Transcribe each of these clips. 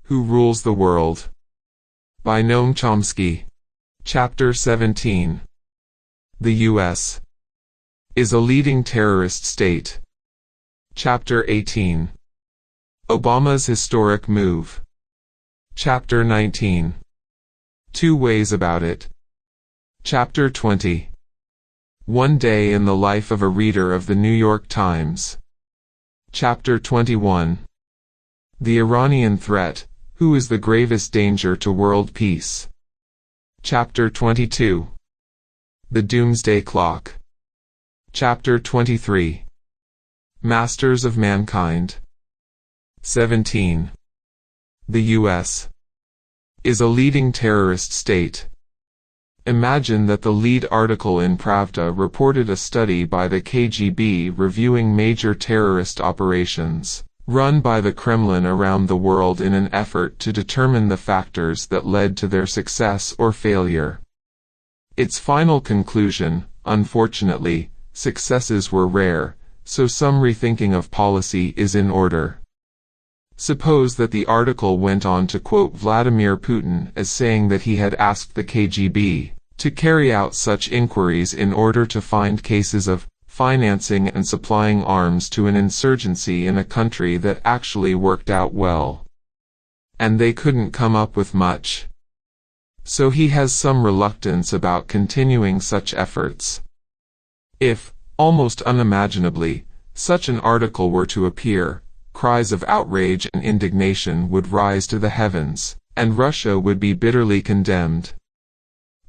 Who Rules the World? By Noam Chomsky. Chapter 17. The U.S. is a leading terrorist state. Chapter 18. Obama's historic move. Chapter 19. Two ways about it. Chapter 20. One day in the life of a reader of the New York Times. Chapter 21. The Iranian threat. Who is the gravest danger to world peace? Chapter 22. The Doomsday Clock. Chapter 23. Masters of Mankind. 17. The U.S. is a leading terrorist state. Imagine that the lead article in Pravda reported a study by the KGB reviewing major terrorist operations run by the Kremlin around the world in an effort to determine the factors that led to their success or failure. Its final conclusion, unfortunately, successes were rare, so some rethinking of policy is in order. Suppose that the article went on to quote Vladimir Putin as saying that he had asked the KGB to carry out such inquiries in order to find cases of financing and supplying arms to an insurgency in a country that actually worked out well. And they couldn't come up with much. So he has some reluctance about continuing such efforts. If, almost unimaginably, such an article were to appear, cries of outrage and indignation would rise to the heavens, and Russia would be bitterly condemned.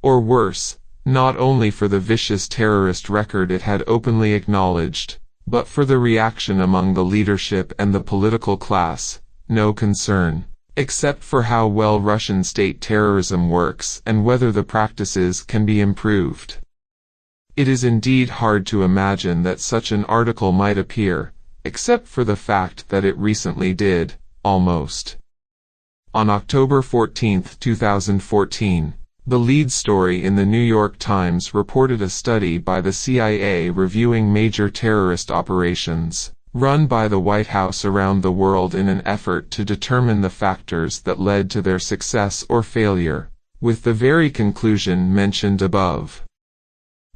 Or worse, not only for the vicious terrorist record it had openly acknowledged, but for the reaction among the leadership and the political class, no concern, except for how well Russian state terrorism works and whether the practices can be improved. It is indeed hard to imagine that such an article might appear, except for the fact that it recently did, almost. On October 14, 2014, the lead story in the New York Times reported a study by the CIA reviewing major terrorist operations run by the White House around the world in an effort to determine the factors that led to their success or failure, with the very conclusion mentioned above.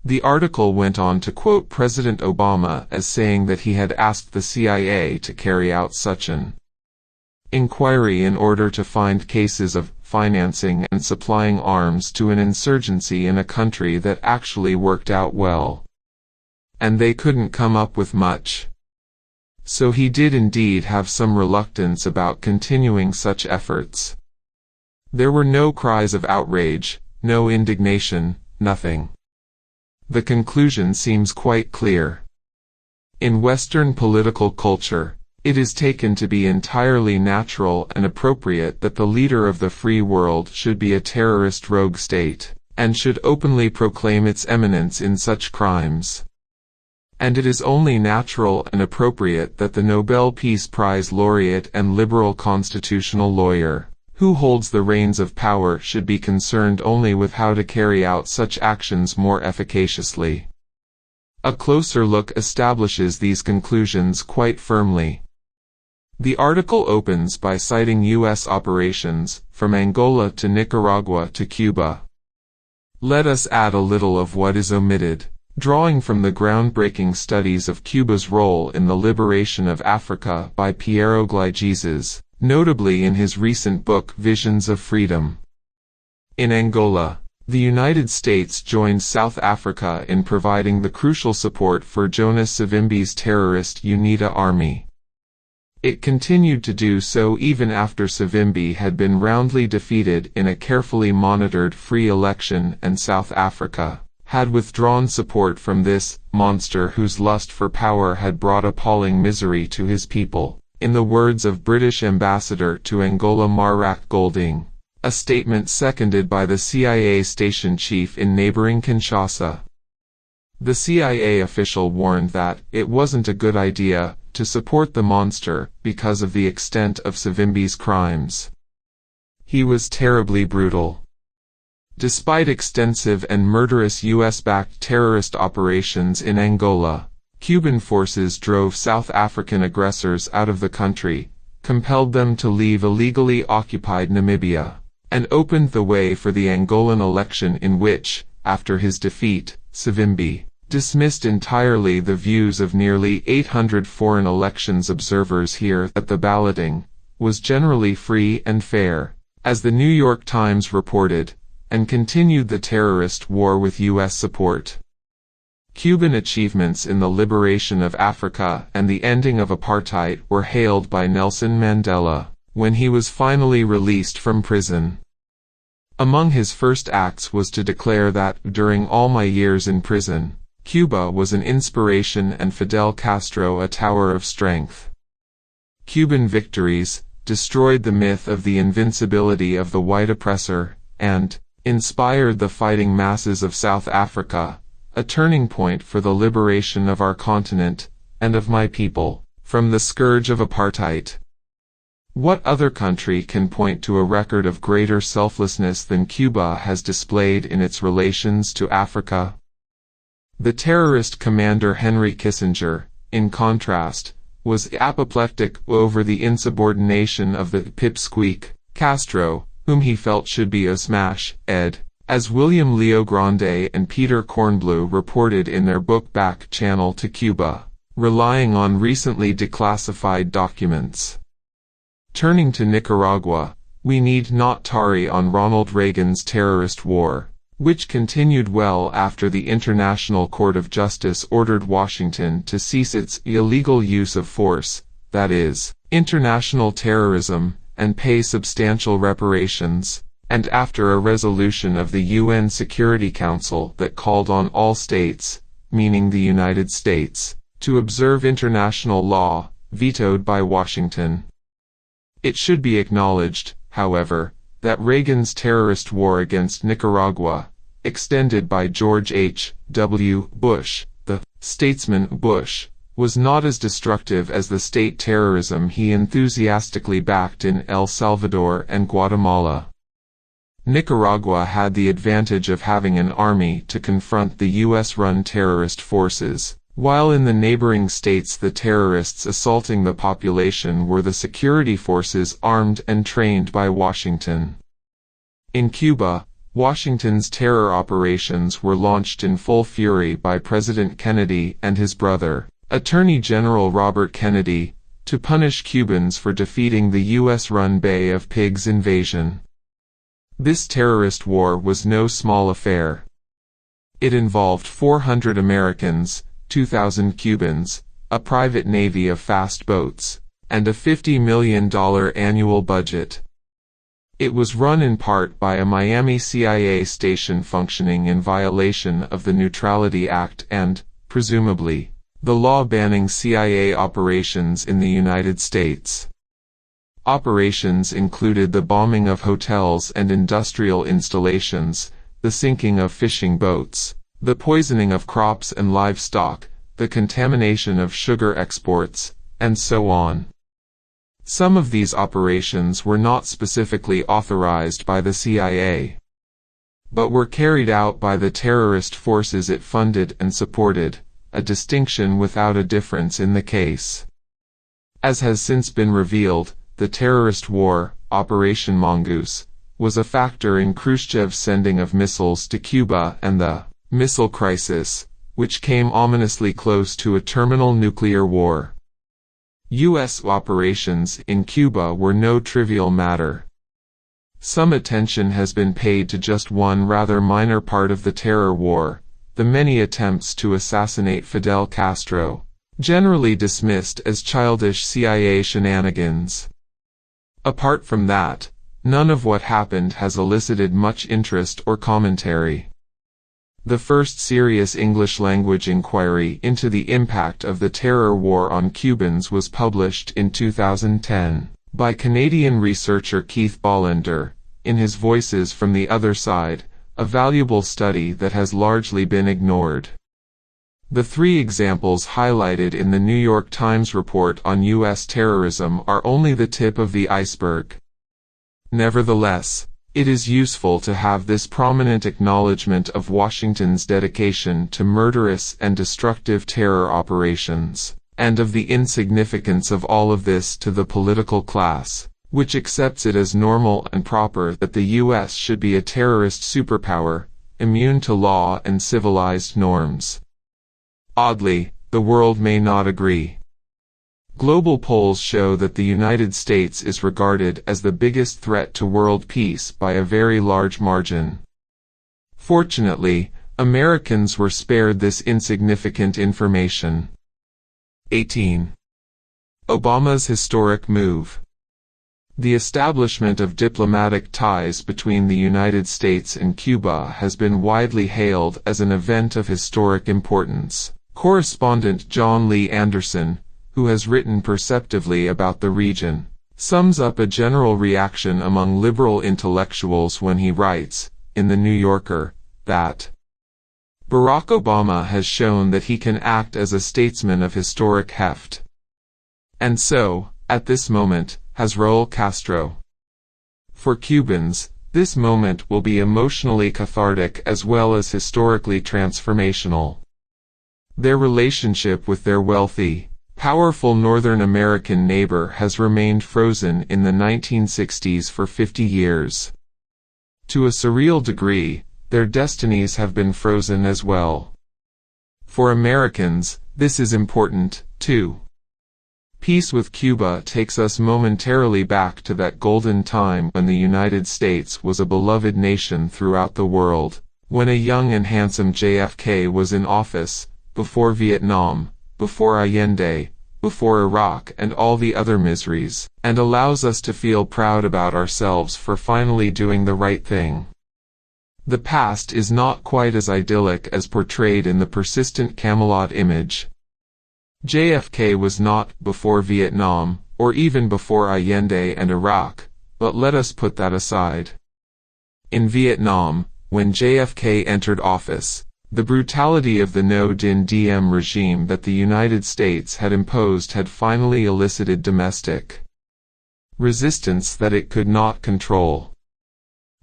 The article went on to quote President Obama as saying that he had asked the CIA to carry out such an inquiry in order to find cases of financing and supplying arms to an insurgency in a country that actually worked out well. And they couldn't come up with much. So he did indeed have some reluctance about continuing such efforts. There were no cries of outrage, no indignation, nothing. The conclusion seems quite clear. In Western political culture, it is taken to be entirely natural and appropriate that the leader of the free world should be a terrorist rogue state, and should openly proclaim its eminence in such crimes. And it is only natural and appropriate that the Nobel Peace Prize laureate and liberal constitutional lawyer, who holds the reins of power, should be concerned only with how to carry out such actions more efficaciously. A closer look establishes these conclusions quite firmly. The article opens by citing U.S. operations, from Angola to Nicaragua to Cuba. Let us add a little of what is omitted, drawing from the groundbreaking studies of Cuba's role in the liberation of Africa by Piero Gleijeses, notably in his recent book Visions of Freedom. In Angola, the United States joined South Africa in providing the crucial support for Jonas Savimbi's terrorist UNITA army. It continued to do so even after Savimbi had been roundly defeated in a carefully monitored free election and South Africa had withdrawn support from this monster whose lust for power had brought appalling misery to his people, in the words of British Ambassador to Angola Marrak Golding, a statement seconded by the CIA station chief in neighboring Kinshasa. The CIA official warned that it wasn't a good idea to support the monster because of the extent of Savimbi's crimes. He was terribly brutal. Despite extensive and murderous US-backed terrorist operations in Angola, Cuban forces drove South African aggressors out of the country, compelled them to leave illegally occupied Namibia, and opened the way for the Angolan election in which, after his defeat, Savimbi dismissed entirely the views of nearly 800 foreign elections observers here that the balloting was generally free and fair, as the New York Times reported, and continued the terrorist war with U.S. support. Cuban achievements in the liberation of Africa and the ending of apartheid were hailed by Nelson Mandela when he was finally released from prison. Among his first acts was to declare that, during all my years in prison, Cuba was an inspiration and Fidel Castro a tower of strength. Cuban victories destroyed the myth of the invincibility of the white oppressor, and inspired the fighting masses of South Africa, a turning point for the liberation of our continent, and of my people, from the scourge of apartheid. What other country can point to a record of greater selflessness than Cuba has displayed in its relations to Africa? The terrorist commander Henry Kissinger, in contrast, was apoplectic over the insubordination of the pipsqueak Castro, whom he felt should be a smash ed, as William Leo Grande and Peter Kornblue reported in their book Back Channel to Cuba, relying on recently declassified documents. Turning to Nicaragua, we need not tarry on Ronald Reagan's terrorist war, which continued well after the International Court of Justice ordered Washington to cease its illegal use of force, that is, international terrorism, and pay substantial reparations, and after a resolution of the UN Security Council that called on all states, meaning the United States, to observe international law, vetoed by Washington. It should be acknowledged, however, that Reagan's terrorist war against Nicaragua, extended by George H. W. Bush, the statesman Bush, was not as destructive as the state terrorism he enthusiastically backed in El Salvador and Guatemala. Nicaragua had the advantage of having an army to confront the U.S.-run terrorist forces, while in the neighboring states the terrorists assaulting the population were the security forces armed and trained by Washington. In Cuba, Washington's terror operations were launched in full fury by President Kennedy and his brother, Attorney General Robert Kennedy, to punish Cubans for defeating the U.S.-run Bay of Pigs invasion. This terrorist war was no small affair. It involved 400 Americans, 2,000 Cubans, a private navy of fast boats, and a $50 million annual budget. It was run in part by a Miami CIA station functioning in violation of the Neutrality Act and, presumably, the law banning CIA operations in the United States. Operations included the bombing of hotels and industrial installations, the sinking of fishing boats, the poisoning of crops and livestock, the contamination of sugar exports, and so on. Some of these operations were not specifically authorized by the CIA, but were carried out by the terrorist forces it funded and supported, a distinction without a difference in the case. As has since been revealed, the terrorist war, Operation Mongoose, was a factor in Khrushchev's sending of missiles to Cuba and the missile crisis, which came ominously close to a terminal nuclear war. U.S. operations in Cuba were no trivial matter. Some attention has been paid to just one rather minor part of the terror war, the many attempts to assassinate Fidel Castro, generally dismissed as childish CIA shenanigans. Apart from that, none of what happened has elicited much interest or commentary. The first serious English-language inquiry into the impact of the terror war on Cubans was published in 2010 by Canadian researcher Keith Bollender, in his Voices from the Other Side, a valuable study that has largely been ignored. The three examples highlighted in the New York Times report on U.S. terrorism are only the tip of the iceberg. Nevertheless, it is useful to have this prominent acknowledgement of Washington's dedication to murderous and destructive terror operations, and of the insignificance of all of this to the political class, which accepts it as normal and proper that the U.S. should be a terrorist superpower, immune to law and civilized norms. Oddly, the world may not agree. Global polls show that the United States is regarded as the biggest threat to world peace by a very large margin. Fortunately, Americans were spared this insignificant information. 18. Obama's historic move. The establishment of diplomatic ties between the United States and Cuba has been widely hailed as an event of historic importance. Correspondent John Lee Anderson, who has written perceptively about the region, sums up a general reaction among liberal intellectuals when he writes, in The New Yorker, that Barack Obama has shown that he can act as a statesman of historic heft. And so, at this moment, has Raúl Castro. For Cubans, this moment will be emotionally cathartic as well as historically transformational. Their relationship with their wealthy, powerful Northern American neighbor has remained frozen in the 1960s for 50 years. To a surreal degree, their destinies have been frozen as well. For Americans, this is important, too. Peace with Cuba takes us momentarily back to that golden time when the United States was a beloved nation throughout the world, when a young and handsome JFK was in office, before Vietnam, before Allende, before Iraq and all the other miseries, and allows us to feel proud about ourselves for finally doing the right thing. The past is not quite as idyllic as portrayed in the persistent Camelot image. JFK was not before Vietnam, or even before Allende and Iraq, but let us put that aside. In Vietnam, when JFK entered office, the brutality of the no-din-diem regime that the United States had imposed had finally elicited domestic resistance that it could not control.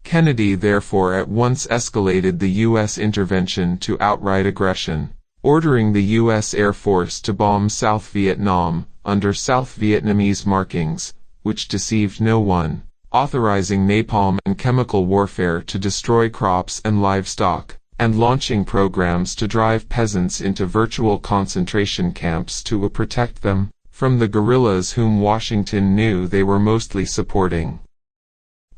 Kennedy therefore at once escalated the U.S. intervention to outright aggression, ordering the U.S. Air Force to bomb South Vietnam, under South Vietnamese markings, which deceived no one, authorizing napalm and chemical warfare to destroy crops and livestock, and launching programs to drive peasants into virtual concentration camps to protect them from the guerrillas whom Washington knew they were mostly supporting.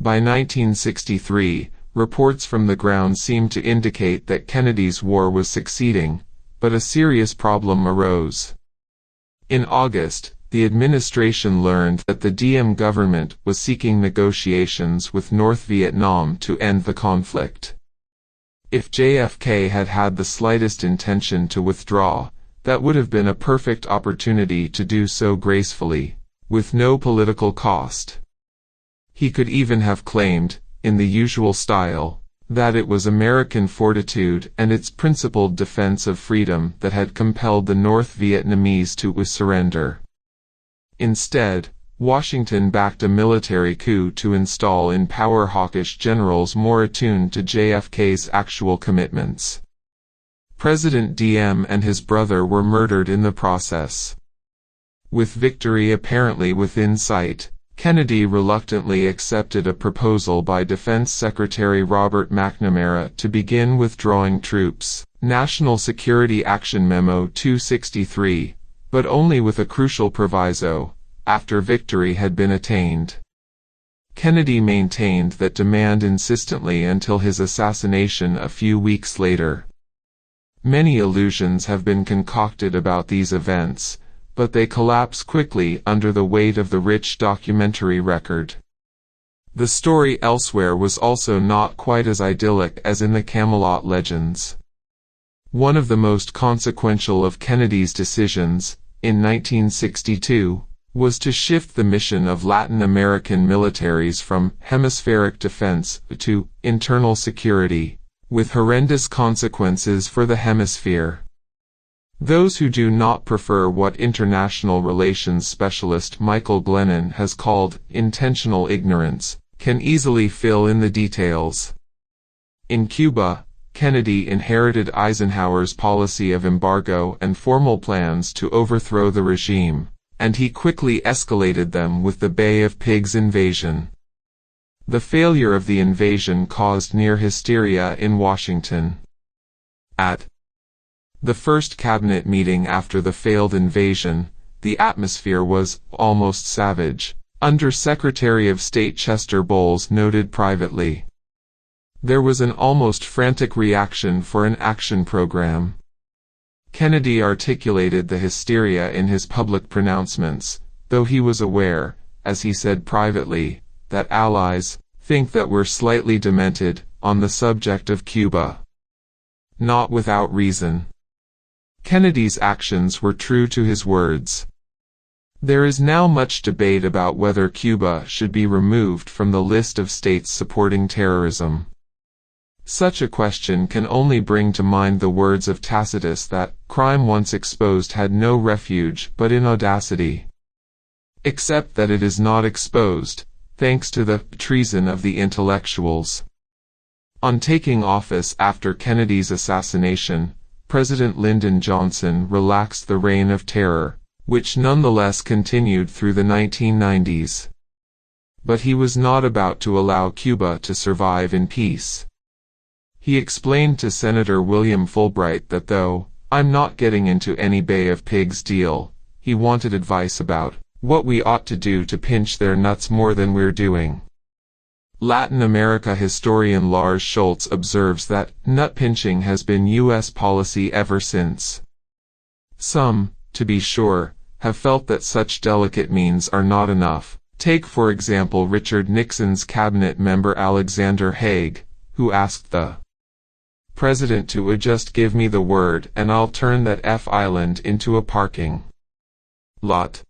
By 1963, reports from the ground seemed to indicate that Kennedy's war was succeeding, but a serious problem arose. In August, the administration learned that the Diem government was seeking negotiations with North Vietnam to end the conflict. If JFK had had the slightest intention to withdraw, that would have been a perfect opportunity to do so gracefully, with no political cost. He could even have claimed, in the usual style, that it was American fortitude and its principled defense of freedom that had compelled the North Vietnamese to surrender. Instead, Washington backed a military coup to install in power hawkish generals more attuned to JFK's actual commitments. President Diem and his brother were murdered in the process. With victory apparently within sight, Kennedy reluctantly accepted a proposal by Defense Secretary Robert McNamara to begin withdrawing troops, National Security Action Memo 263, but only with a crucial proviso: after victory had been attained. Kennedy maintained that demand insistently until his assassination a few weeks later. Many illusions have been concocted about these events, but they collapse quickly under the weight of the rich documentary record. The story elsewhere was also not quite as idyllic as in the Camelot legends. One of the most consequential of Kennedy's decisions, in 1962, was to shift the mission of Latin American militaries from hemispheric defense to internal security, with horrendous consequences for the hemisphere. Those who do not prefer what international relations specialist Michael Glennon has called intentional ignorance, can easily fill in the details. In Cuba, Kennedy inherited Eisenhower's policy of embargo and formal plans to overthrow the regime, and he quickly escalated them with the Bay of Pigs invasion. The failure of the invasion caused near hysteria in Washington. At the first cabinet meeting after the failed invasion, the atmosphere was almost savage. Under Secretary of State Chester Bowles noted privately, "There was an almost frantic reaction for an action program." Kennedy articulated the hysteria in his public pronouncements, though he was aware, as he said privately, that allies think that we're slightly demented on the subject of Cuba. Not without reason. Kennedy's actions were true to his words. There is now much debate about whether Cuba should be removed from the list of states supporting terrorism. Such a question can only bring to mind the words of Tacitus that crime once exposed had no refuge but in audacity. Except that it is not exposed, thanks to the treason of the intellectuals. On taking office after Kennedy's assassination, President Lyndon Johnson relaxed the reign of terror, which nonetheless continued through the 1990s. But he was not about to allow Cuba to survive in peace. He explained to Senator William Fulbright that though I'm not getting into any Bay of Pigs deal, he wanted advice about what we ought to do to pinch their nuts more than we're doing. Latin America historian Lars Schultz observes that nut pinching has been U.S. policy ever since. Some, to be sure, have felt that such delicate means are not enough. Take for example Richard Nixon's cabinet member Alexander Haig, who asked the president to just give me the word and I'll turn that F island into a parking lot.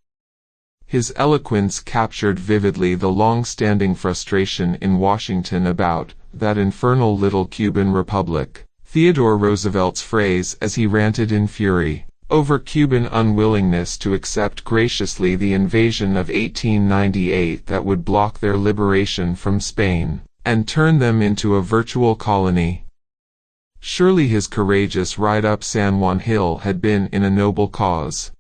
His eloquence captured vividly the long-standing frustration in Washington about that infernal little Cuban republic, Theodore Roosevelt's phrase as he ranted in fury over Cuban unwillingness to accept graciously the invasion of 1898 that would block their liberation from Spain and turn them into a virtual colony. Surely his courageous ride up San Juan Hill had been in a noble cause.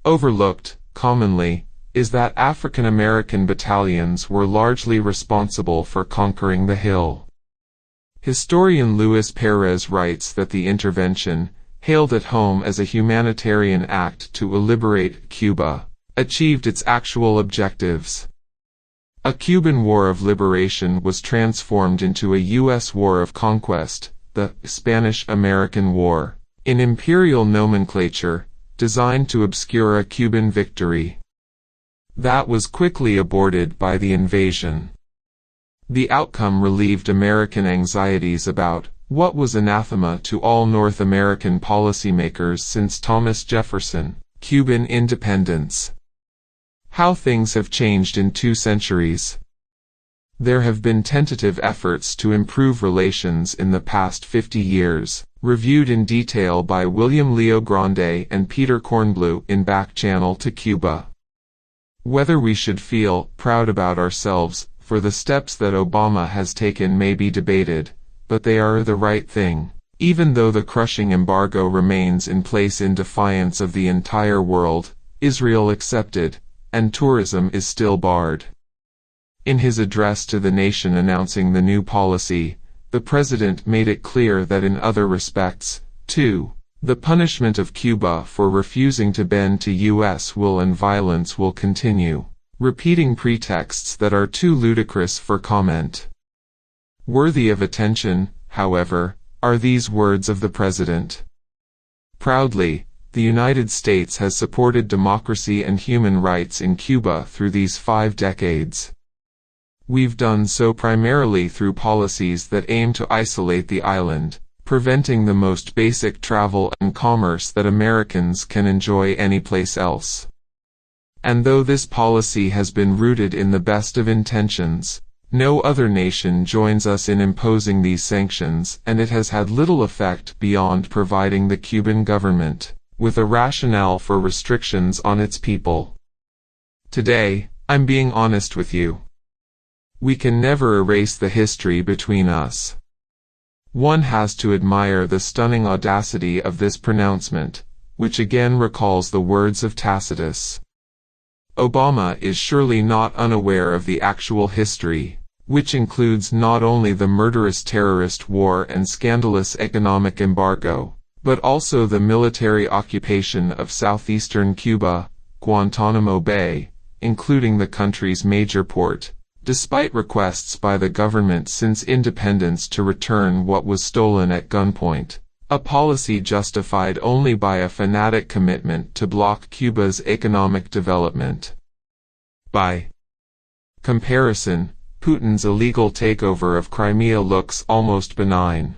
Overlooked, commonly, is that African American battalions were largely responsible for conquering the hill. Historian Luis Perez writes that the intervention, hailed at home as a humanitarian act to liberate Cuba, achieved its actual objectives. A Cuban War of Liberation was transformed into a U.S. War of Conquest, the Spanish-American War, in imperial nomenclature, designed to obscure a Cuban victory. That was quickly aborted by the invasion. The outcome relieved American anxieties about what was anathema to all North American policymakers since Thomas Jefferson, Cuban independence. How things have changed in 2 centuries. There have been tentative efforts to improve relations in the past 50 years, reviewed in detail by William Leo Grande and Peter Kornblue in Back Channel to Cuba. Whether we should feel proud about ourselves for the steps that Obama has taken may be debated, but they are the right thing, even though the crushing embargo remains in place in defiance of the entire world, Israel excepted, and tourism is still barred. In his address to the nation announcing the new policy, the president made it clear that in other respects, too, the punishment of Cuba for refusing to bend to U.S. will and violence will continue, repeating pretexts that are too ludicrous for comment. Worthy of attention, however, are these words of the president. Proudly, the United States has supported democracy and human rights in Cuba through these 5 decades. We've done so primarily through policies that aim to isolate the island, preventing the most basic travel and commerce that Americans can enjoy anyplace else. And though this policy has been rooted in the best of intentions, no other nation joins us in imposing these sanctions, and it has had little effect beyond providing the Cuban government with a rationale for restrictions on its people. Today, I'm being honest with you. We can never erase the history between us. One has to admire the stunning audacity of this pronouncement, which again recalls the words of Tacitus. Obama is surely not unaware of the actual history, which includes not only the murderous terrorist war and scandalous economic embargo, but also the military occupation of southeastern Cuba, Guantanamo Bay, including the country's major port, despite requests by the government since independence to return what was stolen at gunpoint, a policy justified only by a fanatic commitment to block Cuba's economic development. By comparison, Putin's illegal takeover of Crimea looks almost benign.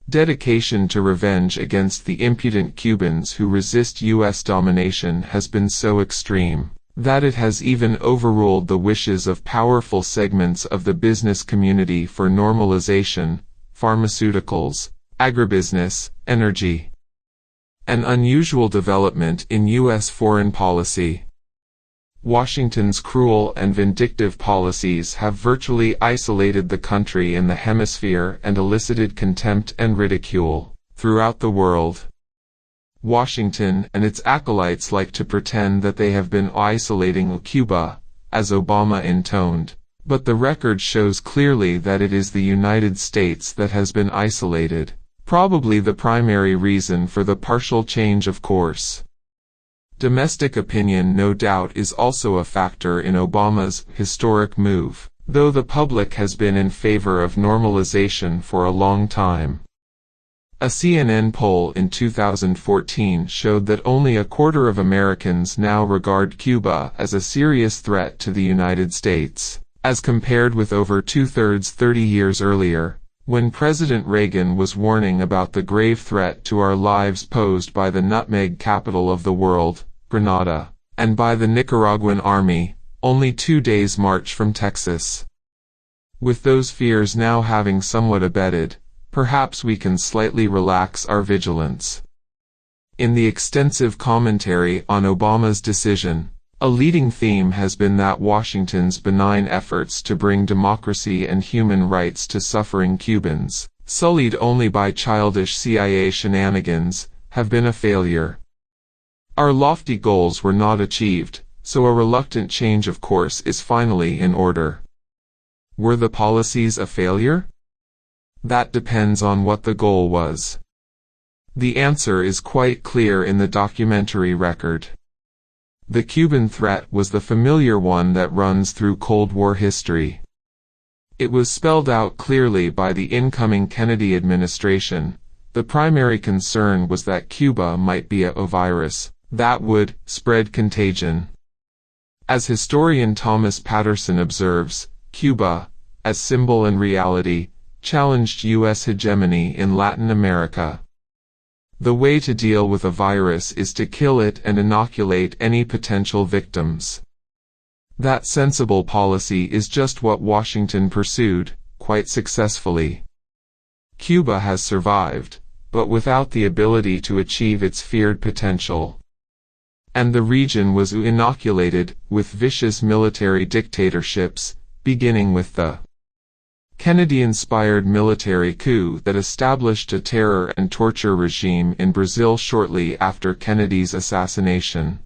Dedication to revenge against the impudent Cubans who resist U.S. domination has been so extreme that it has even overruled the wishes of powerful segments of the business community for normalization, pharmaceuticals, agribusiness, energy. An unusual development in U.S. foreign policy. Washington's cruel and vindictive policies have virtually isolated the country in the hemisphere and elicited contempt and ridicule throughout the world. Washington and its acolytes like to pretend that they have been isolating Cuba, as Obama intoned, but the record shows clearly that it is the United States that has been isolated, probably the primary reason for the partial change of course. Domestic opinion no doubt is also a factor in Obama's historic move, though the public has been in favor of normalization for a long time. A CNN poll in 2014 showed that only a quarter of Americans now regard Cuba as a serious threat to the United States, as compared with over two-thirds 30 years earlier, when President Reagan was warning about the grave threat to our lives posed by the nutmeg capital of the world, Grenada, and by the Nicaraguan army, only 2 days' march from Texas. With those fears now having somewhat abated, perhaps we can slightly relax our vigilance. In the extensive commentary on Obama's decision, a leading theme has been that Washington's benign efforts to bring democracy and human rights to suffering Cubans, sullied only by childish CIA shenanigans, have been a failure. Our lofty goals were not achieved, so a reluctant change of course is finally in order. Were the policies a failure? That depends on what the goal was. The answer is quite clear in the documentary record. The Cuban threat was the familiar one that runs through Cold War history. It was spelled out clearly by the incoming Kennedy administration. The primary concern was that Cuba might be a virus that would spread contagion. As historian Thomas Patterson observes, Cuba, as symbol and reality, challenged U.S. hegemony in Latin America. The way to deal with a virus is to kill it and inoculate any potential victims. That sensible policy is just what Washington pursued, quite successfully. Cuba has survived, but without the ability to achieve its feared potential. And the region was inoculated with vicious military dictatorships, beginning with the Kennedy-inspired military coup that established a terror and torture regime in Brazil shortly after Kennedy's assassination.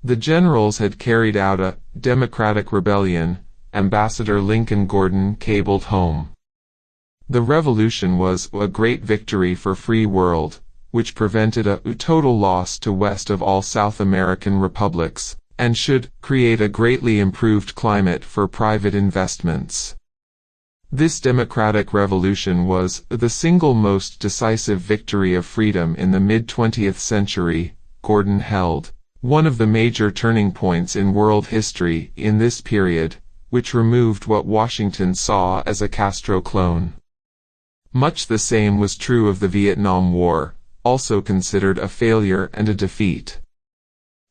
The generals had carried out a democratic rebellion, Ambassador Lincoln Gordon cabled home. The revolution was a great victory for free world, which prevented a total loss to west of all South American republics, and should create a greatly improved climate for private investments. This democratic revolution was the single most decisive victory of freedom in the mid-20th century, Gordon held, one of the major turning points in world history in this period, which removed what Washington saw as a Castro clone. Much the same was true of the Vietnam War, also considered a failure and a defeat.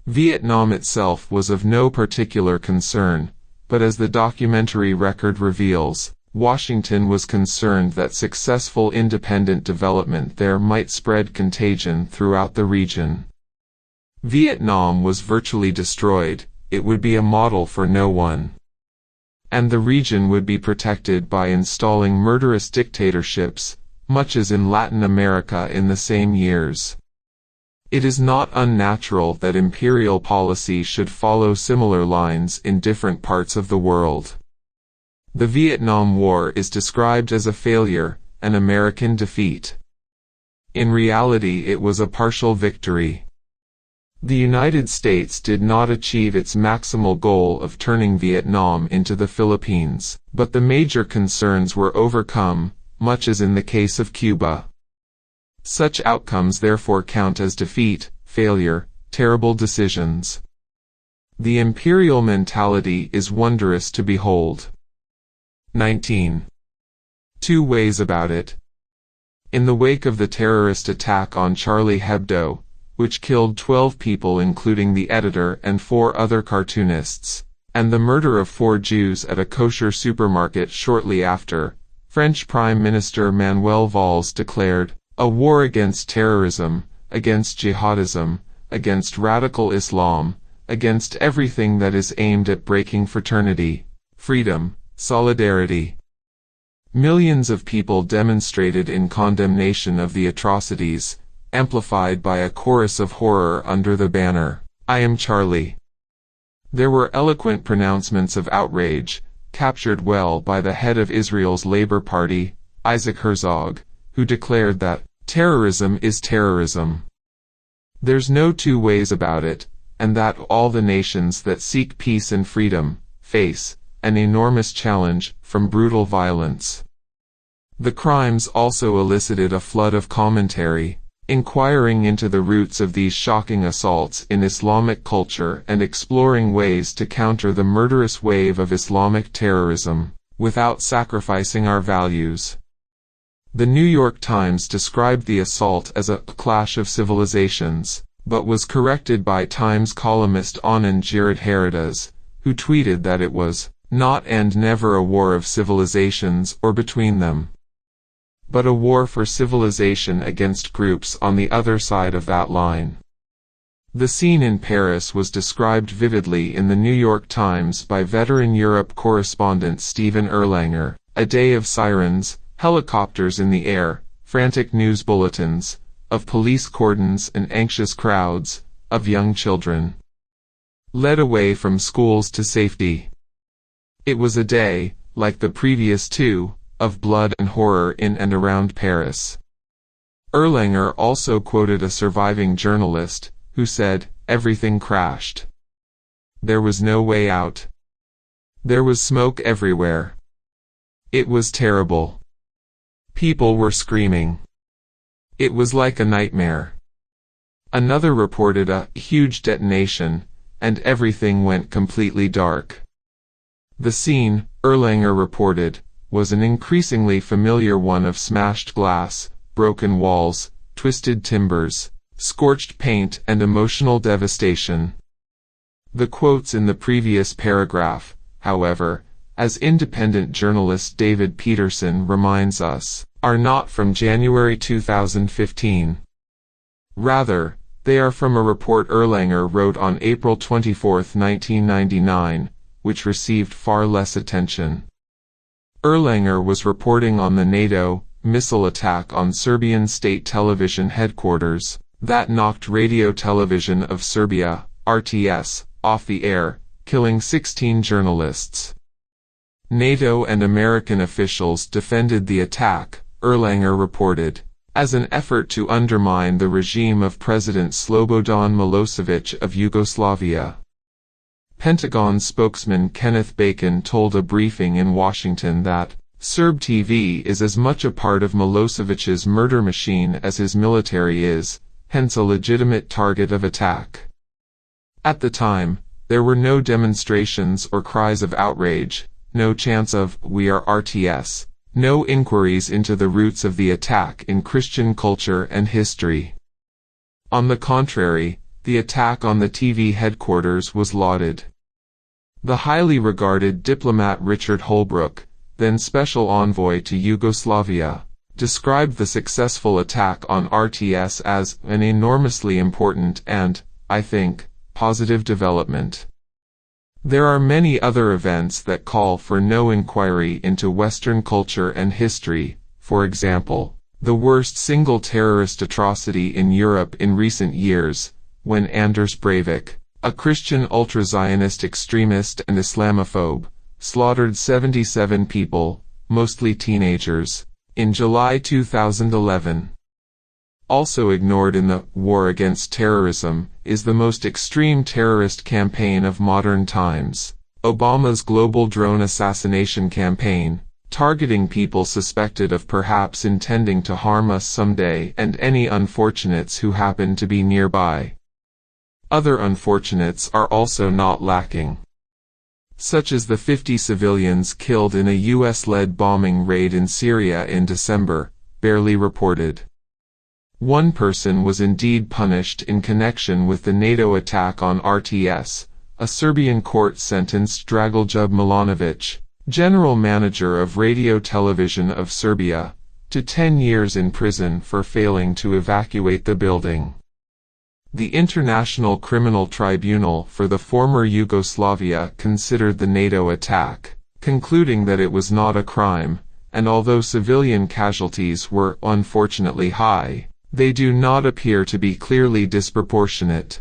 Vietnam itself was of no particular concern, but as the documentary record reveals, Washington was concerned that successful independent development there might spread contagion throughout the region. Vietnam was virtually destroyed, it would be a model for no one. and the region would be protected by installing murderous dictatorships, much as in Latin America in the same years. It is not unnatural that imperial policy should follow similar lines in different parts of the world. The Vietnam War is described as a failure, an American defeat. In reality, it was a partial victory. The United States did not achieve its maximal goal of turning Vietnam into the Philippines, but the major concerns were overcome, much as in the case of Cuba. Such outcomes therefore count as defeat, failure, terrible decisions. The imperial mentality is wondrous to behold. 19. Two ways about it. In the wake of the terrorist attack on Charlie Hebdo, which killed 12 people including the editor and 4 other cartoonists, and the murder of 4 Jews at a kosher supermarket shortly after, French Prime Minister Manuel Valls declared, "A war against terrorism, against jihadism, against radical Islam, against everything that is aimed at breaking fraternity, freedom, solidarity." Millions of people demonstrated in condemnation of the atrocities, amplified by a chorus of horror under the banner, "I am Charlie." There were eloquent pronouncements of outrage, captured well by the head of Israel's Labor Party, Isaac Herzog, who declared that, "Terrorism is terrorism. There's no two ways about it, and that all the nations that seek peace and freedom face an enormous challenge from brutal violence." The crimes also elicited a flood of commentary, inquiring into the roots of these shocking assaults in Islamic culture and exploring ways to counter the murderous wave of Islamic terrorism, without sacrificing our values. The New York Times described the assault as a clash of civilizations, but was corrected by Times columnist Anand Giridharadas, who tweeted that it was not and never a war of civilizations or between them, but a war for civilization against groups on the other side of that line. The scene in Paris was described vividly in the New York Times by veteran Europe correspondent Stephen Erlanger, "A day of sirens, helicopters in the air, frantic news bulletins, of police cordons and anxious crowds, of young children led away from schools to safety." It was a day, like the previous 2, of blood and horror in and around Paris. Erlanger also quoted a surviving journalist, who said, "Everything crashed. There was no way out. There was smoke everywhere. It was terrible. People were screaming. It was like a nightmare." Another reported a huge detonation, and everything went completely dark. The scene, Erlanger reported, was an increasingly familiar one of smashed glass, broken walls, twisted timbers, scorched paint and emotional devastation. The quotes in the previous paragraph, however, as independent journalist David Peterson reminds us, are not from January 2015. Rather, they are from a report Erlanger wrote on April 24, 1999, which received far less attention. Erlanger was reporting on the NATO missile attack on Serbian state television headquarters that knocked Radio Television of Serbia, RTS, off the air, killing 16 journalists. NATO and American officials defended the attack, Erlanger reported, as an effort to undermine the regime of President Slobodan Milosevic of Yugoslavia. Pentagon spokesman Kenneth Bacon told a briefing in Washington that, "Serb TV is as much a part of Milosevic's murder machine as his military is, hence a legitimate target of attack." At the time, there were no demonstrations or cries of outrage, no chants of, "We are RTS," no inquiries into the roots of the attack in Christian culture and history. On the contrary, the attack on the TV headquarters was lauded. The highly regarded diplomat Richard Holbrooke, then special envoy to Yugoslavia, described the successful attack on RTS as an enormously important and, I think, positive development. There are many other events that call for no inquiry into Western culture and history, for example, the worst single terrorist atrocity in Europe in recent years, when Anders Breivik, a Christian ultra-Zionist extremist and Islamophobe, slaughtered 77 people, mostly teenagers, in July 2011. Also ignored in the war against terrorism is the most extreme terrorist campaign of modern times, Obama's global drone assassination campaign, targeting people suspected of perhaps intending to harm us someday and any unfortunates who happen to be nearby. Other unfortunates are also not lacking, such as the 50 civilians killed in a US-led bombing raid in Syria in December, barely reported. One person was indeed punished in connection with the NATO attack on RTS. A Serbian court sentenced Dragoljub Milanovic, general manager of Radio Television of Serbia, to 10 years in prison for failing to evacuate the building. The International Criminal Tribunal for the former Yugoslavia considered the NATO attack, concluding that it was not a crime, and although civilian casualties were unfortunately high, they do not appear to be clearly disproportionate.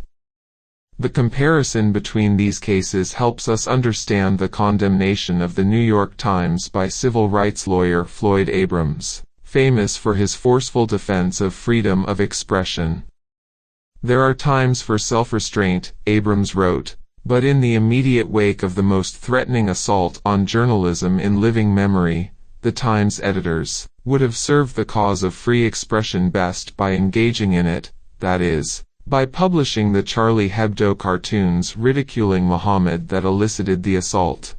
The comparison between these cases helps us understand the condemnation of the New York Times by civil rights lawyer Floyd Abrams, famous for his forceful defense of freedom of expression. There are times for self-restraint, Abrams wrote, but in the immediate wake of the most threatening assault on journalism in living memory, the Times editors would have served the cause of free expression best by engaging in it, that is, by publishing the Charlie Hebdo cartoons ridiculing Muhammad that elicited the assault.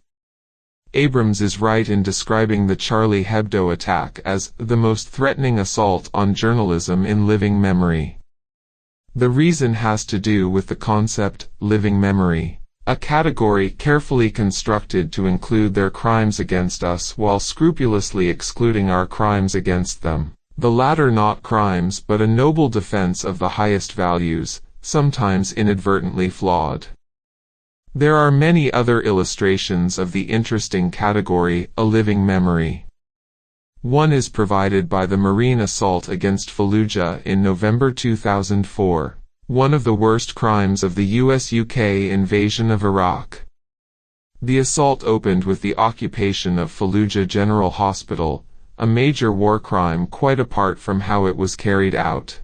Abrams is right in describing the Charlie Hebdo attack as the most threatening assault on journalism in living memory. The reason has to do with the concept, living memory, a category carefully constructed to include their crimes against us while scrupulously excluding our crimes against them, the latter not crimes but a noble defense of the highest values, sometimes inadvertently flawed. There are many other illustrations of the interesting category, a living memory. One is provided by the Marine assault against Fallujah in November 2004. One of the worst crimes of the US-UK invasion of Iraq. The assault opened with the occupation of Fallujah General Hospital, a major war crime quite apart from how it was carried out.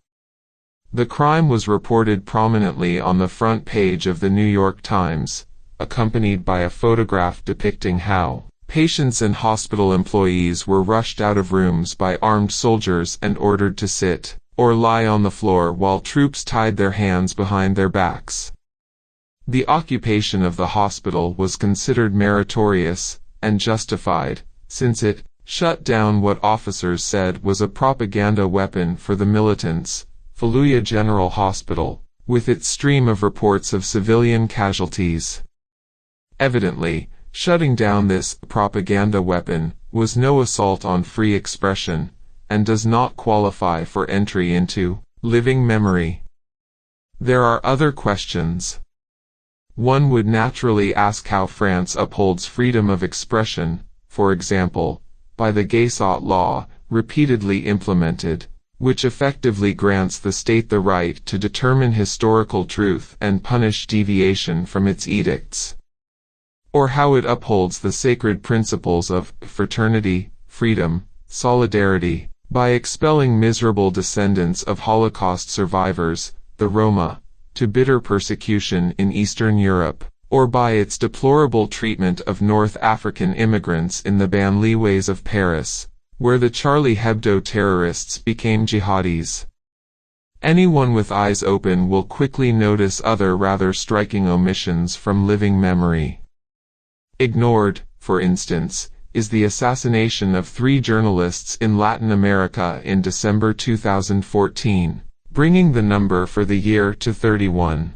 The crime was reported prominently on the front page of the New York Times, accompanied by a photograph depicting how patients and hospital employees were rushed out of rooms by armed soldiers and ordered to sit or lie on the floor while troops tied their hands behind their backs. The occupation of the hospital was considered meritorious and justified, since it shut down what officers said was a propaganda weapon for the militants. Fallujah General Hospital, with its stream of reports of civilian casualties. Evidently, shutting down this propaganda weapon was no assault on free expression, and does not qualify for entry into living memory. There are other questions. One would naturally ask how France upholds freedom of expression, for example, by the Gaysot law, repeatedly implemented, which effectively grants the state the right to determine historical truth and punish deviation from its edicts. Or how it upholds the sacred principles of fraternity, freedom, solidarity, by expelling miserable descendants of Holocaust survivors, the Roma, to bitter persecution in Eastern Europe, or by its deplorable treatment of North African immigrants in the banlieues of Paris, where the Charlie Hebdo terrorists became jihadis. Anyone with eyes open will quickly notice other rather striking omissions from living memory. Ignored, for instance, is the assassination of 3 journalists in Latin America in December 2014, bringing the number for the year to 31.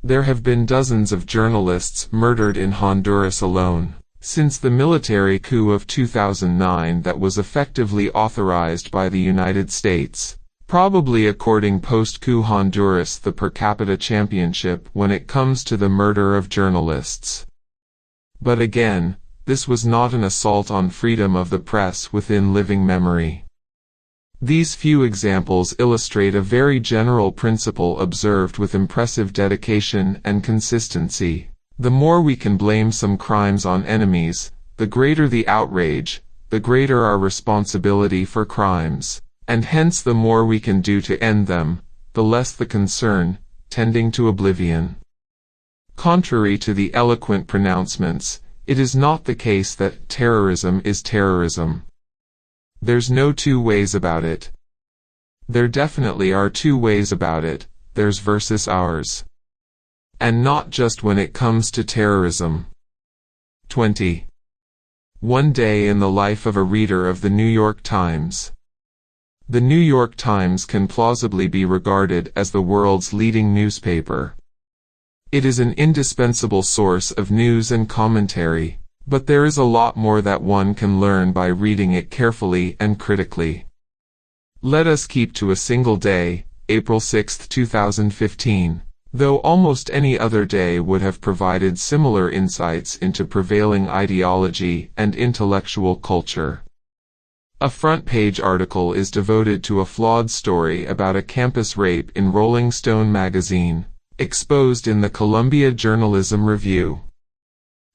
There have been dozens of journalists murdered in Honduras alone, since the military coup of 2009 that was effectively authorized by the United States, Probably according post-coup Honduras the per capita championship when it comes to the murder of journalists. But again, this was not an assault on freedom of the press within living memory. These few examples illustrate a very general principle observed with impressive dedication and consistency. The more we can blame some crimes on enemies, the greater the outrage, the greater our responsibility for crimes, and hence the more we can do to end them, the less the concern, tending to oblivion. Contrary to the eloquent pronouncements, it is not the case that terrorism is terrorism. There's no two ways about it. There definitely are two ways about it, theirs versus ours. And not just when it comes to terrorism. 20. One day in the life of a reader of the New York Times. The New York Times can plausibly be regarded as the world's leading newspaper. It is an indispensable source of news and commentary, but there is a lot more that one can learn by reading it carefully and critically. Let us keep to a single day, April 6, 2015, though almost any other day would have provided similar insights into prevailing ideology and intellectual culture. A front-page article is devoted to a flawed story about a campus rape in Rolling Stone magazine, exposed in the Columbia Journalism Review.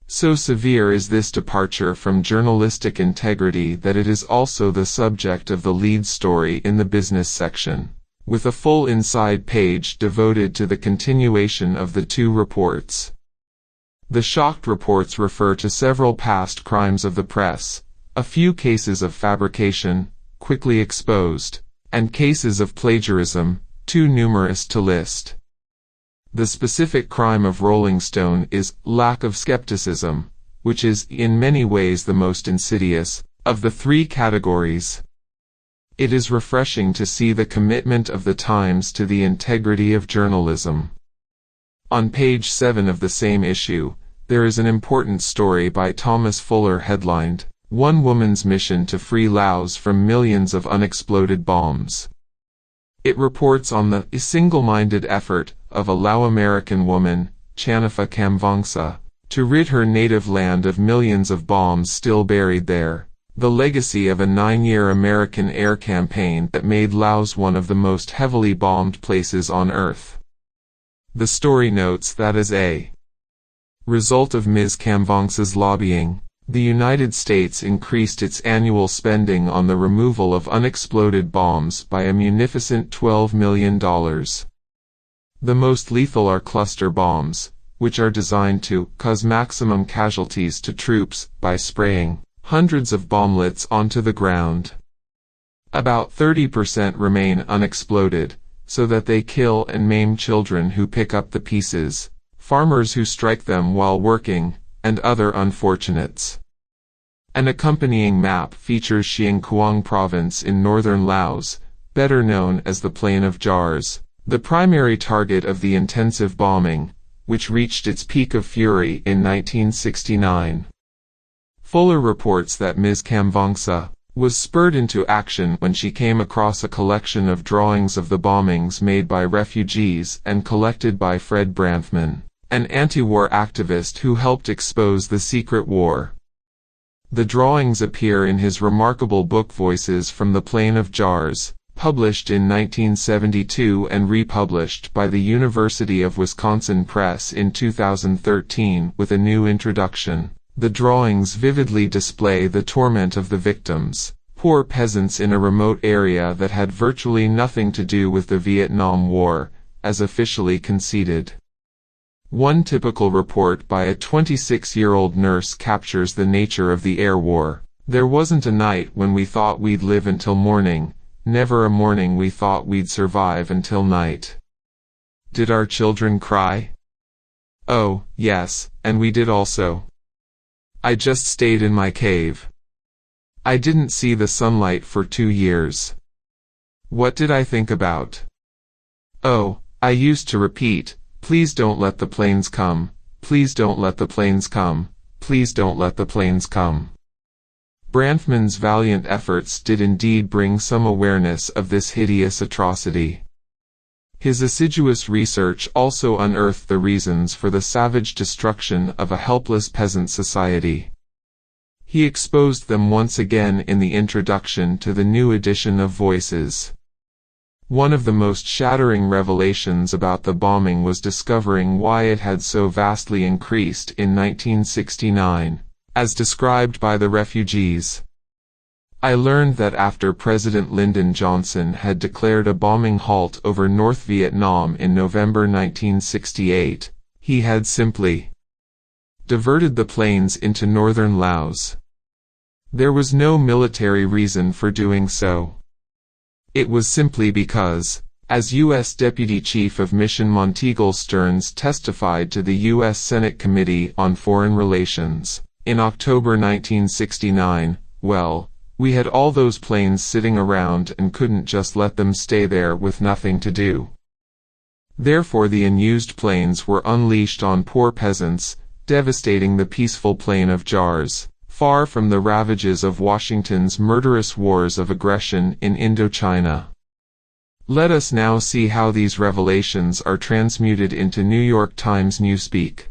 So severe is this departure from journalistic integrity that it is also the subject of the lead story in the business section, with a full inside page devoted to the continuation of the two reports. The shocked reports refer to several past crimes of the press, a few cases of fabrication, quickly exposed, and cases of plagiarism, too numerous to list. The specific crime of Rolling Stone is lack of skepticism, which is, in many ways, the most insidious of the three categories. It is refreshing to see the commitment of the Times to the integrity of journalism. On page 7 of the same issue, there is an important story by Thomas Fuller headlined, "One Woman's Mission to Free Laos from Millions of Unexploded Bombs." It reports on the single-minded effort of a Lao-American woman, Chanafa Kamvangsa, to rid her native land of millions of bombs still buried there, the legacy of a 9-year American air campaign that made Laos one of the most heavily bombed places on Earth. The story notes that as a result of Ms. Kamvangsa's lobbying, the United States increased its annual spending on the removal of unexploded bombs by a munificent $12 million. The most lethal are cluster bombs, which are designed to cause maximum casualties to troops by spraying hundreds of bomblets onto the ground. About 30% remain unexploded, so that they kill and maim children who pick up the pieces, farmers who strike them while working, and other unfortunates. An accompanying map features Xiang Kuang province in northern Laos, better known as the Plain of Jars, the primary target of the intensive bombing, which reached its peak of fury in 1969. Fuller reports that Ms. Kamvangsa was spurred into action when she came across a collection of drawings of the bombings made by refugees and collected by Fred Branfman, an anti-war activist who helped expose the secret war. The drawings appear in his remarkable book Voices from the Plain of Jars, published in 1972 and republished by the University of Wisconsin Press in 2013 with a new introduction. The drawings vividly display the torment of the victims, poor peasants in a remote area that had virtually nothing to do with the Vietnam War, as officially conceded. One typical report by a 26-year-old nurse captures the nature of the air war. "There wasn't a night when we thought we'd live until morning, never a morning we thought we'd survive until night. Did our children cry? Oh, yes, and we did also. I just stayed in my cave. I didn't see the sunlight for 2 years. What did I think about? Oh, I used to repeat, please don't let the planes come, please don't let the planes come, please don't let the planes come." Branfman's valiant efforts did indeed bring some awareness of this hideous atrocity. His assiduous research also unearthed the reasons for the savage destruction of a helpless peasant society. He exposed them once again in the introduction to the new edition of Voices. One of the most shattering revelations about the bombing was discovering why it had so vastly increased in 1969, as described by the refugees. I learned that after President Lyndon Johnson had declared a bombing halt over North Vietnam in November 1968, he had simply diverted the planes into northern Laos. There was no military reason for doing so. It was simply because, as U.S. Deputy Chief of Mission Monteagle Stearns testified to the U.S. Senate Committee on Foreign Relations, in October 1969, well, we had all those planes sitting around and couldn't just let them stay there with nothing to do. Therefore the unused planes were unleashed on poor peasants, devastating the peaceful plain of Jars, far from the ravages of Washington's murderous wars of aggression in Indochina. Let us now see how these revelations are transmuted into New York Times newspeak.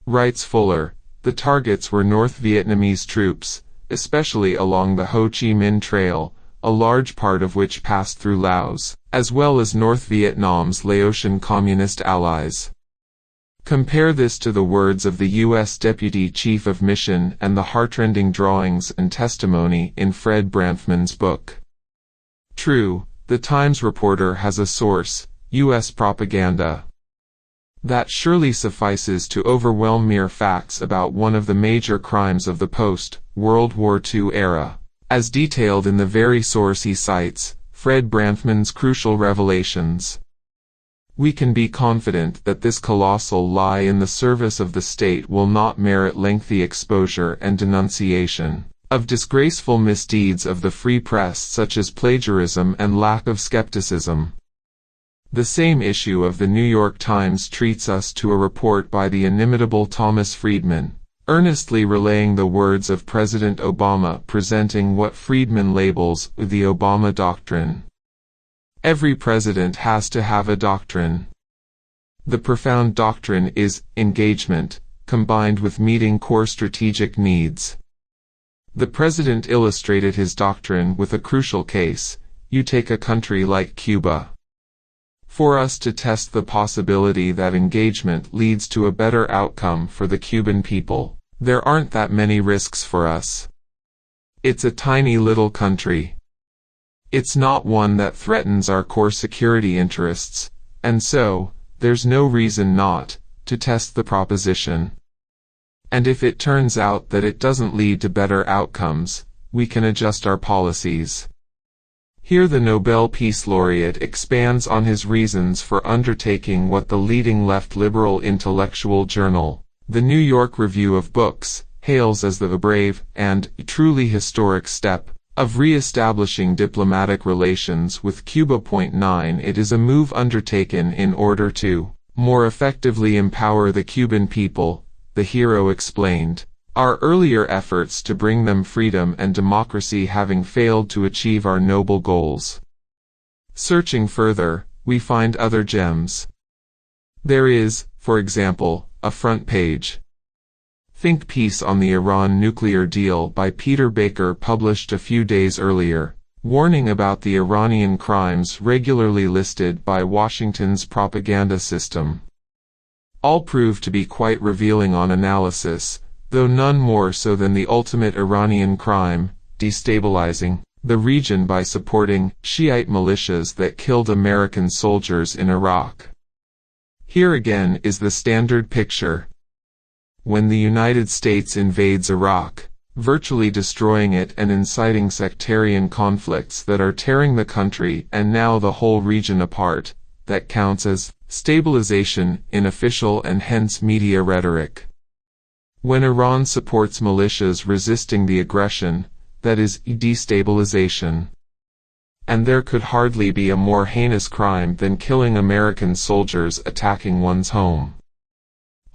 Writes Fuller, the targets were North Vietnamese troops, especially along the Ho Chi Minh Trail, a large part of which passed through Laos, as well as North Vietnam's Laotian communist allies. Compare this to the words of the U.S. Deputy Chief of Mission and the heartrending drawings and testimony in Fred Branfman's book. True, the Times reporter has a source, U.S. propaganda. That surely suffices to overwhelm mere facts about one of the major crimes of the post-World War II era, as detailed in the very source he cites, Fred Branfman's crucial revelations. We can be confident that this colossal lie in the service of the state will not merit lengthy exposure and denunciation of disgraceful misdeeds of the free press such as plagiarism and lack of skepticism. The same issue of the New York Times treats us to a report by the inimitable Thomas Friedman, earnestly relaying the words of President Obama presenting what Friedman labels the Obama Doctrine. Every president has to have a doctrine. The profound doctrine is engagement, combined with meeting core strategic needs. The president illustrated his doctrine with a crucial case. You take a country like Cuba. For us to test the possibility that engagement leads to a better outcome for the Cuban people, there aren't that many risks for us. It's a tiny little country. It's not one that threatens our core security interests, and so, there's no reason not to test the proposition. And if it turns out that it doesn't lead to better outcomes, we can adjust our policies. Here the Nobel Peace Laureate expands on his reasons for undertaking what the leading left liberal intellectual journal, the New York Review of Books, hails as the brave and truly historic step of re-establishing diplomatic relations with Cuba. 9 It is a move undertaken in order to more effectively empower the Cuban people, the hero explained, our earlier efforts to bring them freedom and democracy having failed to achieve our noble goals. Searching further, we find other gems. There is, for example, a front page think piece on the Iran nuclear deal by Peter Baker published a few days earlier, warning about the Iranian crimes regularly listed by Washington's propaganda system. All prove to be quite revealing on analysis, though none more so than the ultimate Iranian crime, destabilizing the region by supporting Shiite militias that killed American soldiers in Iraq. Here again is the standard picture. When the United States invades Iraq, virtually destroying it and inciting sectarian conflicts that are tearing the country and now the whole region apart, that counts as stabilization in official and hence media rhetoric. When Iran supports militias resisting the aggression, that is destabilization. And there could hardly be a more heinous crime than killing American soldiers attacking one's home.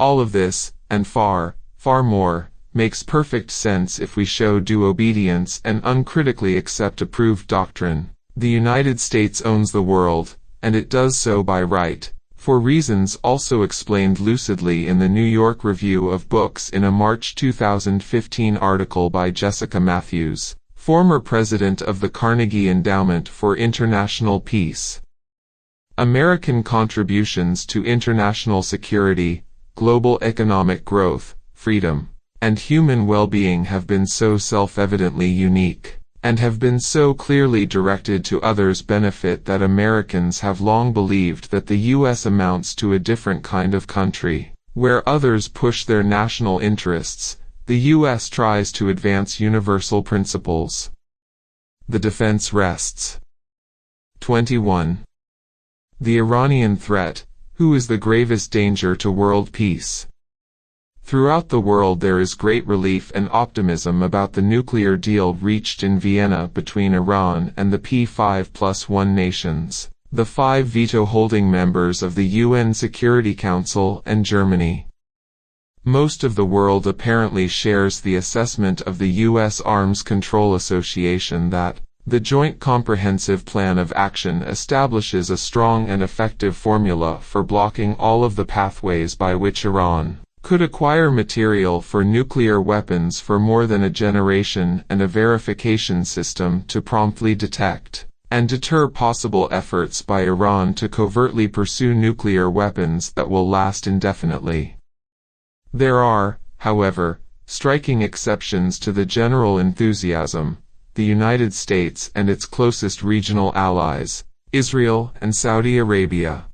All of this, and far, far more, makes perfect sense if we show due obedience and uncritically accept approved doctrine. The United States owns the world, and it does so by right, for reasons also explained lucidly in the New York Review of Books in a March 2015 article by Jessica Matthews, former president of the Carnegie Endowment for International Peace. American contributions to international security, global economic growth, freedom, and human well-being have been so self-evidently unique, and have been so clearly directed to others' benefit that Americans have long believed that the U.S. amounts to a different kind of country. Where others push their national interests, the U.S. tries to advance universal principles. The defense rests. 21. The Iranian threat. Who is the gravest danger to world peace? Throughout the world there is great relief and optimism about the nuclear deal reached in Vienna between Iran and the P5+1 nations, the 5 veto-holding members of the UN Security Council and Germany. Most of the world apparently shares the assessment of the U.S. Arms Control Association that the Joint Comprehensive Plan of Action establishes a strong and effective formula for blocking all of the pathways by which Iran could acquire material for nuclear weapons for more than a generation and a verification system to promptly detect and deter possible efforts by Iran to covertly pursue nuclear weapons that will last indefinitely. There are, however, striking exceptions to the general enthusiasm: the United States and its closest regional allies, Israel and Saudi Arabia.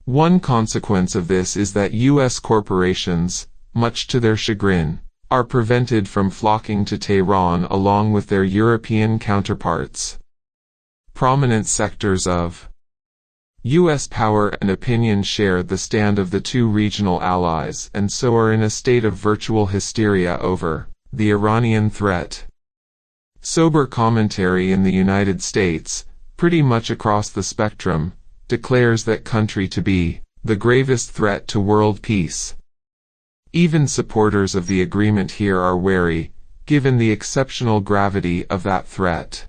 One consequence of this is that U.S. corporations, much to their chagrin, are prevented from flocking to Tehran along with their European counterparts. Prominent sectors of U.S. power and opinion share the stand of the two regional allies and so are in a state of virtual hysteria over the Iranian threat. Sober commentary in the United States, pretty much across the spectrum, declares that country to be the gravest threat to world peace. Even supporters of the agreement here are wary, given the exceptional gravity of that threat.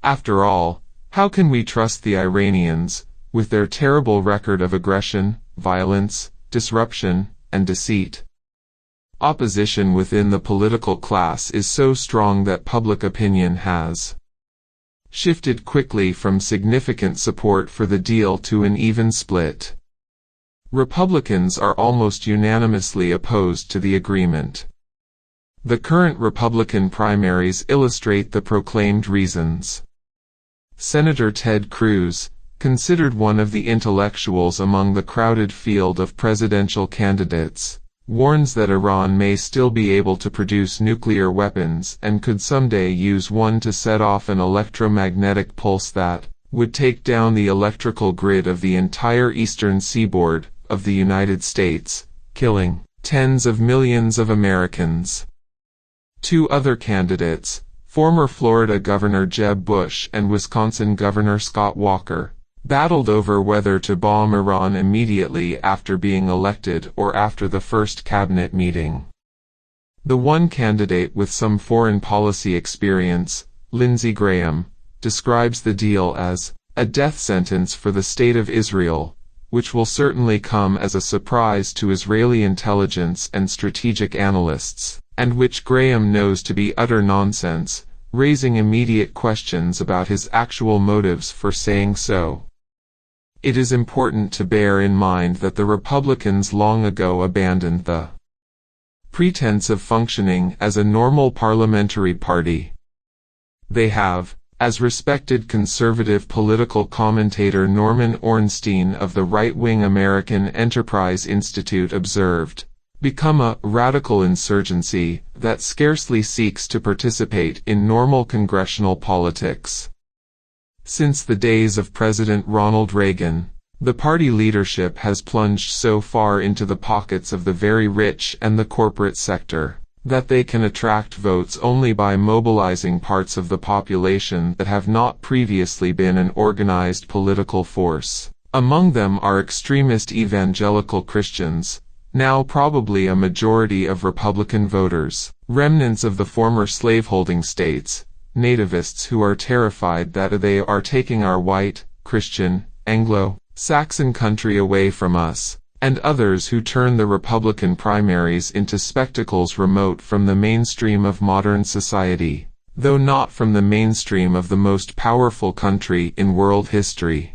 After all, how can we trust the Iranians, with their terrible record of aggression, violence, disruption, and deceit? Opposition within the political class is so strong that public opinion has shifted quickly from significant support for the deal to an even split. Republicans are almost unanimously opposed to the agreement. The current Republican primaries illustrate the proclaimed reasons. Senator Ted Cruz, considered one of the intellectuals among the crowded field of presidential candidates, warns that Iran may still be able to produce nuclear weapons and could someday use one to set off an electromagnetic pulse that would take down the electrical grid of the entire eastern seaboard of the United States, killing tens of millions of Americans. Two other candidates, former Florida Governor Jeb Bush and Wisconsin Governor Scott Walker, battled over whether to bomb Iran immediately after being elected or after the first cabinet meeting. The one candidate with some foreign policy experience, Lindsey Graham, describes the deal as a death sentence for the State of Israel, which will certainly come as a surprise to Israeli intelligence and strategic analysts, and which Graham knows to be utter nonsense, raising immediate questions about his actual motives for saying so. It is important to bear in mind that the Republicans long ago abandoned the pretense of functioning as a normal parliamentary party. They have, as respected conservative political commentator Norman Ornstein of the right-wing American Enterprise Institute observed, become a radical insurgency that scarcely seeks to participate in normal congressional politics. Since the days of President Ronald Reagan, the party leadership has plunged so far into the pockets of the very rich and the corporate sector that they can attract votes only by mobilizing parts of the population that have not previously been an organized political force. Among them are extremist evangelical Christians, now probably a majority of Republican voters, remnants of the former slaveholding states, nativists who are terrified that they are taking our white, Christian, Anglo-Saxon country away from us, and others who turn the Republican primaries into spectacles remote from the mainstream of modern society, though not from the mainstream of the most powerful country in world history.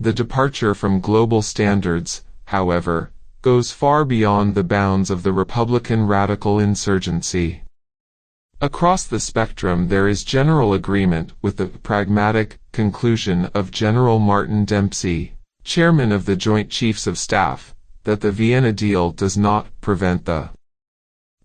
The departure from global standards, however, goes far beyond the bounds of the Republican radical insurgency. Across the spectrum there is general agreement with the pragmatic conclusion of General Martin Dempsey, chairman of the Joint Chiefs of Staff, that the Vienna deal does not prevent the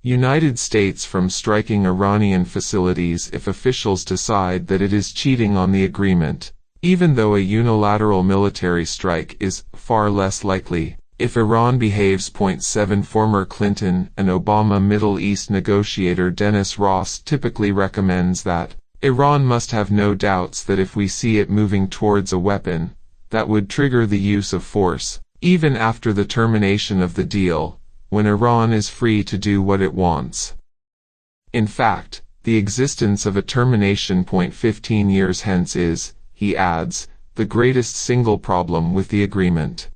United States from striking Iranian facilities if officials decide that it is cheating on the agreement, even though a unilateral military strike is far less likely. If Iran behaves. 7 Former Clinton and Obama Middle East negotiator Dennis Ross typically recommends that Iran must have no doubts that if we see it moving towards a weapon, that would trigger the use of force, even after the termination of the deal, when Iran is free to do what it wants. In fact, the existence of a termination point 15 years hence is, he adds, the greatest single problem with the agreement.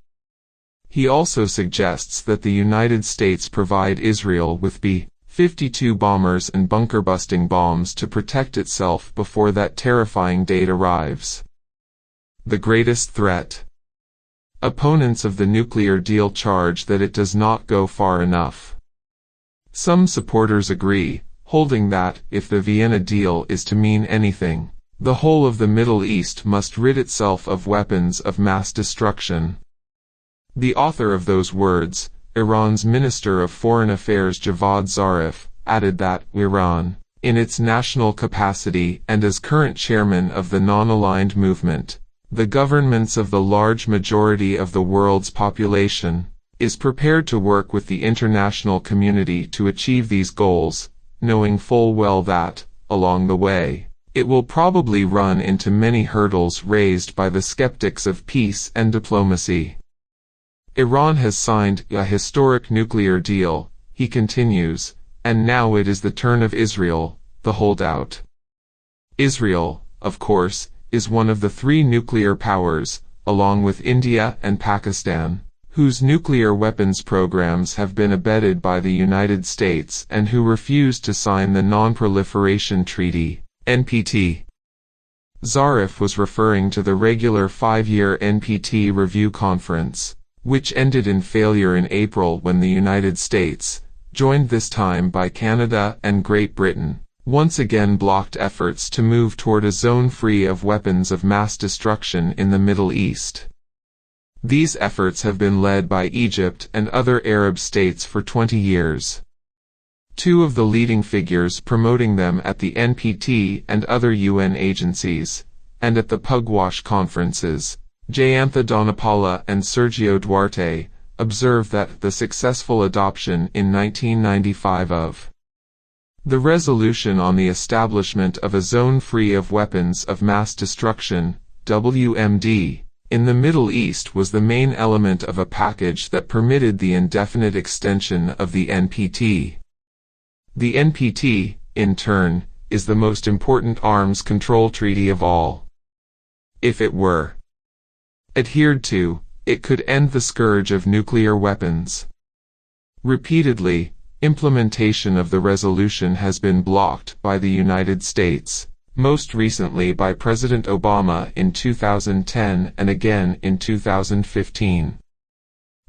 He also suggests that the United States provide Israel with B-52 bombers and bunker-busting bombs to protect itself before that terrifying date arrives. The greatest threat. Opponents of the nuclear deal charge that it does not go far enough. Some supporters agree, holding that, if the Vienna deal is to mean anything, the whole of the Middle East must rid itself of weapons of mass destruction. The author of those words, Iran's Minister of Foreign Affairs Javad Zarif, added that Iran, in its national capacity and as current chairman of the non-aligned movement, the governments of the large majority of the world's population, is prepared to work with the international community to achieve these goals, knowing full well that, along the way, it will probably run into many hurdles raised by the skeptics of peace and diplomacy. Iran has signed a historic nuclear deal, he continues, and now it is the turn of Israel, the holdout. Israel, of course, is one of the 3 nuclear powers, along with India and Pakistan, whose nuclear weapons programs have been abetted by the United States and who refused to sign the Non-Proliferation Treaty, NPT. Zarif was referring to the regular 5-year NPT review conference, which ended in failure in April when the United States, joined this time by Canada and Great Britain, once again blocked efforts to move toward a zone free of weapons of mass destruction in the Middle East. These efforts have been led by Egypt and other Arab states for 20 years. 2 of the leading figures promoting them at the NPT and other UN agencies, and at the Pugwash conferences, Jayantha Dhanapala and Sergio Duarte, observed that the successful adoption in 1995 of the Resolution on the Establishment of a Zone Free of Weapons of Mass Destruction, WMD, in the Middle East was the main element of a package that permitted the indefinite extension of the NPT. The NPT, in turn, is the most important arms control treaty of all. If it were adhered to, it could end the scourge of nuclear weapons. Repeatedly, implementation of the resolution has been blocked by the United States, most recently by President Obama in 2010 and again in 2015.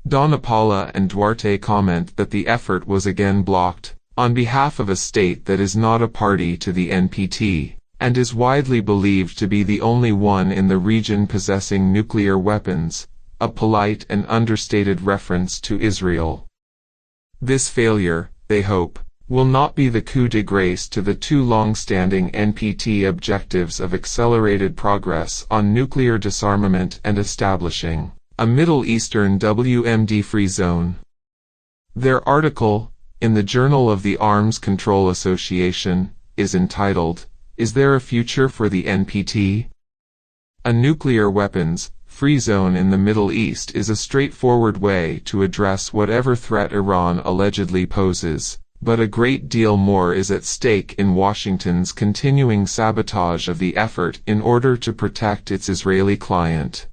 Dhanapala and Duarte comment that the effort was again blocked, on behalf of a state that is not a party to the NPT, and is widely believed to be the only one in the region possessing nuclear weapons, a polite and understated reference to Israel. This failure, they hope, will not be the coup de grace to the 2 long-standing NPT objectives of accelerated progress on nuclear disarmament and establishing a Middle Eastern WMD-free zone. Their article, in the Journal of the Arms Control Association, is entitled, "Is There a Future for the NPT? A Nuclear Weapons, free zone in the Middle East is a straightforward way to address whatever threat Iran allegedly poses, but a great deal more is at stake in Washington's continuing sabotage of the effort in order to protect its Israeli client.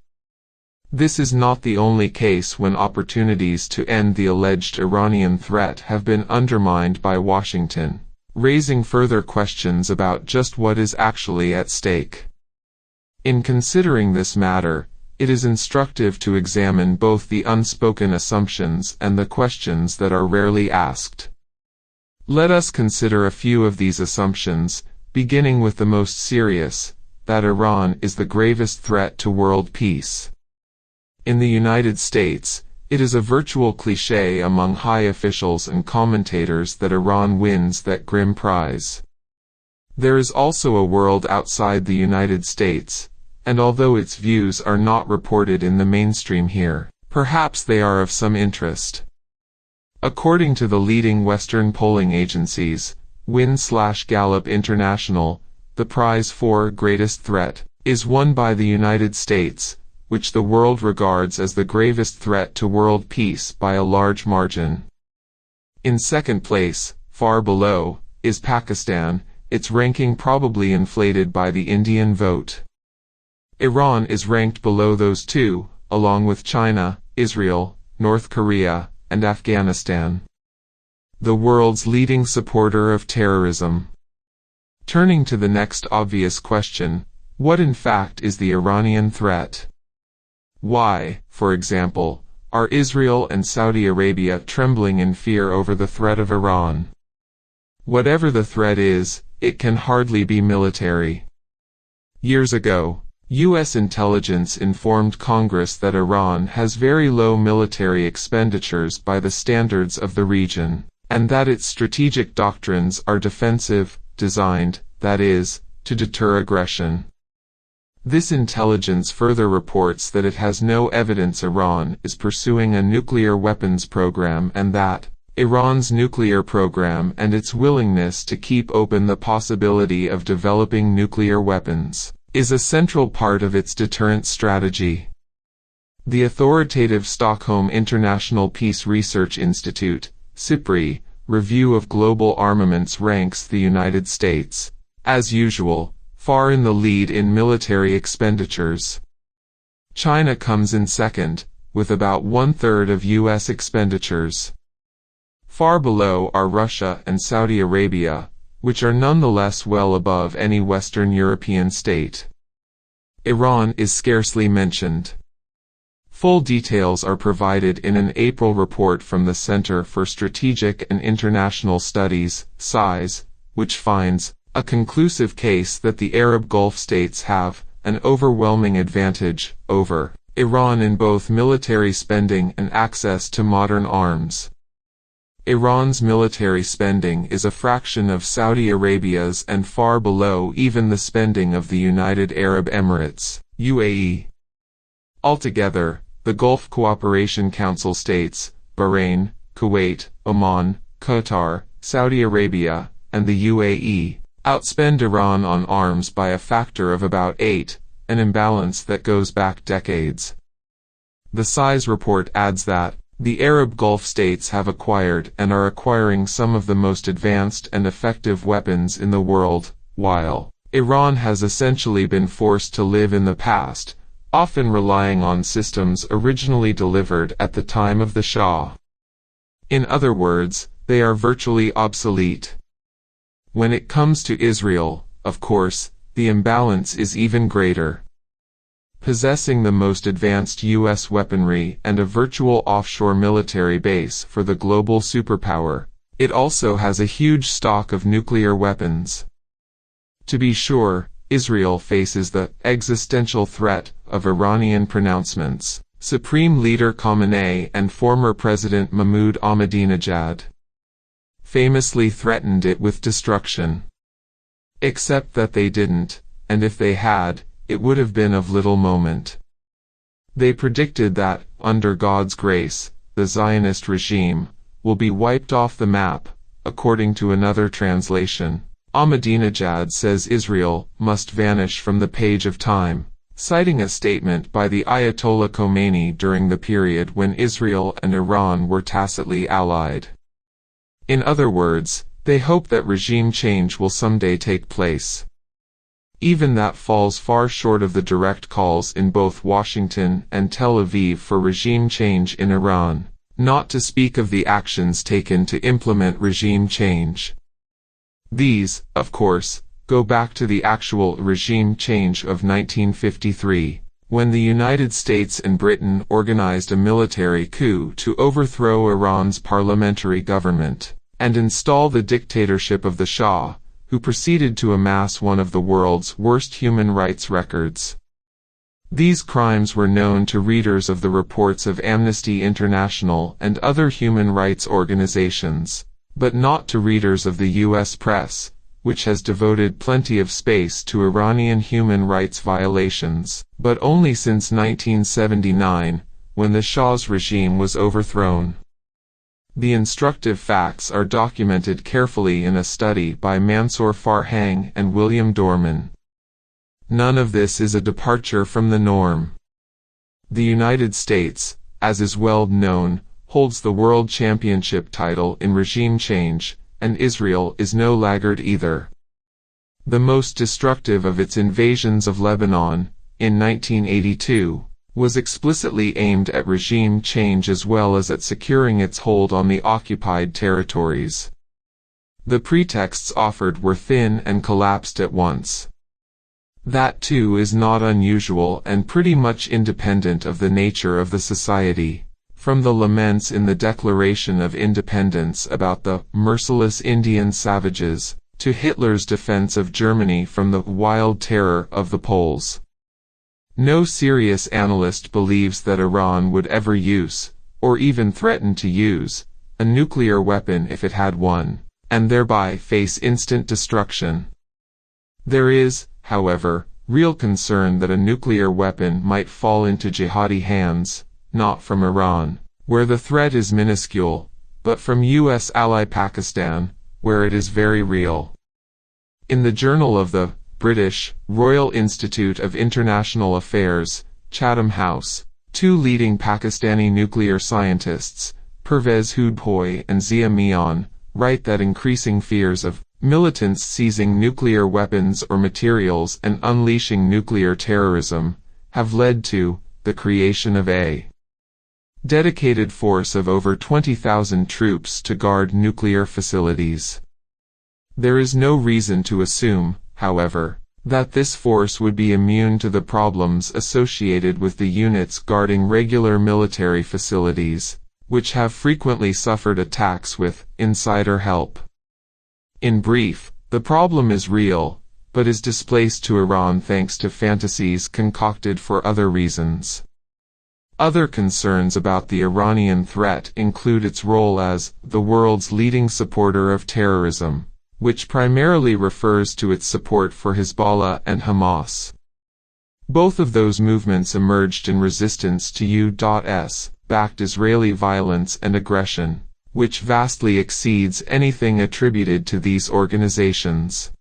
This is not the only case when opportunities to end the alleged Iranian threat have been undermined by Washington, raising further questions about just what is actually at stake. In considering this matter, it is instructive to examine both the unspoken assumptions and the questions that are rarely asked. Let us consider a few of these assumptions, beginning with the most serious, that Iran is the gravest threat to world peace. In the United States, it is a virtual cliché among high officials and commentators that Iran wins that grim prize. There is also a world outside the United States, and although its views are not reported in the mainstream here, perhaps they are of some interest. According to the leading Western polling agencies, Win/Gallup International, the prize for greatest threat is won by the United States, which the world regards as the gravest threat to world peace by a large margin. In second place, far below, is Pakistan, its ranking probably inflated by the Indian vote. Iran is ranked below those two, along with China, Israel, North Korea, and Afghanistan. The world's leading supporter of terrorism. Turning to the next obvious question, what in fact is the Iranian threat? Why, for example, are Israel and Saudi Arabia trembling in fear over the threat of Iran? Whatever the threat is, it can hardly be military. Years ago, U.S. intelligence informed Congress that Iran has very low military expenditures by the standards of the region, and that its strategic doctrines are defensive, designed, that is, to deter aggression. This intelligence further reports that it has no evidence Iran is pursuing a nuclear weapons program and that Iran's nuclear program and its willingness to keep open the possibility of developing nuclear weapons is a central part of its deterrent strategy. The authoritative Stockholm International Peace Research Institute, SIPRI, review of global armaments ranks the United States, as usual, far in the lead in military expenditures. China comes in second, with about one-third of U.S. expenditures. Far below are Russia and Saudi Arabia, which are nonetheless well above any Western European state. Iran is scarcely mentioned. Full details are provided in an April report from the Center for Strategic and International Studies, SISE, which finds a conclusive case that the Arab Gulf states have an overwhelming advantage over Iran in both military spending and access to modern arms. Iran's military spending is a fraction of Saudi Arabia's and far below even the spending of the United Arab Emirates, UAE. Altogether, the Gulf Cooperation Council states, Bahrain, Kuwait, Oman, Qatar, Saudi Arabia, and the UAE, outspend Iran on arms by a factor of about 8, an imbalance that goes back decades. The SISE report adds that the Arab Gulf states have acquired and are acquiring some of the most advanced and effective weapons in the world, while Iran has essentially been forced to live in the past, often relying on systems originally delivered at the time of the Shah. In other words, they are virtually obsolete. When it comes to Israel, of course, the imbalance is even greater. Possessing the most advanced U.S. weaponry and a virtual offshore military base for the global superpower, it also has a huge stock of nuclear weapons. To be sure, Israel faces the existential threat of Iranian pronouncements. Supreme Leader Khamenei and former President Mahmoud Ahmadinejad famously threatened it with destruction. Except that they didn't, and if they had, it would have been of little moment. They predicted that, under God's grace, the Zionist regime will be wiped off the map. According to another translation, Ahmadinejad says Israel must vanish from the page of time, citing a statement by the Ayatollah Khomeini during the period when Israel and Iran were tacitly allied. In other words, they hope that regime change will someday take place. Even that falls far short of the direct calls in both Washington and Tel Aviv for regime change in Iran, not to speak of the actions taken to implement regime change. These, of course, go back to the actual regime change of 1953, when the United States and Britain organized a military coup to overthrow Iran's parliamentary government and install the dictatorship of the Shah, who proceeded to amass one of the world's worst human rights records. These crimes were known to readers of the reports of Amnesty International and other human rights organizations, but not to readers of the U.S. press, which has devoted plenty of space to Iranian human rights violations, but only since 1979, when the Shah's regime was overthrown. The instructive facts are documented carefully in a study by Mansour Farhang and William Dorman. None of this is a departure from the norm. The United States, as is well known, holds the world championship title in regime change, and Israel is no laggard either. The most destructive of its invasions of Lebanon, in 1982, was explicitly aimed at regime change as well as at securing its hold on the occupied territories. The pretexts offered were thin and collapsed at once. That too is not unusual and pretty much independent of the nature of the society, from the laments in the Declaration of Independence about the merciless Indian savages, to Hitler's defense of Germany from the wild terror of the Poles. No serious analyst believes that Iran would ever use, or even threaten to use, a nuclear weapon if it had one, and thereby face instant destruction. There is, however, real concern that a nuclear weapon might fall into jihadi hands, not from Iran, where the threat is minuscule, but from U.S. ally Pakistan, where it is very real. In the Journal of the British Royal Institute of International Affairs, Chatham House, two leading Pakistani nuclear scientists, Pervez Hoodbhoy and Zia Mian, write that increasing fears of militants seizing nuclear weapons or materials and unleashing nuclear terrorism have led to the creation of a dedicated force of over 20,000 troops to guard nuclear facilities. There is no reason to assume, however, that this force would be immune to the problems associated with the units guarding regular military facilities, which have frequently suffered attacks with insider help. In brief, the problem is real, but is displaced to Iran thanks to fantasies concocted for other reasons. Other concerns about the Iranian threat include its role as the world's leading supporter of terrorism, which primarily refers to its support for Hezbollah and Hamas. Both of those movements emerged in resistance to U.S.-backed Israeli violence and aggression, which vastly exceeds anything attributed to these organizations.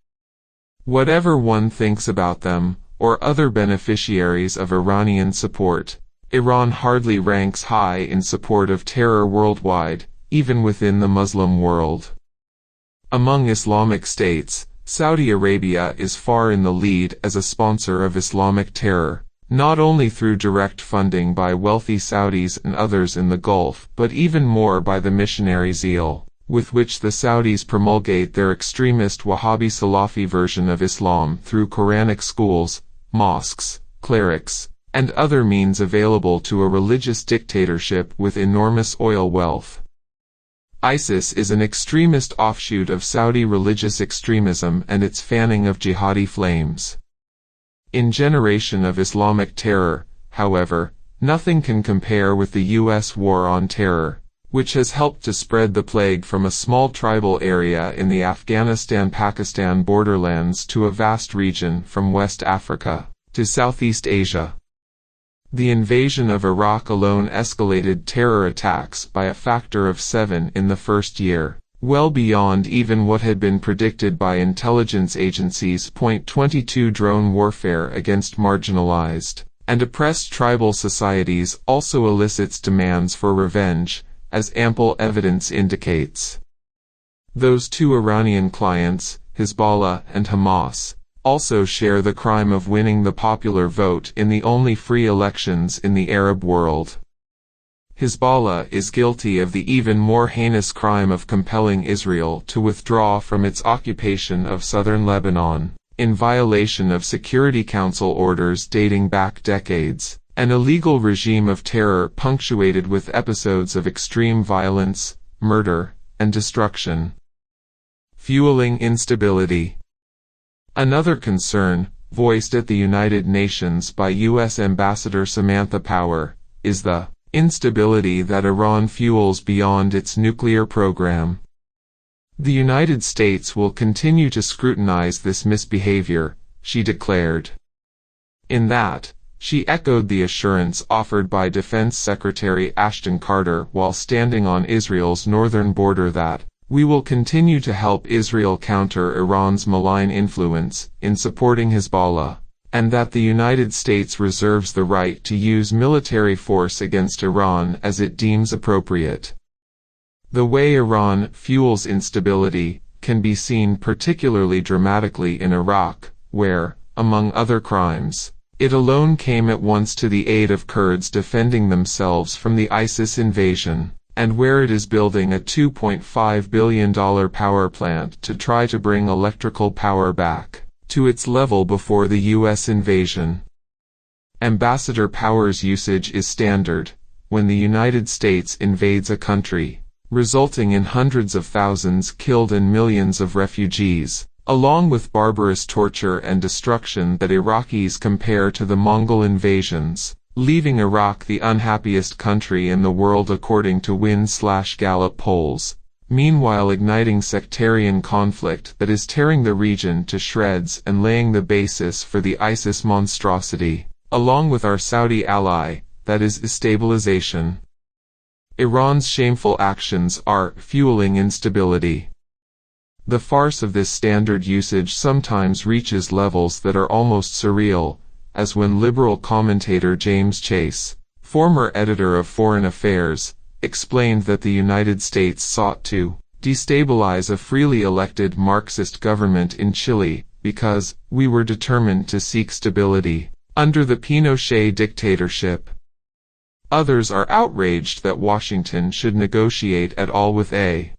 Whatever one thinks about them, or other beneficiaries of Iranian support, Iran hardly ranks high in support of terror worldwide, even within the Muslim world. Among Islamic states, Saudi Arabia is far in the lead as a sponsor of Islamic terror, not only through direct funding by wealthy Saudis and others in the Gulf, but even more by the missionary zeal with which the Saudis promulgate their extremist Wahhabi Salafi version of Islam through Quranic schools, mosques, clerics, and other means available to a religious dictatorship with enormous oil wealth. ISIS is an extremist offshoot of Saudi religious extremism and its fanning of jihadi flames. In generation of Islamic terror, however, nothing can compare with the U.S. war on terror, which has helped to spread the plague from a small tribal area in the Afghanistan-Pakistan borderlands to a vast region from West Africa to Southeast Asia. The invasion of Iraq alone escalated terror attacks by a factor of 7 in the first year, well beyond even what had been predicted by intelligence agencies. 22 Drone warfare against marginalized and oppressed tribal societies also elicits demands for revenge, as ample evidence indicates. Those two Iranian clients, Hezbollah and Hamas, also share the crime of winning the popular vote in the only free elections in the Arab world. Hezbollah is guilty of the even more heinous crime of compelling Israel to withdraw from its occupation of southern Lebanon, in violation of Security Council orders dating back decades, an illegal regime of terror punctuated with episodes of extreme violence, murder, and destruction. Fueling instability. Another concern, voiced at the United Nations by U.S. Ambassador Samantha Power, is the instability that Iran fuels beyond its nuclear program. The United States will continue to scrutinize this misbehavior, she declared. In that, she echoed the assurance offered by Defense Secretary Ashton Carter while standing on Israel's northern border that, "We will continue to help Israel counter Iran's malign influence in supporting Hezbollah," and that the United States reserves the right to use military force against Iran as it deems appropriate. The way Iran fuels instability can be seen particularly dramatically in Iraq, where, among other crimes, it alone came at once to the aid of Kurds defending themselves from the ISIS invasion, and where it is building a $2.5 billion power plant to try to bring electrical power back to its level before the U.S. invasion. Ambassador Power's usage is standard when the United States invades a country, resulting in hundreds of thousands killed and millions of refugees, along with barbarous torture and destruction that Iraqis compare to the Mongol invasions, leaving Iraq the unhappiest country in the world according to Win/Gallup polls, meanwhile igniting sectarian conflict that is tearing the region to shreds and laying the basis for the ISIS monstrosity, along with our Saudi ally, that is destabilization. Iran's shameful actions are fueling instability. The farce of this standard usage sometimes reaches levels that are almost surreal, as when liberal commentator James Chase, former editor of Foreign Affairs, explained that the United States sought to destabilize a freely elected Marxist government in Chile because we were determined to seek stability under the Pinochet dictatorship. Others are outraged that Washington should negotiate at all with a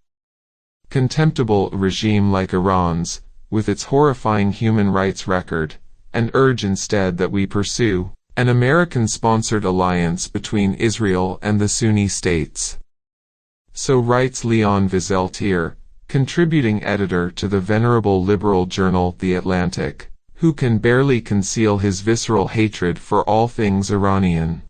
contemptible regime like Iran's, with its horrifying human rights record, and urge instead that we pursue an American-sponsored alliance between Israel and the Sunni states. So writes Leon Wieseltier, contributing editor to the venerable liberal journal The Atlantic, who can barely conceal his visceral hatred for all things Iranian.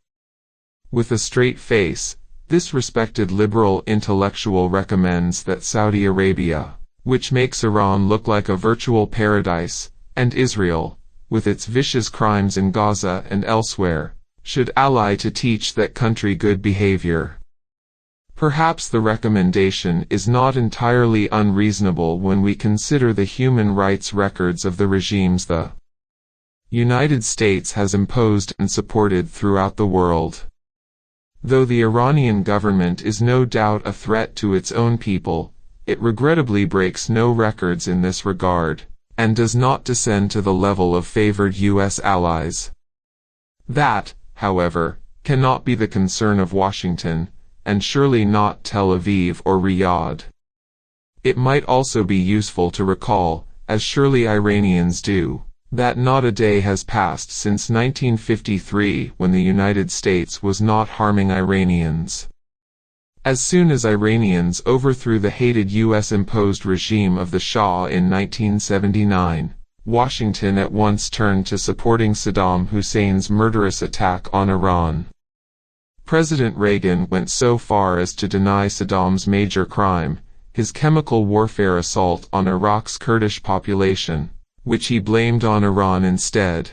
With a straight face, this respected liberal intellectual recommends that Saudi Arabia, which makes Iran look like a virtual paradise, and Israel, with its vicious crimes in Gaza and elsewhere, should ally to teach that country good behavior. Perhaps the recommendation is not entirely unreasonable when we consider the human rights records of the regimes the United States has imposed and supported throughout the world. Though the Iranian government is no doubt a threat to its own people, it regrettably breaks no records in this regard, and does not descend to the level of favored U.S. allies. That, however, cannot be the concern of Washington, and surely not Tel Aviv or Riyadh. It might also be useful to recall, as surely Iranians do, that not a day has passed since 1953 when the United States was not harming Iranians. As soon as Iranians overthrew the hated U.S.-imposed regime of the Shah in 1979, Washington at once turned to supporting Saddam Hussein's murderous attack on Iran. President Reagan went so far as to deny Saddam's major crime, his chemical warfare assault on Iraq's Kurdish population, which he blamed on Iran instead.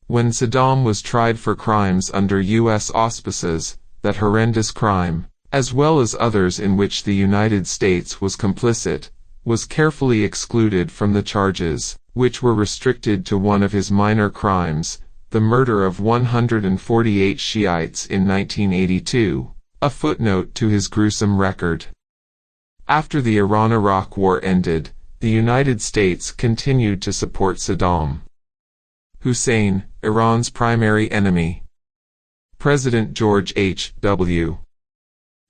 When Saddam was tried for crimes under U.S. auspices, that horrendous crime, as well as others in which the United States was complicit, was carefully excluded from the charges, which were restricted to one of his minor crimes, the murder of 148 Shiites in 1982, a footnote to his gruesome record. After the Iran-Iraq War ended, the United States continued to support Saddam Hussein, Iran's primary enemy. President George H.W.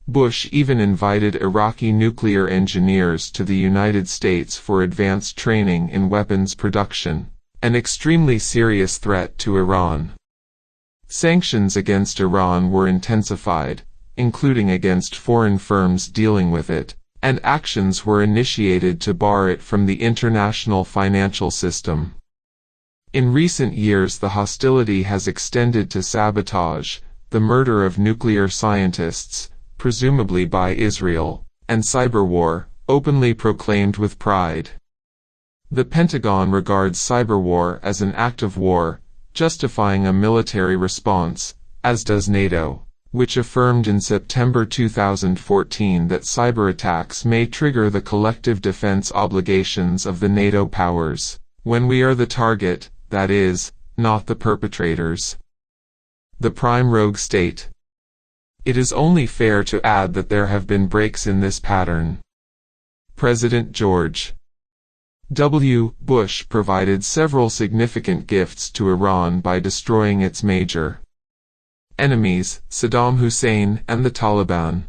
Bush even invited Iraqi nuclear engineers to the United States for advanced training in weapons production, an extremely serious threat to Iran. Sanctions against Iran were intensified, including against foreign firms dealing with it, and actions were initiated to bar it from the international financial system. In recent years, the hostility has extended to sabotage, the murder of nuclear scientists, presumably by Israel, and cyberwar, openly proclaimed with pride. The Pentagon regards cyberwar as an act of war, justifying a military response, as does NATO, which affirmed in September 2014 that cyberattacks may trigger the collective defense obligations of the NATO powers, when we are the target, that is, not the perpetrators. The prime rogue state. It is only fair to add that there have been breaks in this pattern. President George W. Bush provided several significant gifts to Iran by destroying its major enemies, Saddam Hussein and the Taliban.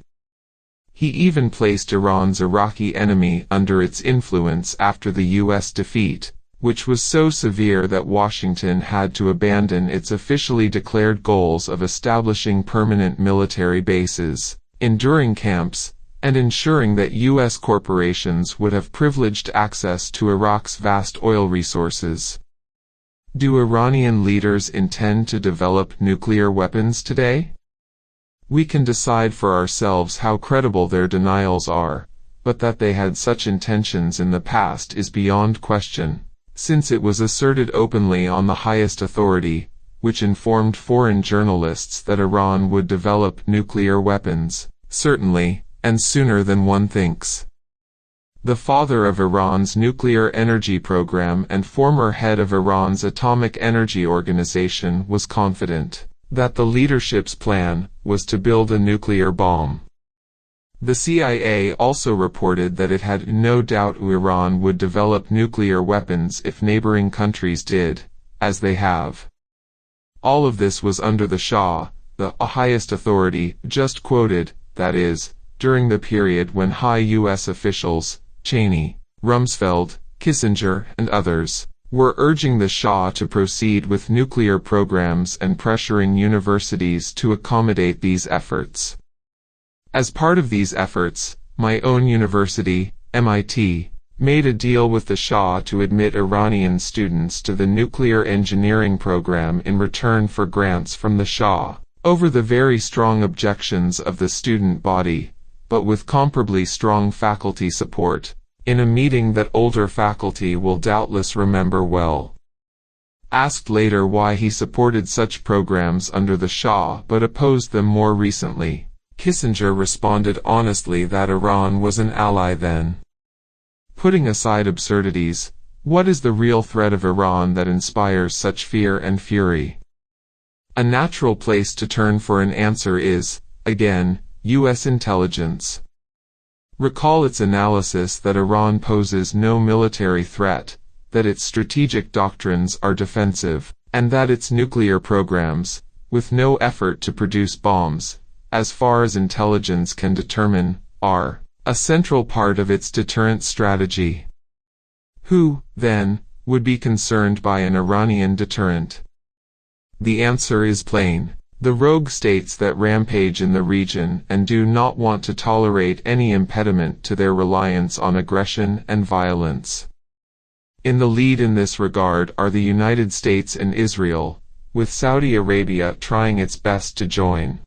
He even placed Iran's Iraqi enemy under its influence after the U.S. defeat, which was so severe that Washington had to abandon its officially declared goals of establishing permanent military bases, enduring camps, and ensuring that U.S. corporations would have privileged access to Iraq's vast oil resources. Do Iranian leaders intend to develop nuclear weapons today? We can decide for ourselves how credible their denials are, but that they had such intentions in the past is beyond question, since it was asserted openly on the highest authority, which informed foreign journalists that Iran would develop nuclear weapons, certainly, and sooner than one thinks. The father of Iran's nuclear energy program and former head of Iran's Atomic Energy Organization was confident that the leadership's plan was to build a nuclear bomb. The CIA also reported that it had no doubt Iran would develop nuclear weapons if neighboring countries did, as they have. All of this was under the Shah, the highest authority, just quoted, that is, during the period when high U.S. officials, Cheney, Rumsfeld, Kissinger, and others, were urging the Shah to proceed with nuclear programs and pressuring universities to accommodate these efforts. As part of these efforts, my own university, MIT, made a deal with the Shah to admit Iranian students to the nuclear engineering program in return for grants from the Shah, over the very strong objections of the student body, but with comparably strong faculty support, in a meeting that older faculty will doubtless remember well. Asked later why he supported such programs under the Shah but opposed them more recently, Kissinger responded honestly that Iran was an ally then. Putting aside absurdities, what is the real threat of Iran that inspires such fear and fury? A natural place to turn for an answer is, again, U.S. intelligence. Recall its analysis that Iran poses no military threat, that its strategic doctrines are defensive, and that its nuclear programs, with no effort to produce bombs, as far as intelligence can determine, are a central part of its deterrent strategy. Who, then, would be concerned by an Iranian deterrent? The answer is plain. The rogue states that rampage in the region and do not want to tolerate any impediment to their reliance on aggression and violence. In the lead in this regard are the United States and Israel, with Saudi Arabia trying its best to join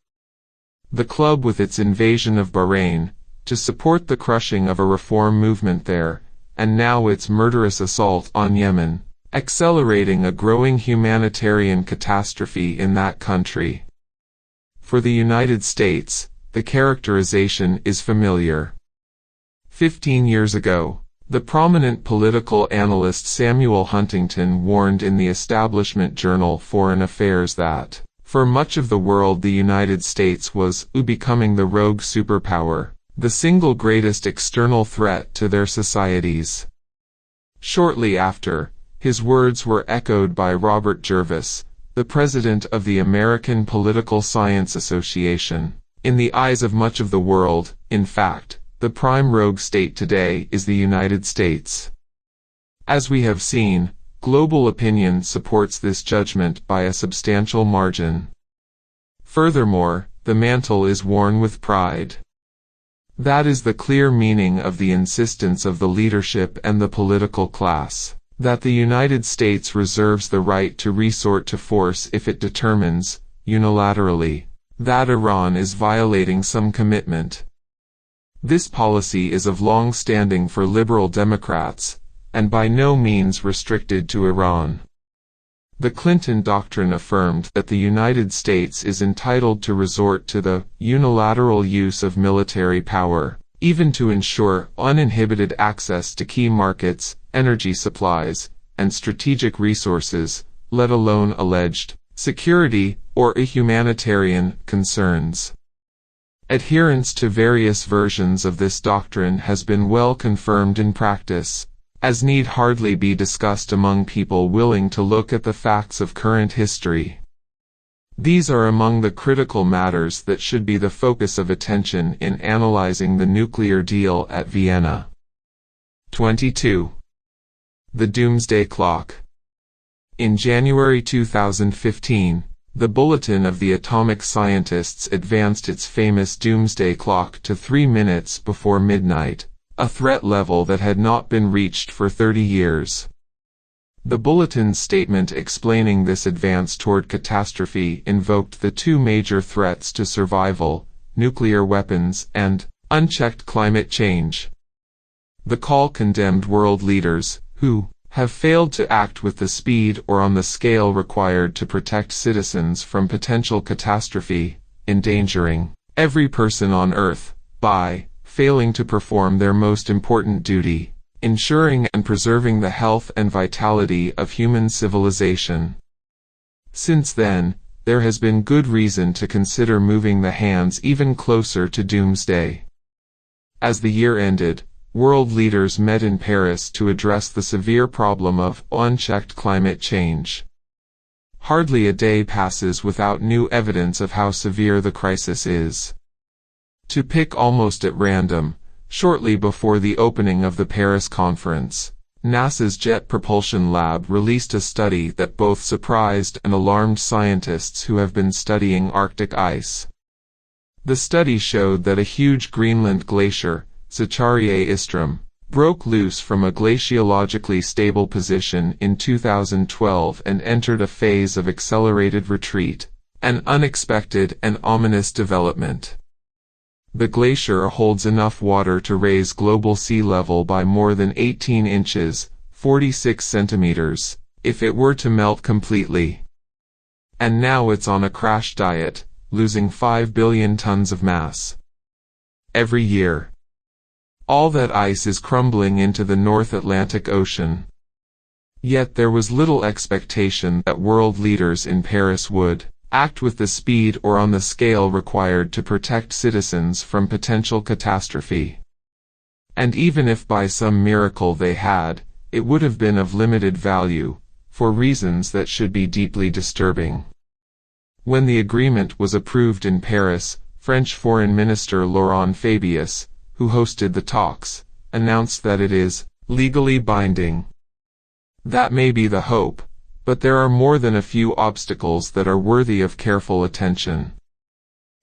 the club with its invasion of Bahrain, to support the crushing of a reform movement there, and now its murderous assault on Yemen, accelerating a growing humanitarian catastrophe in that country. For the United States, the characterization is familiar. 15 years ago, the prominent political analyst Samuel Huntington warned in the establishment journal Foreign Affairs that, for much of the world, the United States was becoming the rogue superpower, the single greatest external threat to their societies. Shortly after, his words were echoed by Robert Jervis, the president of the American Political Science Association. In the eyes of much of the world, in fact, the prime rogue state today is the United States. As we have seen, global opinion supports this judgment by a substantial margin. Furthermore, the mantle is worn with pride. That is the clear meaning of the insistence of the leadership and the political class, that the United States reserves the right to resort to force if it determines, unilaterally, that Iran is violating some commitment. This policy is of long standing for liberal Democrats, and by no means restricted to Iran. The Clinton Doctrine affirmed that the United States is entitled to resort to the unilateral use of military power, even to ensure uninhibited access to key markets, energy supplies, and strategic resources, let alone alleged security or humanitarian concerns. Adherence to various versions of this doctrine has been well confirmed in practice, as need hardly be discussed among people willing to look at the facts of current history. These are among the critical matters that should be the focus of attention in analyzing the nuclear deal at Vienna. 22. The Doomsday Clock. In January 2015, the Bulletin of the Atomic Scientists advanced its famous doomsday clock to 3 minutes before midnight, a threat level that had not been reached for 30 years. The Bulletin's statement explaining this advance toward catastrophe invoked the two major threats to survival, nuclear weapons and unchecked climate change. The call condemned world leaders, who have failed to act with the speed or on the scale required to protect citizens from potential catastrophe, endangering every person on Earth, by failing to perform their most important duty, ensuring and preserving the health and vitality of human civilization. Since then, there has been good reason to consider moving the hands even closer to doomsday. As the year ended, world leaders met in Paris to address the severe problem of unchecked climate change. Hardly a day passes without new evidence of how severe the crisis is. To pick almost at random, shortly before the opening of the Paris conference, NASA's Jet Propulsion Lab released a study that both surprised and alarmed scientists who have been studying Arctic ice. The study showed that a huge Greenland glacier, Scarparia Istrum, broke loose from a glaciologically stable position in 2012 and entered a phase of accelerated retreat, an unexpected and ominous development. The glacier holds enough water to raise global sea level by more than 18 inches, 46 centimeters, if it were to melt completely. And now it's on a crash diet, losing 5 billion tons of mass every year. All that ice is crumbling into the North Atlantic Ocean. Yet there was little expectation that world leaders in Paris would act with the speed or on the scale required to protect citizens from potential catastrophe. And even if by some miracle they had, it would have been of limited value, for reasons that should be deeply disturbing. When the agreement was approved in Paris, French Foreign Minister Laurent Fabius, who hosted the talks, announced that it is legally binding. That may be the hope, but there are more than a few obstacles that are worthy of careful attention.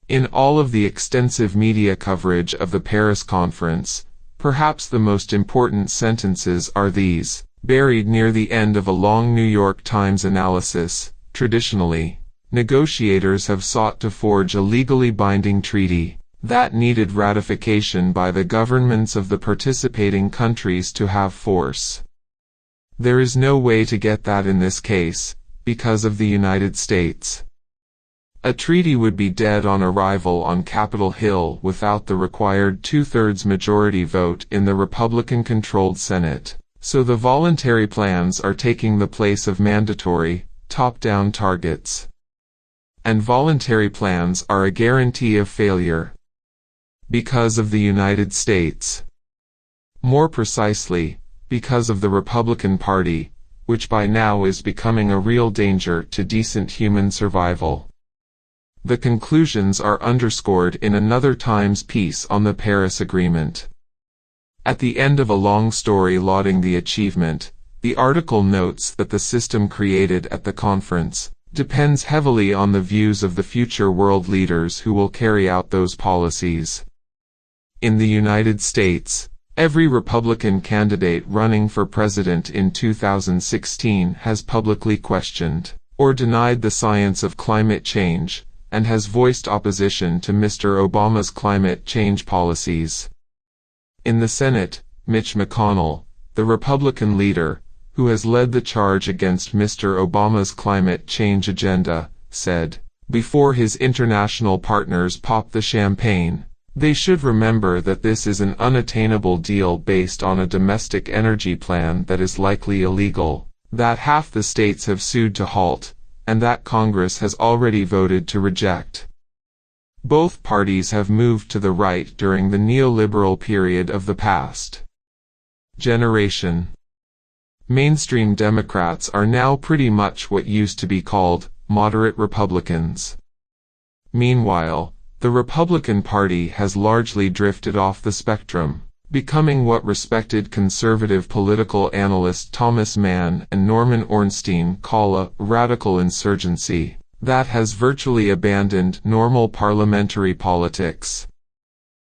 In all of the extensive media coverage of the Paris conference, perhaps the most important sentences are these, buried near the end of a long New York Times analysis. Traditionally, negotiators have sought to forge a legally binding treaty that needed ratification by the governments of the participating countries to have force. There is no way to get that in this case, because of the United States. A treaty would be dead on arrival on Capitol Hill without the required two-thirds majority vote in the Republican-controlled Senate. So the voluntary plans are taking the place of mandatory, top-down targets. And voluntary plans are a guarantee of failure. Because of the United States. More precisely, because of the Republican Party, which by now is becoming a real danger to decent human survival. The conclusions are underscored in another Times piece on the Paris Agreement. At the end of a long story lauding the achievement, the article notes that the system created at the conference depends heavily on the views of the future world leaders who will carry out those policies. In the United States, every Republican candidate running for president in 2016 has publicly questioned or denied the science of climate change, and has voiced opposition to Mr. Obama's climate change policies. In the Senate, Mitch McConnell, the Republican leader, who has led the charge against Mr. Obama's climate change agenda, said, before his international partners pop the champagne, they should remember that this is an unattainable deal based on a domestic energy plan that is likely illegal, that half the states have sued to halt, and that Congress has already voted to reject. Both parties have moved to the right during the neoliberal period of the past generation. Mainstream Democrats are now pretty much what used to be called moderate Republicans. Meanwhile, the Republican Party has largely drifted off the spectrum, becoming what respected conservative political analyst Thomas Mann and Norman Ornstein call a radical insurgency that has virtually abandoned normal parliamentary politics.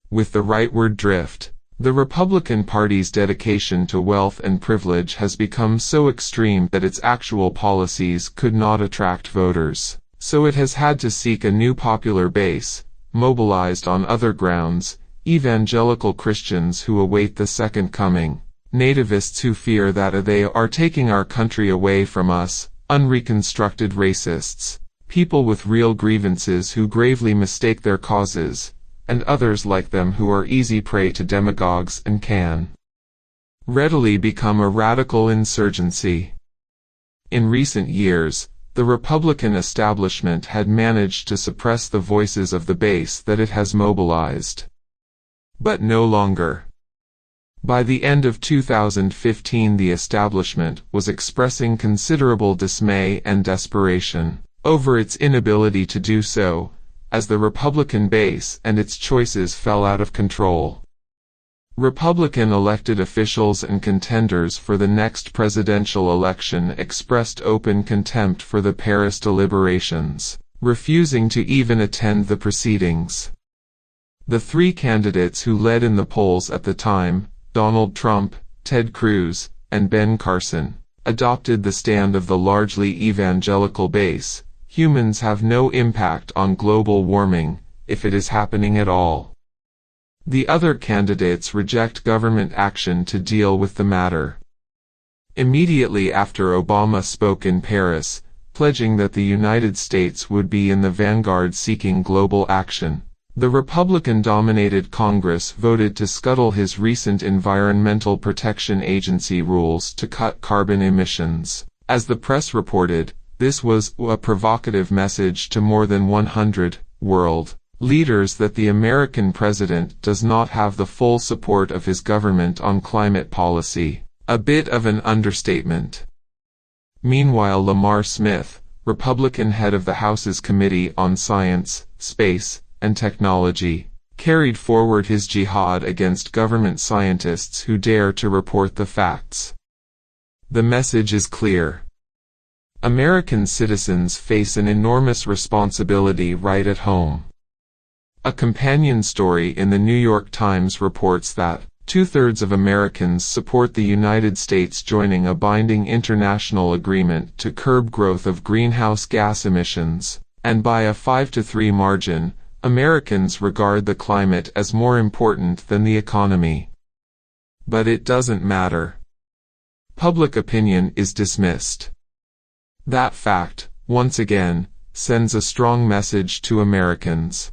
With the rightward drift, the Republican Party's dedication to wealth and privilege has become so extreme that its actual policies could not attract voters, so it has had to seek a new popular base, mobilized on other grounds: evangelical Christians who await the second coming, nativists who fear that they are taking our country away from us, unreconstructed racists, people with real grievances who gravely mistake their causes, and others like them who are easy prey to demagogues and can readily become a radical insurgency. In recent years, the Republican establishment had managed to suppress the voices of the base that it has mobilized. But no longer. By the end of 2015, the establishment was expressing considerable dismay and desperation over its inability to do so, as the Republican base and its choices fell out of control. Republican elected officials and contenders for the next presidential election expressed open contempt for the Paris deliberations, refusing to even attend the proceedings. The three candidates who led in the polls at the time, Donald Trump, Ted Cruz, and Ben Carson, adopted the stand of the largely evangelical base: humans have no impact on global warming, if it is happening at all. The other candidates reject government action to deal with the matter. Immediately after Obama spoke in Paris, pledging that the United States would be in the vanguard seeking global action, the Republican-dominated Congress voted to scuttle his recent Environmental Protection Agency rules to cut carbon emissions. As the press reported, this was a provocative message to more than 100 world leaders that the American president does not have the full support of his government on climate policy. A bit of an understatement. Meanwhile, Lamar Smith, Republican head of the House's Committee on Science, Space, and Technology, carried forward his jihad against government scientists who dare to report the facts. The message is clear. American citizens face an enormous responsibility right at home. A companion story in the New York Times reports that two-thirds of Americans support the United States joining a binding international agreement to curb growth of greenhouse gas emissions, and by a 5-3 margin, Americans regard the climate as more important than the economy. But it doesn't matter. Public opinion is dismissed. That fact, once again, sends a strong message to Americans.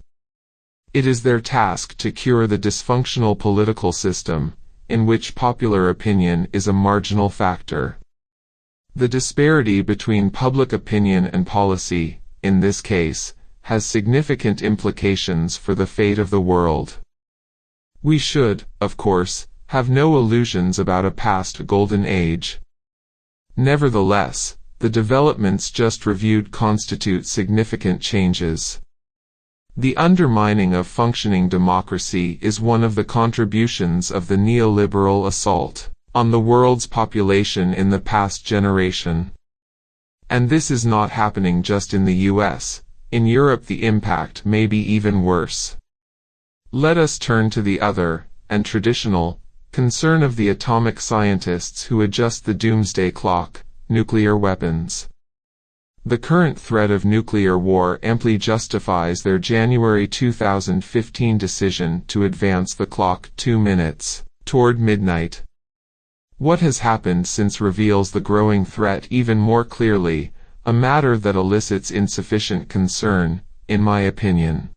It is their task to cure the dysfunctional political system, in which popular opinion is a marginal factor. The disparity between public opinion and policy, in this case, has significant implications for the fate of the world. We should, of course, have no illusions about a past golden age. Nevertheless, the developments just reviewed constitute significant changes. The undermining of functioning democracy is one of the contributions of the neoliberal assault on the world's population in the past generation. And this is not happening just in the US. In Europe the impact may be even worse. Let us turn to the other, and traditional, concern of the atomic scientists who adjust the doomsday clock: nuclear weapons. The current threat of nuclear war amply justifies their January 2015 decision to advance the clock 2 minutes toward midnight. What has happened since reveals the growing threat even more clearly, a matter that elicits insufficient concern, in my opinion.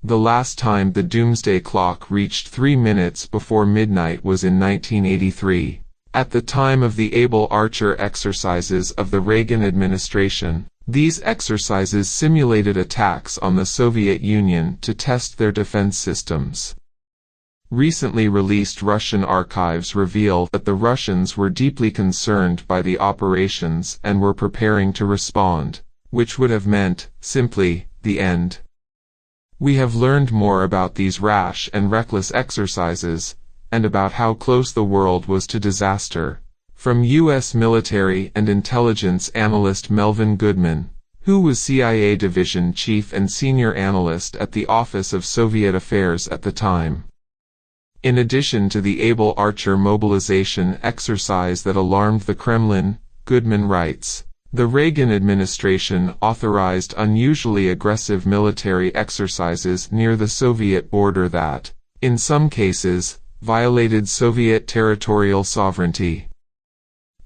The last time the doomsday clock reached 3 minutes before midnight was in 1983. At the time of the Able Archer exercises of the Reagan administration. These exercises simulated attacks on the Soviet Union to test their defense systems. Recently released Russian archives reveal that the Russians were deeply concerned by the operations and were preparing to respond, which would have meant, simply, the end. We have learned more about these rash and reckless exercises, and about how close the world was to disaster, from U.S. military and intelligence analyst Melvin Goodman, who was CIA division chief and senior analyst at the Office of Soviet Affairs at the time. In addition to the Able Archer mobilization exercise that alarmed the Kremlin, Goodman writes, the Reagan administration authorized unusually aggressive military exercises near the Soviet border that, in some cases, violated Soviet territorial sovereignty.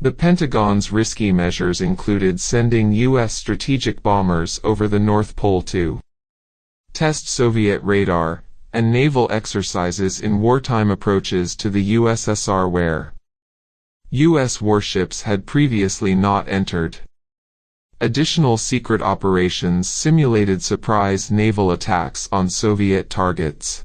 The Pentagon's risky measures included sending U.S. strategic bombers over the North Pole to test Soviet radar, and naval exercises in wartime approaches to the USSR where U.S. warships had previously not entered. Additional secret operations simulated surprise naval attacks on Soviet targets.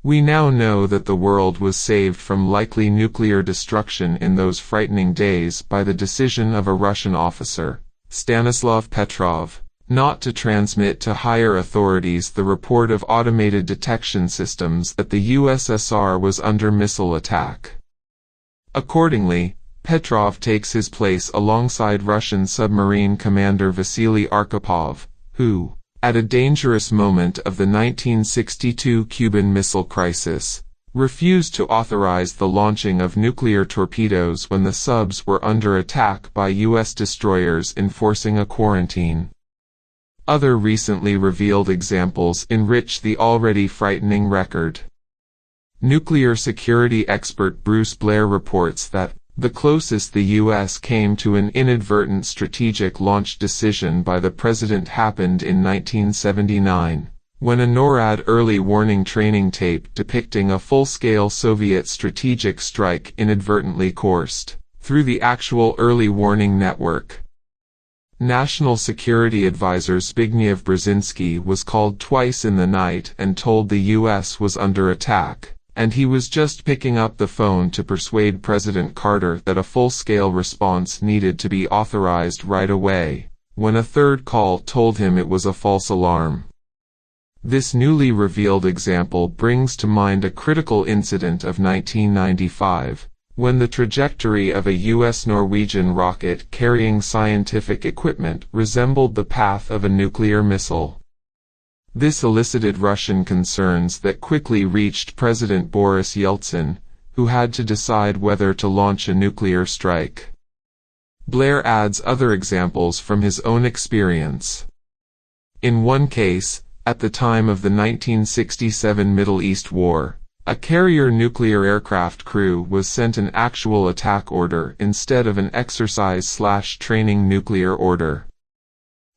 We now know that the world was saved from likely nuclear destruction in those frightening days by the decision of a Russian officer, Stanislav Petrov, not to transmit to higher authorities the report of automated detection systems that the USSR was under missile attack. Accordingly, Petrov takes his place alongside Russian submarine commander Vasily Arkhipov, who, at a dangerous moment of the 1962 Cuban Missile Crisis, refused to authorize the launching of nuclear torpedoes when the subs were under attack by U.S. destroyers enforcing a quarantine. Other recently revealed examples enrich the already frightening record. Nuclear security expert Bruce Blair reports that the closest the U.S. came to an inadvertent strategic launch decision by the president happened in 1979, when a NORAD early warning training tape depicting a full-scale Soviet strategic strike inadvertently coursed through the actual early warning network. National Security Advisor Zbigniew Brzezinski was called twice in the night and told the U.S. was under attack, and he was just picking up the phone to persuade President Carter that a full-scale response needed to be authorized right away, when a third call told him it was a false alarm. This newly revealed example brings to mind a critical incident of 1995, when the trajectory of a U.S. Norwegian rocket carrying scientific equipment resembled the path of a nuclear missile. This elicited Russian concerns that quickly reached President Boris Yeltsin, who had to decide whether to launch a nuclear strike. Blair adds other examples from his own experience. In one case, at the time of the 1967 Middle East War, a carrier nuclear aircraft crew was sent an actual attack order instead of an exercise/training nuclear order.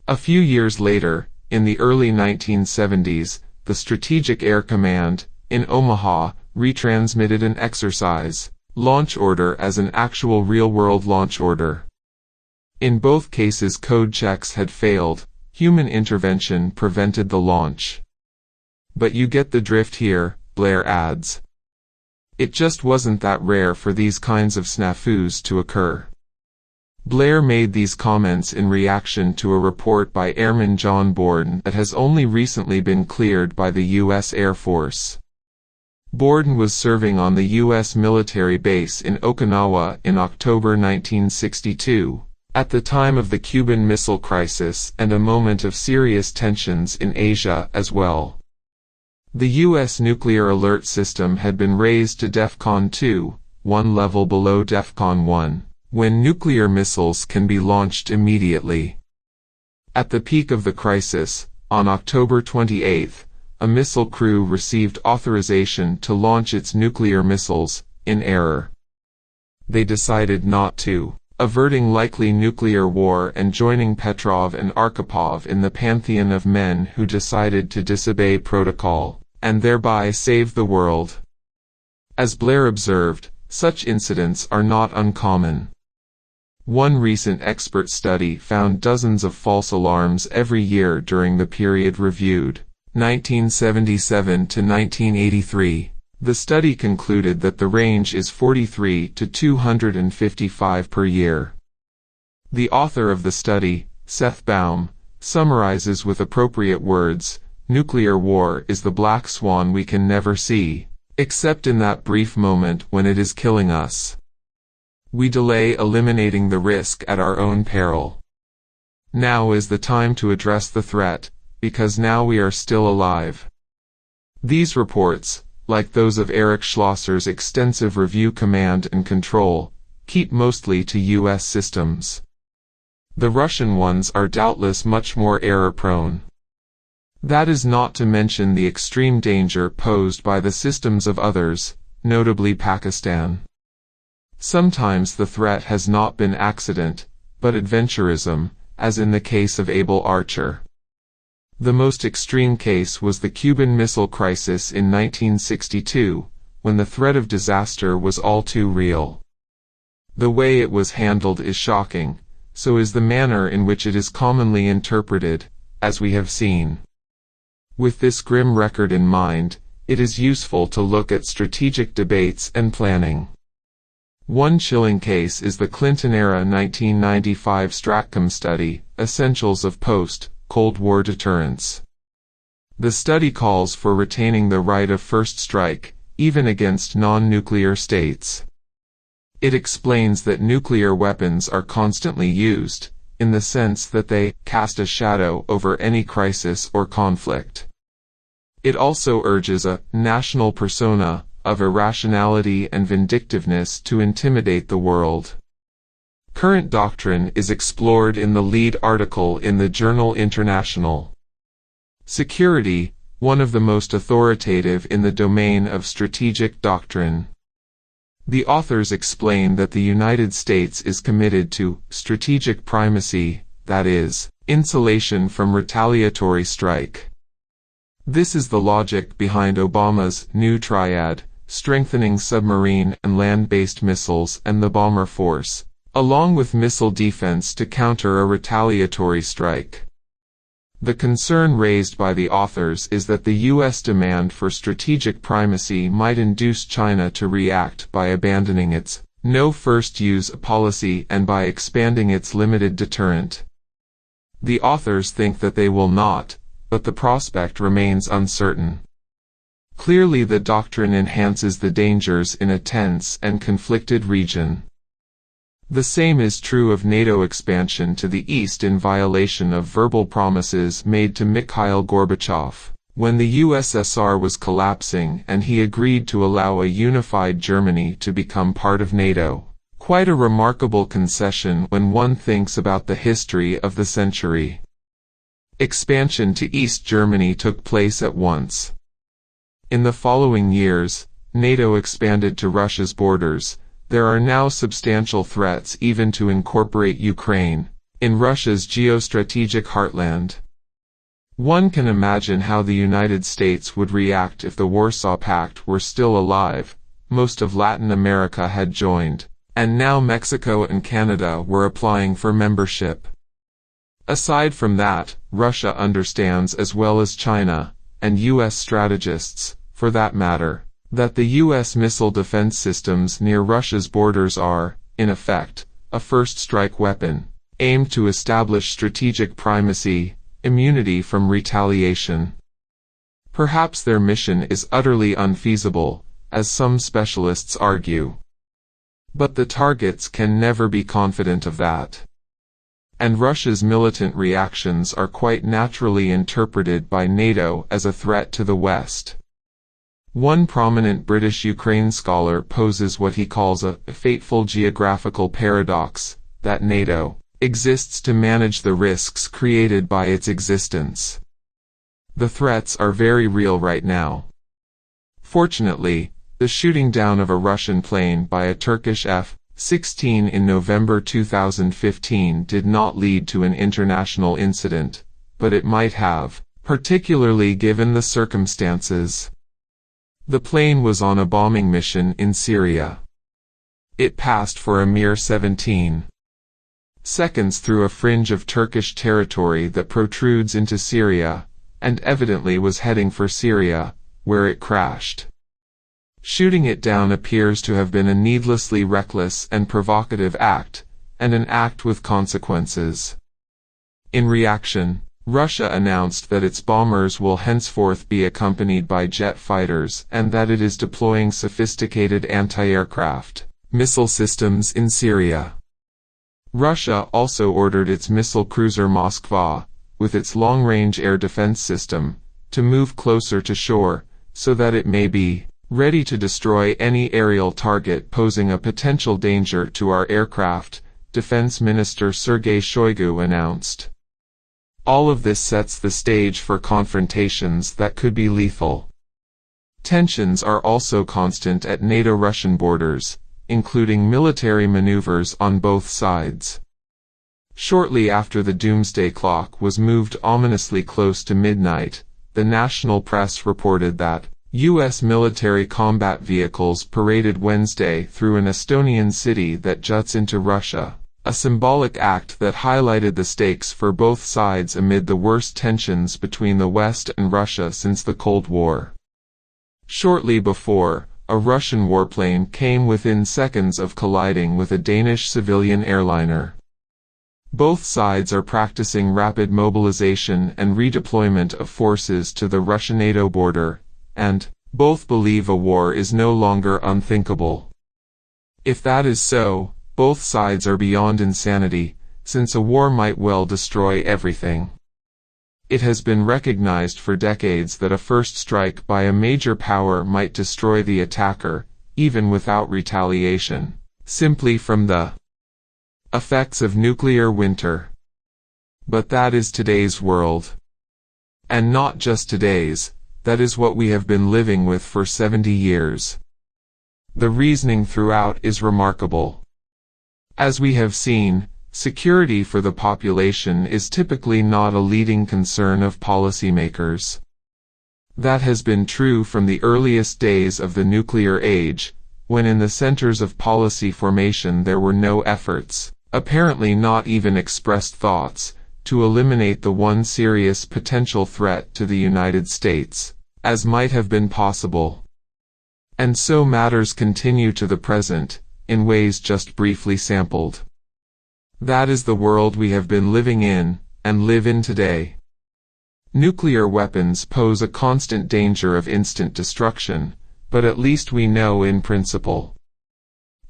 A few years later, in the early 1970s, the Strategic Air Command, in Omaha, retransmitted an exercise launch order as an actual real-world launch order. In both cases code checks had failed, human intervention prevented the launch. But you get the drift here, Blair adds. It just wasn't that rare for these kinds of snafus to occur. Blair made these comments in reaction to a report by Airman John Borden that has only recently been cleared by the U.S. Air Force. Borden was serving on the U.S. military base in Okinawa in October 1962, at the time of the Cuban Missile Crisis and a moment of serious tensions in Asia as well. The U.S. nuclear alert system had been raised to DEFCON 2, one level below DEFCON 1, when nuclear missiles can be launched immediately. At the peak of the crisis, on October 28, a missile crew received authorization to launch its nuclear missiles, in error. They decided not to, averting likely nuclear war and joining Petrov and Arkhipov in the pantheon of men who decided to disobey protocol, and thereby save the world. As Blair observed, such incidents are not uncommon. One recent expert study found dozens of false alarms every year during the period reviewed, 1977 to 1983. The study concluded that the range is 43 to 255 per year. The author of the study, Seth Baum, summarizes with appropriate words, "Nuclear war is the black swan we can never see, except in that brief moment when it is killing us. We delay eliminating the risk at our own peril. Now is the time to address the threat, because now we are still alive." These reports, like those of Eric Schlosser's extensive review command and control, keep mostly to U.S. systems. The Russian ones are doubtless much more error-prone. That is not to mention the extreme danger posed by the systems of others, notably Pakistan. Sometimes the threat has not been accident, but adventurism, as in the case of Able Archer. The most extreme case was the Cuban Missile Crisis in 1962, when the threat of disaster was all too real. The way it was handled is shocking, so is the manner in which it is commonly interpreted, as we have seen. With this grim record in mind, it is useful to look at strategic debates and planning. One chilling case is the Clinton-era 1995 Stratcom study, Essentials of Post-Cold War Deterrence. The study calls for retaining the right of first strike, even against non-nuclear states. It explains that nuclear weapons are constantly used, in the sense that they cast a shadow over any crisis or conflict. It also urges a national persona of irrationality and vindictiveness to intimidate the world. Current doctrine is explored in the lead article in the journal International Security, one of the most authoritative in the domain of strategic doctrine. The authors explain that the United States is committed to strategic primacy, that is, insulation from retaliatory strike. This is the logic behind Obama's new triad, strengthening submarine and land-based missiles and the bomber force, along with missile defense to counter a retaliatory strike. The concern raised by the authors is that the U.S. demand for strategic primacy might induce China to react by abandoning its no first use policy and by expanding its limited deterrent. The authors think that they will not, but the prospect remains uncertain. Clearly the doctrine enhances the dangers in a tense and conflicted region. The same is true of NATO expansion to the east in violation of verbal promises made to Mikhail Gorbachev, when the USSR was collapsing and he agreed to allow a unified Germany to become part of NATO. Quite a remarkable concession when one thinks about the history of the century. Expansion to East Germany took place at once. In the following years, NATO expanded to Russia's borders. There are now substantial threats even to incorporate Ukraine, in Russia's geostrategic heartland. One can imagine how the United States would react if the Warsaw Pact were still alive. Most of Latin America had joined, and now Mexico and Canada were applying for membership. Aside from that, Russia understands as well as China, and U.S. strategists, for that matter, that the U.S. missile defense systems near Russia's borders are, in effect, a first-strike weapon, aimed to establish strategic primacy, immunity from retaliation. Perhaps their mission is utterly unfeasible, as some specialists argue. But the targets can never be confident of that. And Russia's militant reactions are quite naturally interpreted by NATO as a threat to the West. One prominent British Ukraine scholar poses what he calls a fateful geographical paradox, that NATO exists to manage the risks created by its existence. The threats are very real right now. Fortunately, the shooting down of a Russian plane by a Turkish F-16 in November 2015 did not lead to an international incident, but it might have, particularly given the circumstances. The plane was on a bombing mission in Syria. It passed for a mere 17 seconds through a fringe of Turkish territory that protrudes into Syria, and evidently was heading for Syria, where it crashed. Shooting it down appears to have been a needlessly reckless and provocative act, and an act with consequences. In reaction, Russia announced that its bombers will henceforth be accompanied by jet fighters and that it is deploying sophisticated anti-aircraft missile systems in Syria. Russia also ordered its missile cruiser Moskva, with its long-range air defense system, to move closer to shore, so that it may be ready to destroy any aerial target posing a potential danger to our aircraft, Defense Minister Sergei Shoigu announced. All of this sets the stage for confrontations that could be lethal. Tensions are also constant at NATO-Russian borders, including military maneuvers on both sides. Shortly after the doomsday clock was moved ominously close to midnight, the national press reported that U.S. military combat vehicles paraded Wednesday through an Estonian city that juts into Russia, a symbolic act that highlighted the stakes for both sides amid the worst tensions between the West and Russia since the Cold War. Shortly before, a Russian warplane came within seconds of colliding with a Danish civilian airliner. Both sides are practicing rapid mobilization and redeployment of forces to the Russia-NATO border, and both believe a war is no longer unthinkable. If that is so, both sides are beyond insanity, since a war might well destroy everything. It has been recognized for decades that a first strike by a major power might destroy the attacker, even without retaliation, simply from the effects of nuclear winter. But that is today's world. And not just today's, that is what we have been living with for 70 years. The reasoning throughout is remarkable. As we have seen, security for the population is typically not a leading concern of policymakers. That has been true from the earliest days of the nuclear age, when in the centers of policy formation there were no efforts, apparently not even expressed thoughts, to eliminate the one serious potential threat to the United States, as might have been possible. And so matters continue to the present, in ways just briefly sampled. That is the world we have been living in, and live in today. Nuclear weapons pose a constant danger of instant destruction, but at least we know in principle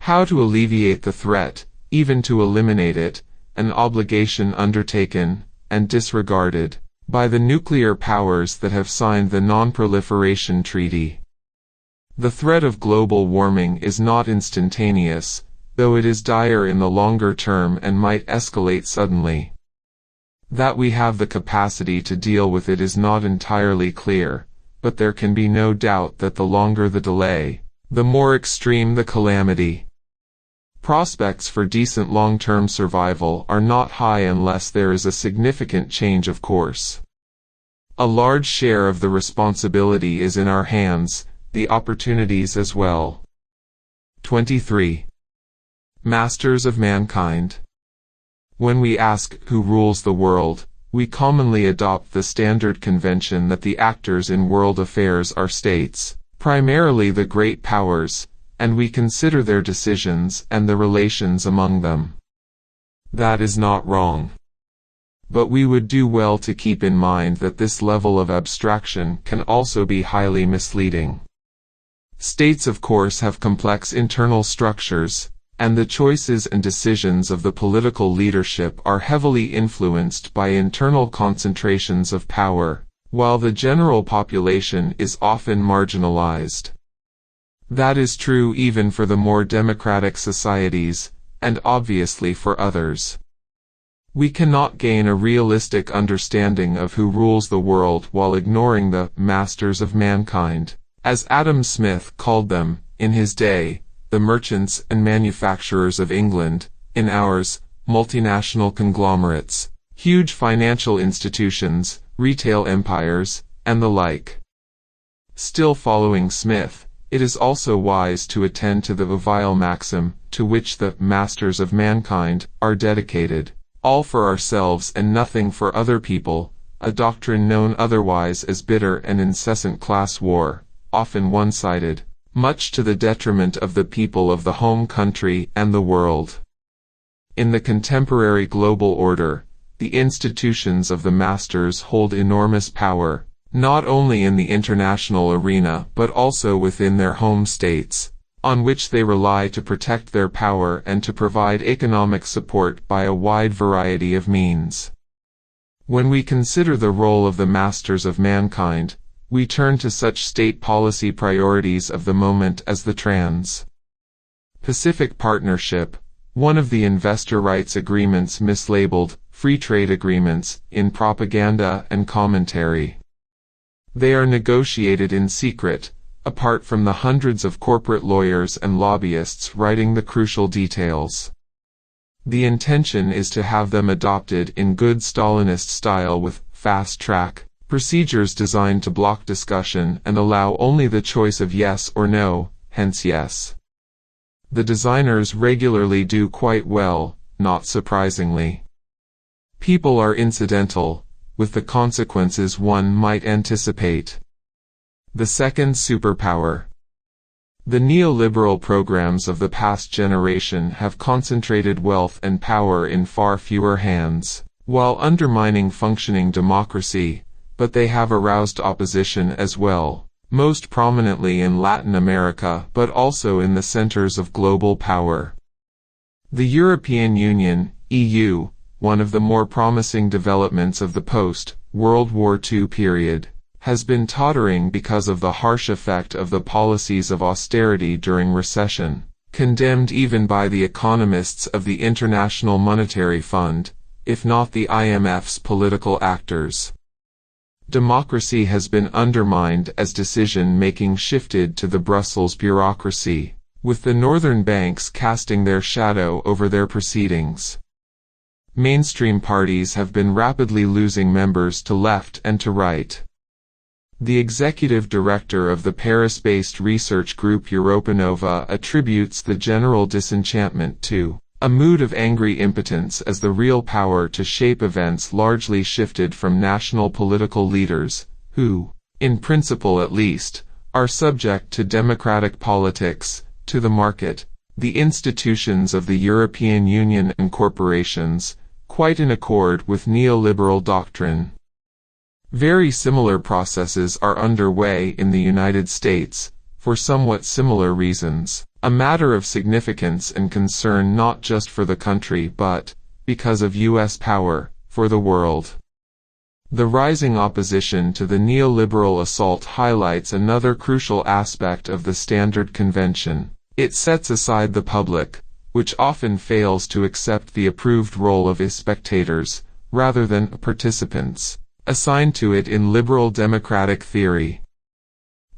how to alleviate the threat, even to eliminate it, an obligation undertaken, and disregarded, by the nuclear powers that have signed the Non-Proliferation Treaty. The threat of global warming is not instantaneous, though it is dire in the longer term and might escalate suddenly. That we have the capacity to deal with it is not entirely clear, but there can be no doubt that the longer the delay, the more extreme the calamity. Prospects for decent long-term survival are not high unless there is a significant change of course. A large share of the responsibility is in our hands, the opportunities as well. 23. Masters of mankind. When we ask who rules the world, we commonly adopt the standard convention that the actors in world affairs are states, primarily the great powers, and we consider their decisions and the relations among them. That is not wrong. But we would do well to keep in mind that this level of abstraction can also be highly misleading. States of course have complex internal structures, and the choices and decisions of the political leadership are heavily influenced by internal concentrations of power, while the general population is often marginalized. That is true even for the more democratic societies, and obviously for others. We cannot gain a realistic understanding of who rules the world while ignoring the masters of mankind, as Adam Smith called them, in his day, the merchants and manufacturers of England, in ours, multinational conglomerates, huge financial institutions, retail empires, and the like. Still following Smith, it is also wise to attend to the vile maxim, to which the masters of mankind are dedicated, all for ourselves and nothing for other people, a doctrine known otherwise as bitter and incessant class war, often one-sided, much to the detriment of the people of the home country and the world. In the contemporary global order, the institutions of the masters hold enormous power, not only in the international arena but also within their home states, on which they rely to protect their power and to provide economic support by a wide variety of means. When we consider the role of the masters of mankind, we turn to such state policy priorities of the moment as the Trans-Pacific Partnership, one of the investor rights agreements mislabeled free trade agreements in propaganda and commentary. They are negotiated in secret, apart from the hundreds of corporate lawyers and lobbyists writing the crucial details. The intention is to have them adopted in good Stalinist style with fast-track procedures designed to block discussion and allow only the choice of yes or no, hence yes. The designers regularly do quite well, not surprisingly. People are incidental, with the consequences one might anticipate. The second superpower. The neoliberal programs of the past generation have concentrated wealth and power in far fewer hands, while undermining functioning democracy, but they have aroused opposition as well, most prominently in Latin America but also in the centers of global power. The European Union, EU, one of the more promising developments of the post-World War II period, has been tottering because of the harsh effect of the policies of austerity during recession, condemned even by the economists of the International Monetary Fund, if not the IMF's political actors. Democracy has been undermined as decision-making shifted to the Brussels bureaucracy, with the northern banks casting their shadow over their proceedings. Mainstream parties have been rapidly losing members to left and to right. The executive director of the Paris-based research group Europanova attributes the general disenchantment to a mood of angry impotence as the real power to shape events largely shifted from national political leaders, who, in principle at least, are subject to democratic politics, to the market, the institutions of the European Union and corporations, quite in accord with neoliberal doctrine. Very similar processes are underway in the United States, for somewhat similar reasons, a matter of significance and concern not just for the country but, because of U.S. power, for the world. The rising opposition to the neoliberal assault highlights another crucial aspect of the Standard Convention. It sets aside the public, which often fails to accept the approved role of spectators, rather than participants, assigned to it in liberal democratic theory.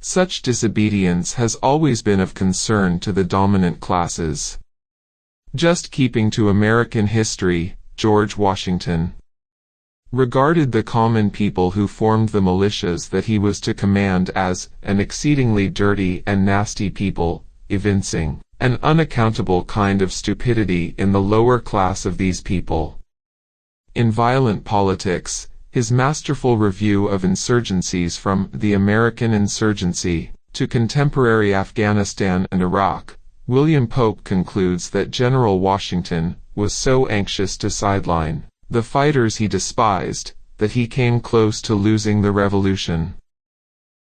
Such disobedience has always been of concern to the dominant classes. Just keeping to American history, George Washington regarded the common people who formed the militias that he was to command as an exceedingly dirty and nasty people, evincing an unaccountable kind of stupidity in the lower class of these people. In Violent Politics, his masterful review of insurgencies from the American insurgency to contemporary Afghanistan and Iraq, William Pope concludes that General Washington was so anxious to sideline the fighters he despised, that he came close to losing the revolution.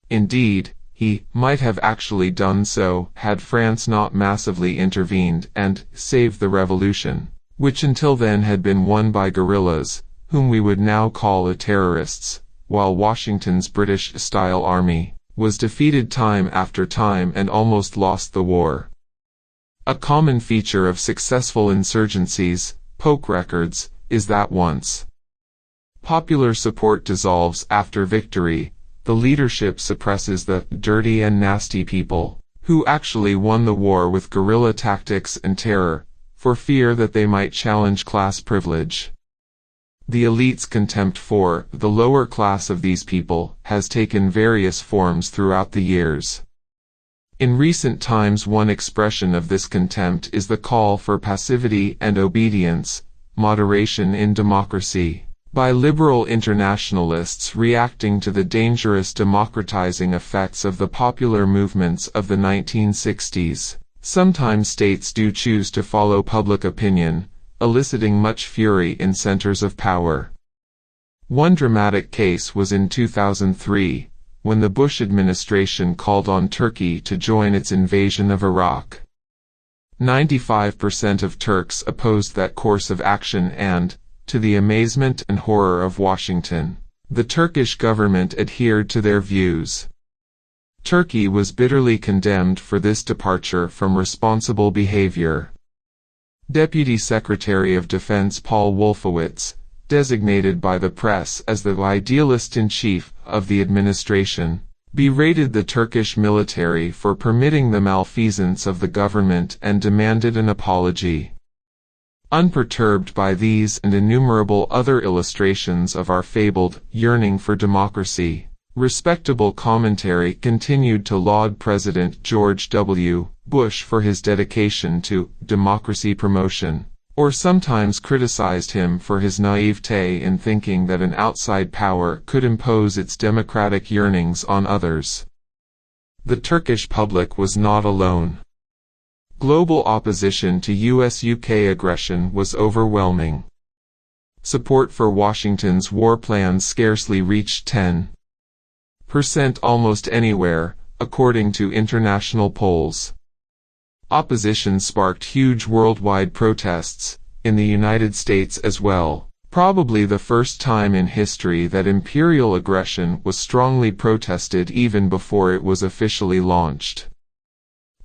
Indeed, he might have actually done so had France not massively intervened and saved the revolution, which until then had been won by guerrillas, whom we would now call the terrorists, while Washington's British-style army was defeated time after time and almost lost the war. A common feature of successful insurgencies, Pope records, is that once popular support dissolves after victory, the leadership suppresses the dirty and nasty people, who actually won the war with guerrilla tactics and terror, for fear that they might challenge class privilege. The elite's contempt for the lower class of these people has taken various forms throughout the years. In recent times, one expression of this contempt is the call for passivity and obedience, moderation in democracy, by liberal internationalists reacting to the dangerous democratizing effects of the popular movements of the 1960s. Sometimes states do choose to follow public opinion, eliciting much fury in centers of power. One dramatic case was in 2003, when the Bush administration called on Turkey to join its invasion of Iraq. 95% of Turks opposed that course of action and, to the amazement and horror of Washington, the Turkish government adhered to their views. Turkey was bitterly condemned for this departure from responsible behavior. Deputy Secretary of Defense Paul Wolfowitz, designated by the press as the idealist-in-chief of the administration, berated the Turkish military for permitting the malfeasance of the government and demanded an apology. Unperturbed by these and innumerable other illustrations of our fabled yearning for democracy, respectable commentary continued to laud President George W. Bush for his dedication to democracy promotion, or sometimes criticized him for his naivete in thinking that an outside power could impose its democratic yearnings on others. The Turkish public was not alone. Global opposition to US-UK aggression was overwhelming. Support for Washington's war plans scarcely reached 10% almost anywhere, according to international polls. Opposition sparked huge worldwide protests, in the United States as well, probably the first time in history that imperial aggression was strongly protested even before it was officially launched.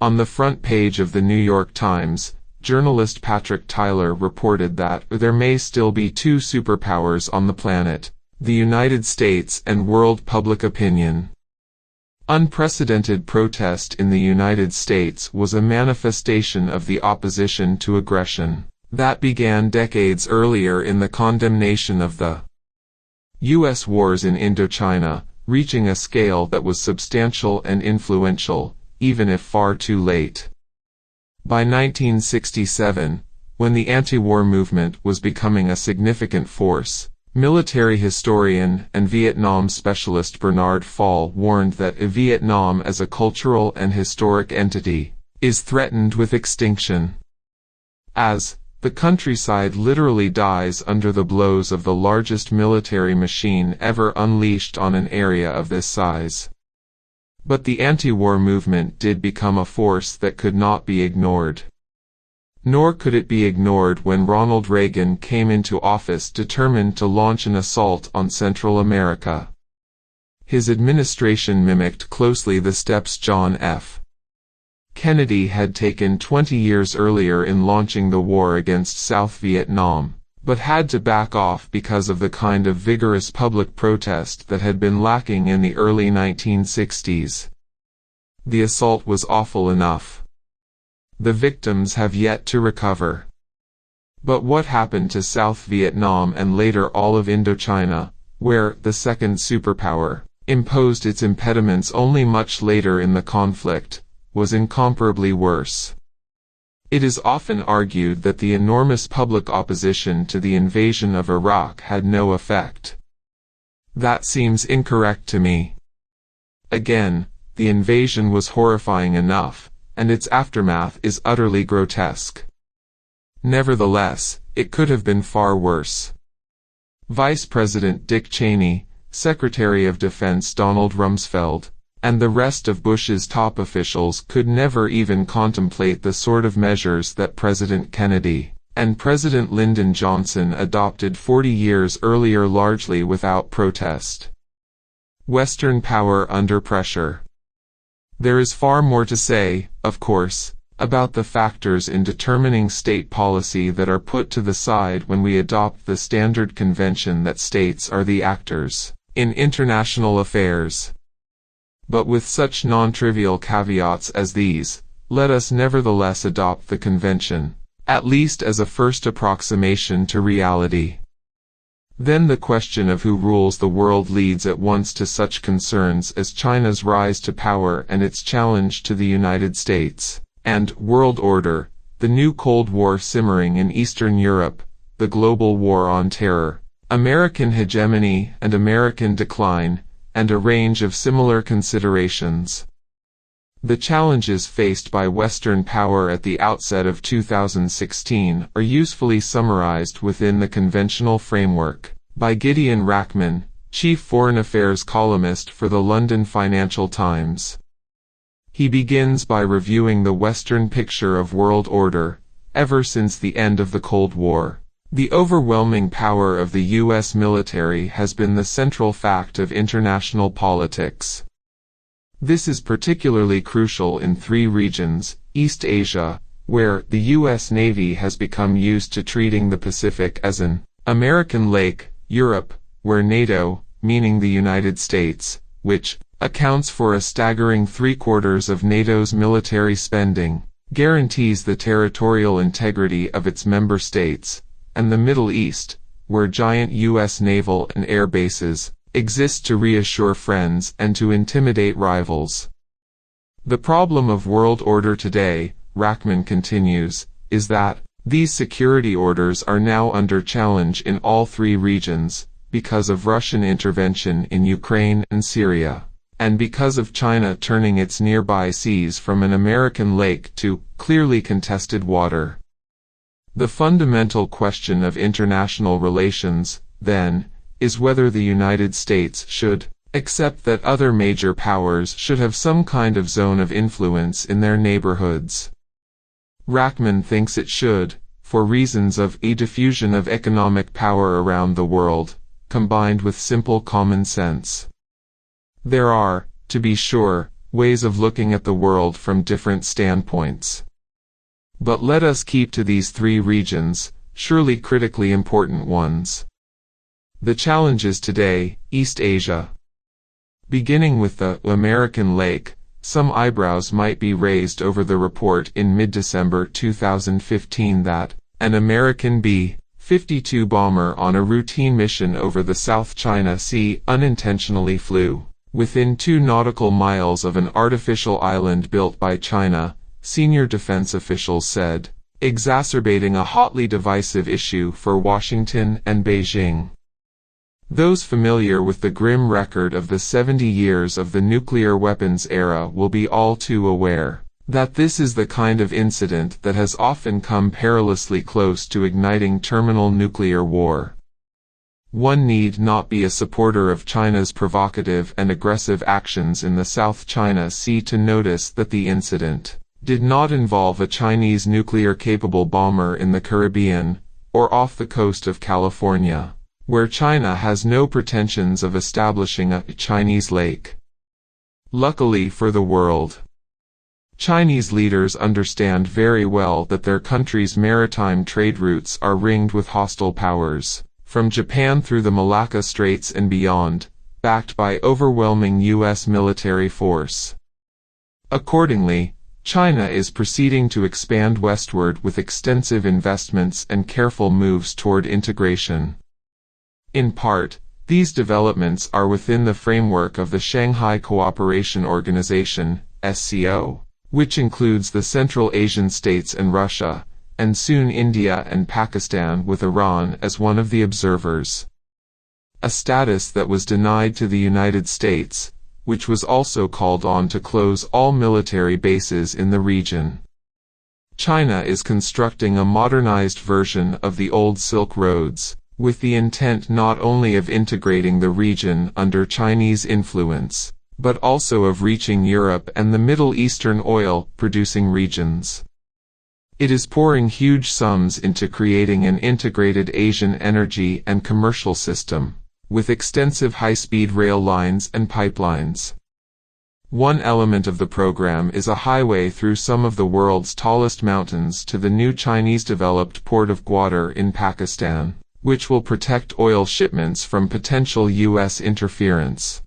On the front page of the New York Times, journalist Patrick Tyler reported that there may still be two superpowers on the planet, the United States and world public opinion. Unprecedented protest in the United States was a manifestation of the opposition to aggression that began decades earlier in the condemnation of the U.S. wars in Indochina, reaching a scale that was substantial and influential, even if far too late. By 1967, when the anti-war movement was becoming a significant force, military historian and Vietnam specialist Bernard Fall warned that Vietnam as a cultural and historic entity is threatened with extinction, as the countryside literally dies under the blows of the largest military machine ever unleashed on an area of this size. But the anti-war movement did become a force that could not be ignored. Nor could it be ignored when Ronald Reagan came into office determined to launch an assault on Central America. His administration mimicked closely the steps John F. Kennedy had taken 20 years earlier in launching the war against South Vietnam, but had to back off because of the kind of vigorous public protest that had been lacking in the early 1960s. The assault was awful enough. The victims have yet to recover. But what happened to South Vietnam and later all of Indochina, where the second superpower imposed its impediments only much later in the conflict, was incomparably worse. It is often argued that the enormous public opposition to the invasion of Iraq had no effect. That seems incorrect to me. Again, the invasion was horrifying enough, and its aftermath is utterly grotesque. Nevertheless, it could have been far worse. Vice President Dick Cheney, Secretary of Defense Donald Rumsfeld, and the rest of Bush's top officials could never even contemplate the sort of measures that President Kennedy and President Lyndon Johnson adopted 40 years earlier largely without protest. Western power under pressure. There is far more to say, of course, about the factors in determining state policy that are put to the side when we adopt the standard convention that states are the actors in international affairs. But with such non-trivial caveats as these, let us nevertheless adopt the convention, at least as a first approximation to reality. Then the question of who rules the world leads at once to such concerns as China's rise to power and its challenge to the United States, and world order, the new Cold War simmering in Eastern Europe, the global war on terror, American hegemony and American decline, and a range of similar considerations. The challenges faced by Western power at the outset of 2016 are usefully summarized within the conventional framework by Gideon Rachman, chief foreign affairs columnist for the London Financial Times. He begins by reviewing the Western picture of world order, ever since the end of the Cold War. The overwhelming power of the U.S. military has been the central fact of international politics. This is particularly crucial in three regions: East Asia, where the U.S. Navy has become used to treating the Pacific as an American lake; Europe, where NATO, meaning the United States, which accounts for a staggering 3/4 of NATO's military spending, guarantees the territorial integrity of its member states, and the Middle East, where giant U.S. naval and air bases exist to reassure friends and to intimidate rivals. The problem of world order today, Rachman continues, is that these security orders are now under challenge in all three regions, because of Russian intervention in Ukraine and Syria, and because of China turning its nearby seas from an American lake to clearly contested water. The fundamental question of international relations, then, is whether the United States should accept that other major powers should have some kind of zone of influence in their neighborhoods. Rachman thinks it should, for reasons of a diffusion of economic power around the world, combined with simple common sense. There are, to be sure, ways of looking at the world from different standpoints. But let us keep to these three regions, surely critically important ones. The challenges today: East Asia. Beginning with the American lake, some eyebrows might be raised over the report in mid-December 2015 that an American B-52 bomber on a routine mission over the South China Sea unintentionally flew within 2 nautical miles of an artificial island built by China, senior defense officials said, exacerbating a hotly divisive issue for Washington and Beijing. Those familiar with the grim record of the 70 years of the nuclear weapons era will be all too aware that this is the kind of incident that has often come perilously close to igniting terminal nuclear war. One need not be a supporter of China's provocative and aggressive actions in the South China Sea to notice that the incident did not involve a Chinese nuclear-capable bomber in the Caribbean, or off the coast of California, where China has no pretensions of establishing a Chinese lake. Luckily for the world, Chinese leaders understand very well that their country's maritime trade routes are ringed with hostile powers, from Japan through the Malacca Straits and beyond, backed by overwhelming U.S. military force. Accordingly, China is proceeding to expand westward with extensive investments and careful moves toward integration. In part, these developments are within the framework of the Shanghai Cooperation Organization, SCO, which includes the Central Asian states and Russia, and soon India and Pakistan, with Iran as one of the observers. A status that was denied to the United States, which was also called on to close all military bases in the region. China is constructing a modernized version of the old Silk Roads, with the intent not only of integrating the region under Chinese influence, but also of reaching Europe and the Middle Eastern oil-producing regions. It is pouring huge sums into creating an integrated Asian energy and commercial system, with extensive high-speed rail lines and pipelines. One element of the program is a highway through some of the world's tallest mountains to the new Chinese-developed port of Gwadar in Pakistan, which will protect oil shipments from potential U.S. interference.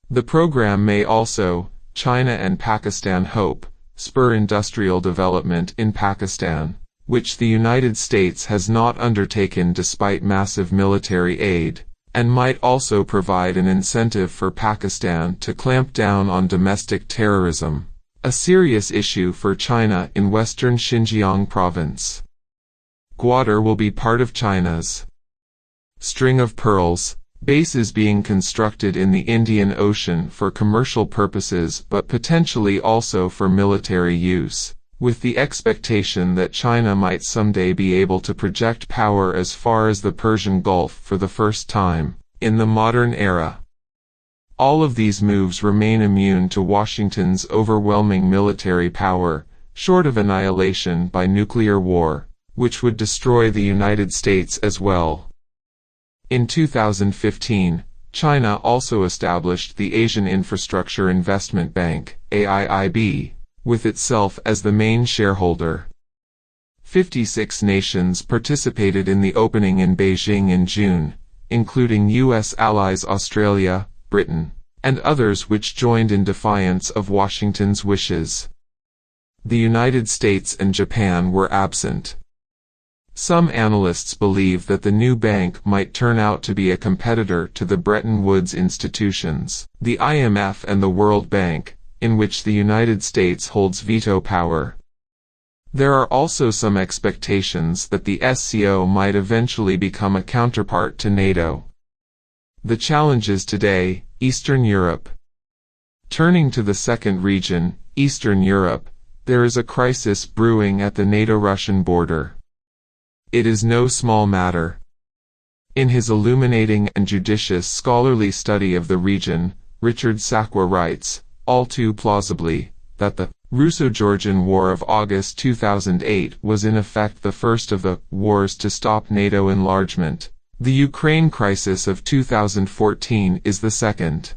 The program may also, China and Pakistan hope, spur industrial development in Pakistan, which the United States has not undertaken despite massive military aid, and might also provide an incentive for Pakistan to clamp down on domestic terrorism, a serious issue for China in western Xinjiang province. Gwadar will be part of China's string of pearls, bases being constructed in the Indian Ocean for commercial purposes but potentially also for military use, with the expectation that China might someday be able to project power as far as the Persian Gulf for the first time in the modern era. All of these moves remain immune to Washington's overwhelming military power, short of annihilation by nuclear war, which would destroy the United States as well. In 2015, China also established the Asian Infrastructure Investment Bank, AIIB, with itself as the main shareholder. 56 nations participated in the opening in Beijing in June, including U.S. allies Australia, Britain, and others which joined in defiance of Washington's wishes. The United States and Japan were absent. Some analysts believe that the new bank might turn out to be a competitor to the Bretton Woods institutions, the IMF and the World Bank, in which the United States holds veto power. There are also some expectations that the SCO might eventually become a counterpart to NATO. The challenges today, Eastern Europe. Turning to the second region, Eastern Europe, there is a crisis brewing at the NATO-Russian border. It is no small matter. In his illuminating and judicious scholarly study of the region, Richard Sakwa writes, all too plausibly, that the Russo-Georgian War of August 2008 was in effect the first of the wars to stop NATO enlargement. The Ukraine crisis of 2014 is the second.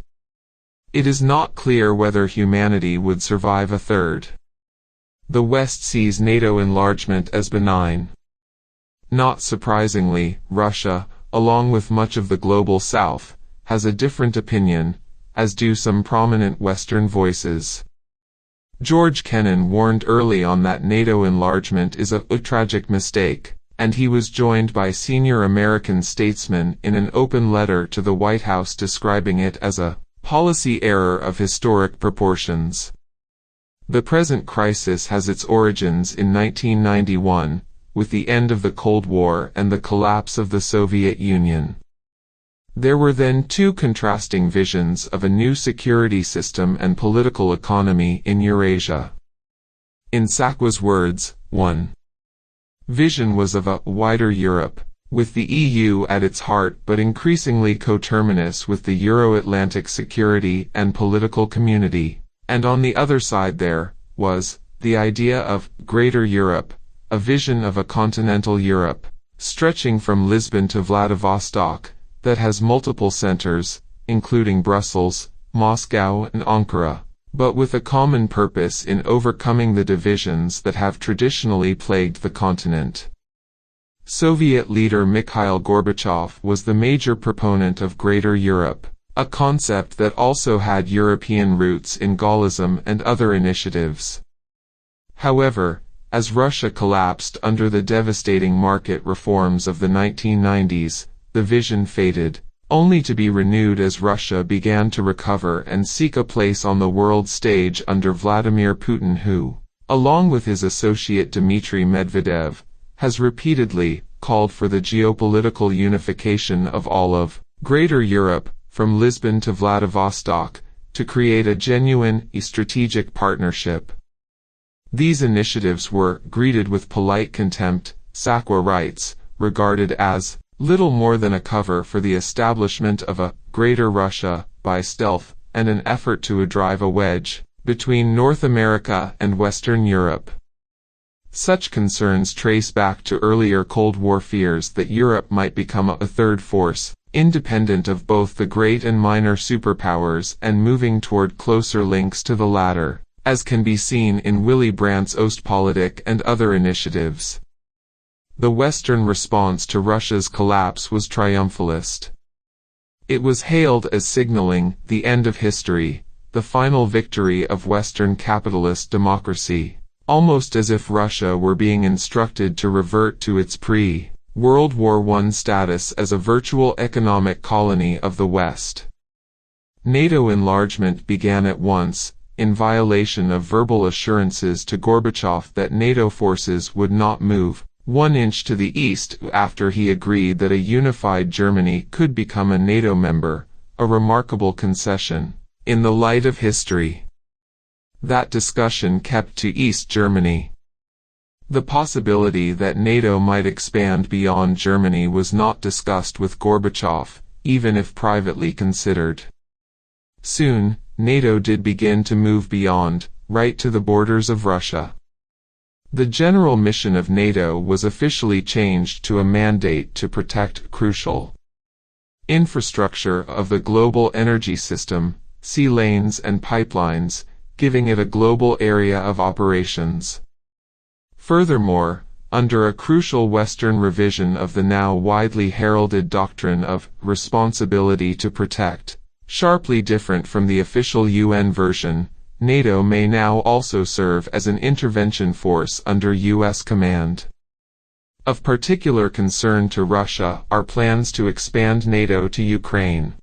It is not clear whether humanity would survive a third. The West sees NATO enlargement as benign. Not surprisingly, Russia, along with much of the global South, has a different opinion, as do some prominent Western voices. George Kennan warned early on that NATO enlargement is a tragic mistake, and he was joined by senior American statesmen in an open letter to the White House describing it as a policy error of historic proportions. The present crisis has its origins in 1991, with the end of the Cold War and the collapse of the Soviet Union. There were then two contrasting visions of a new security system and political economy in Eurasia. In Sakwa's words, one vision was of a wider Europe, with the EU at its heart but increasingly coterminous with the Euro-Atlantic security and political community, and on the other side there was the idea of Greater Europe, a vision of a continental Europe, stretching from Lisbon to Vladivostok, that has multiple centers, including Brussels, Moscow and Ankara, but with a common purpose in overcoming the divisions that have traditionally plagued the continent. Soviet leader Mikhail Gorbachev was the major proponent of Greater Europe, a concept that also had European roots in Gaullism and other initiatives. However, as Russia collapsed under the devastating market reforms of the 1990s, the vision faded, only to be renewed as Russia began to recover and seek a place on the world stage under Vladimir Putin, who, along with his associate Dmitry Medvedev, has repeatedly called for the geopolitical unification of all of Greater Europe, from Lisbon to Vladivostok, to create a genuine strategic partnership. These initiatives were greeted with polite contempt. Sakwa writes, regarded as little more than a cover for the establishment of a Greater Russia by stealth, and an effort to drive a wedge between North America and Western Europe. Such concerns trace back to earlier Cold War fears that Europe might become a third force, independent of both the great and minor superpowers and moving toward closer links to the latter, as can be seen in Willy Brandt's Ostpolitik and other initiatives. The Western response to Russia's collapse was triumphalist. It was hailed as signaling the end of history, the final victory of Western capitalist democracy, almost as if Russia were being instructed to revert to its pre-World War I status as a virtual economic colony of the West. NATO enlargement began at once, in violation of verbal assurances to Gorbachev that NATO forces would not move 1 inch to the east after he agreed that a unified Germany could become a NATO member, a remarkable concession, in the light of history. That discussion kept to East Germany. The possibility that NATO might expand beyond Germany was not discussed with Gorbachev, even if privately considered. Soon, NATO did begin to move beyond, right to the borders of Russia. The general mission of NATO was officially changed to a mandate to protect crucial infrastructure of the global energy system, sea lanes and pipelines, giving it a global area of operations. Furthermore, under a crucial Western revision of the now widely heralded doctrine of responsibility to protect, sharply different from the official UN version, NATO may now also serve as an intervention force under U.S. command. Of particular concern to Russia are plans to expand NATO to Ukraine.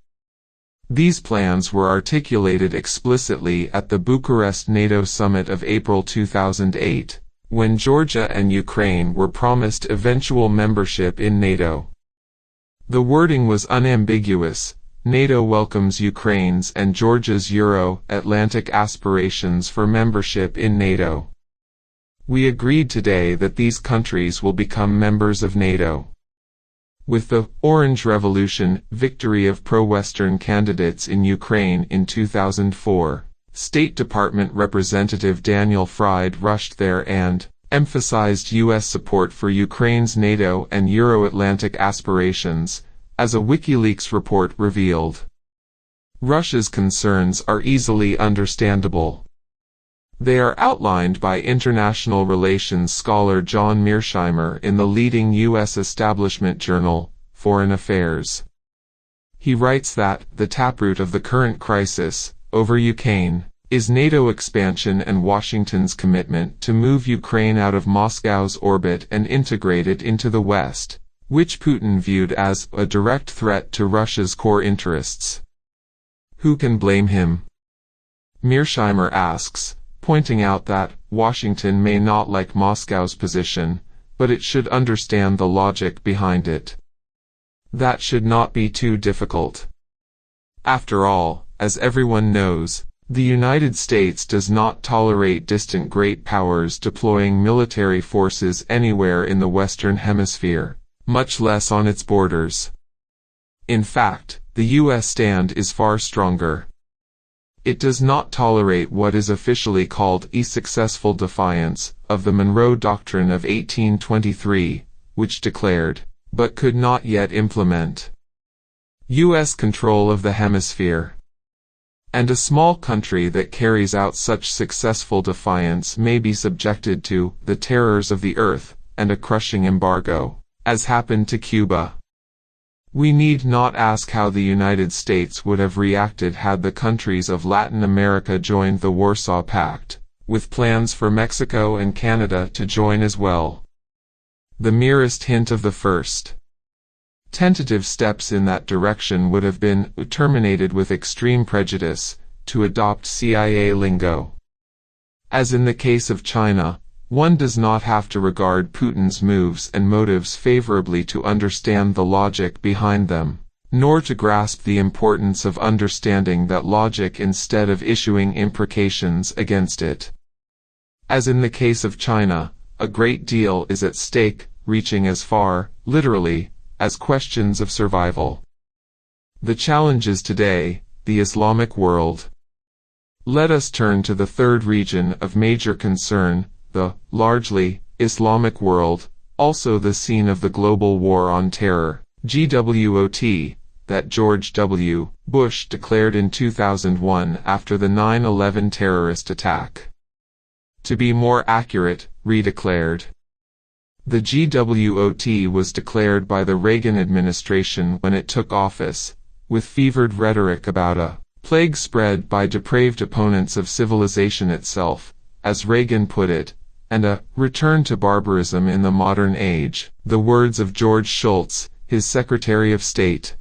These plans were articulated explicitly at the Bucharest NATO summit of April 2008, when Georgia and Ukraine were promised eventual membership in NATO. The wording was unambiguous: NATO welcomes Ukraine's and Georgia's Euro-Atlantic aspirations for membership in NATO. We agreed today that these countries will become members of NATO. With the Orange Revolution victory of pro-Western candidates in Ukraine in 2004, State Department Representative Daniel Fried rushed there and emphasized U.S. support for Ukraine's NATO and Euro-Atlantic aspirations, as a WikiLeaks report revealed. Russia's concerns are easily understandable. They are outlined by international relations scholar John Mearsheimer in the leading U.S. establishment journal, Foreign Affairs. He writes that the taproot of the current crisis, over Ukraine, is NATO expansion and Washington's commitment to move Ukraine out of Moscow's orbit and integrate it into the West, which Putin viewed as a direct threat to Russia's core interests. Who can blame him? Mearsheimer asks, pointing out that Washington may not like Moscow's position, but it should understand the logic behind it. That should not be too difficult. After all, as everyone knows, the United States does not tolerate distant great powers deploying military forces anywhere in the Western Hemisphere, much less on its borders. In fact, the U.S. stand is far stronger. It does not tolerate what is officially called a successful defiance of the Monroe Doctrine of 1823, which declared, but could not yet implement, U.S. control of the hemisphere. And a small country that carries out such successful defiance may be subjected to the terrors of the earth and a crushing embargo, as happened to Cuba. We need not ask how the United States would have reacted had the countries of Latin America joined the Warsaw Pact, with plans for Mexico and Canada to join as well. The merest hint of the first tentative steps in that direction would have been terminated with extreme prejudice, to adopt CIA lingo. As in the case of China, one does not have to regard Putin's moves and motives favorably to understand the logic behind them, nor to grasp the importance of understanding that logic instead of issuing imprecations against it. As in the case of China, a great deal is at stake, reaching as far, literally, as questions of survival. The challenges today, the Islamic world. Let us turn to the third region of major concern, the, largely, Islamic world, also the scene of the global war on terror, GWOT, that George W. Bush declared in 2001 after the 9/11 terrorist attack. To be more accurate, redeclared. The GWOT was declared by the Reagan administration when it took office, with fevered rhetoric about a plague spread by depraved opponents of civilization itself, as Reagan put it, and a return to barbarism in the modern age, the words of George Shultz, his Secretary of State.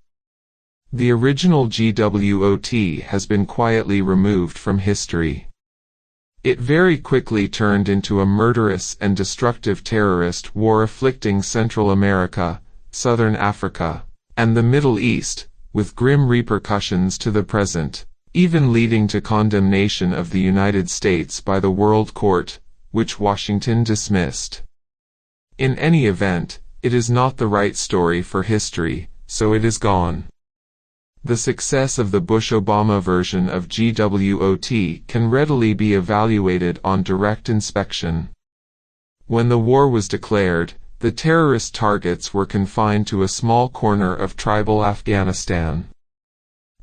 The original GWOT has been quietly removed from history. It very quickly turned into a murderous and destructive terrorist war afflicting Central America, Southern Africa, and the Middle East, with grim repercussions to the present, even leading to condemnation of the United States by the World Court, which Washington dismissed. In any event, it is not the right story for history, so it is gone. The success of the Bush-Obama version of GWOT can readily be evaluated on direct inspection. When the war was declared, the terrorist targets were confined to a small corner of tribal Afghanistan.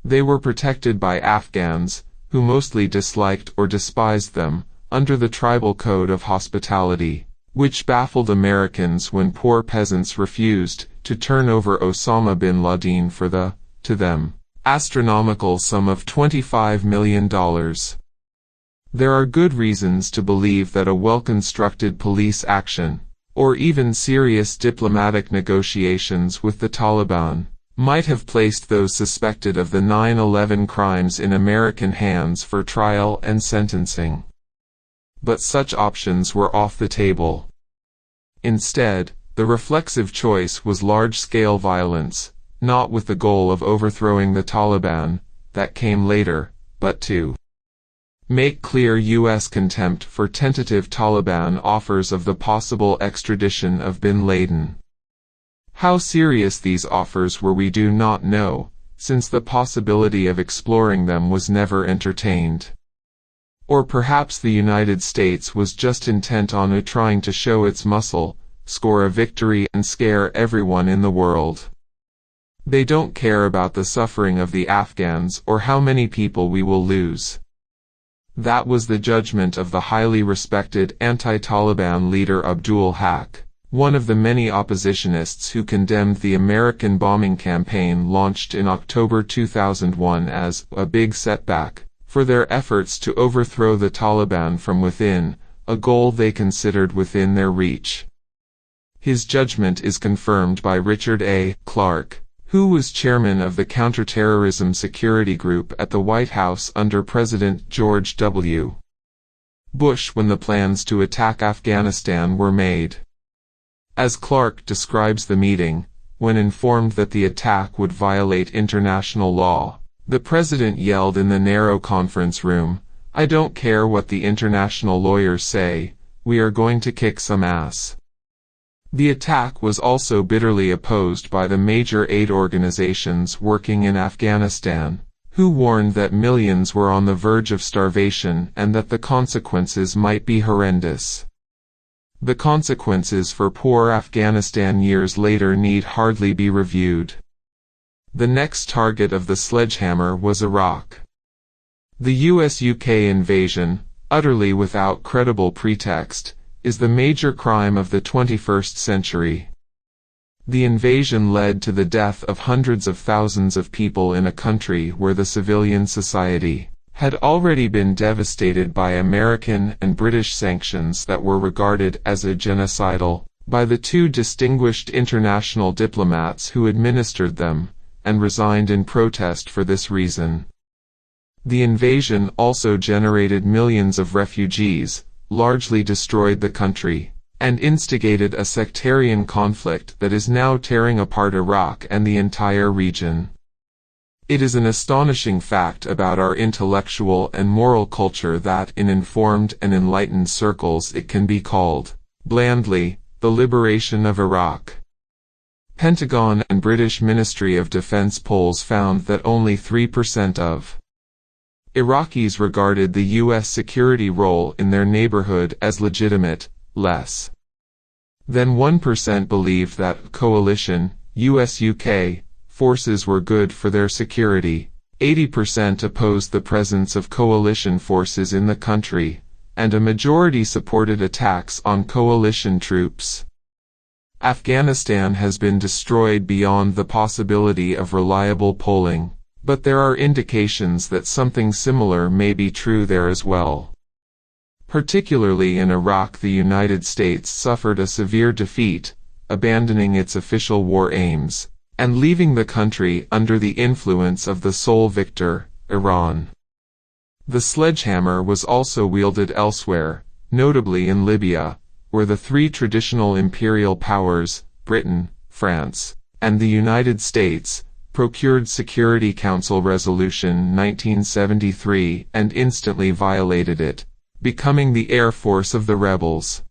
They were protected by Afghans, who mostly disliked or despised them, under the tribal code of hospitality, which baffled Americans when poor peasants refused to turn over Osama bin Laden for the, to them, astronomical sum of $25 million. There are good reasons to believe that a well-constructed police action, or even serious diplomatic negotiations with the Taliban, might have placed those suspected of the 9/11 crimes in American hands for trial and sentencing. But such options were off the table. Instead, the reflexive choice was large-scale violence, not with the goal of overthrowing the Taliban, that came later, but to make clear U.S. contempt for tentative Taliban offers of the possible extradition of bin Laden. How serious these offers were we do not know, since the possibility of exploring them was never entertained. Or perhaps the United States was just intent on trying to show its muscle, score a victory and scare everyone in the world. They don't care about the suffering of the Afghans or how many people we will lose. That was the judgment of the highly respected anti-Taliban leader Abdul Haq, one of the many oppositionists who condemned the American bombing campaign launched in October 2001 as a big setback for their efforts to overthrow the Taliban from within, a goal they considered within their reach. His judgment is confirmed by Richard A. Clarke, who was chairman of the Counterterrorism Security Group at the White House under President George W. Bush when the plans to attack Afghanistan were made. As Clarke describes the meeting, when informed that the attack would violate international law, the president yelled in the narrow conference room, "I don't care what the international lawyers say, we are going to kick some ass." The attack was also bitterly opposed by the major aid organizations working in Afghanistan, who warned that millions were on the verge of starvation and that the consequences might be horrendous. The consequences for poor Afghanistan years later need hardly be reviewed. The next target of the sledgehammer was Iraq. The US-UK invasion, utterly without credible pretext, is the major crime of the 21st century. The invasion led to the death of hundreds of thousands of people in a country where the civilian society had already been devastated by American and British sanctions that were regarded as genocidal by the two distinguished international diplomats who administered them, and resigned in protest for this reason. The invasion also generated millions of refugees, largely destroyed the country, and instigated a sectarian conflict that is now tearing apart Iraq and the entire region. It is an astonishing fact about our intellectual and moral culture that in informed and enlightened circles it can be called, blandly, the liberation of Iraq. Pentagon and British Ministry of Defense polls found that only 3% of Iraqis regarded the U.S. security role in their neighborhood as legitimate. Less than 1% believed that coalition, US-UK, forces were good for their security. 80% opposed the presence of coalition forces in the country, and a majority supported attacks on coalition troops. Afghanistan has been destroyed beyond the possibility of reliable polling, but there are indications that something similar may be true there as well. Particularly in Iraq, the United States suffered a severe defeat, abandoning its official war aims, and leaving the country under the influence of the sole victor, Iran. The sledgehammer was also wielded elsewhere, notably in Libya, where the three traditional imperial powers, Britain, France, and the United States, procured Security Council Resolution 1973 and instantly violated it, becoming the air force of the rebels.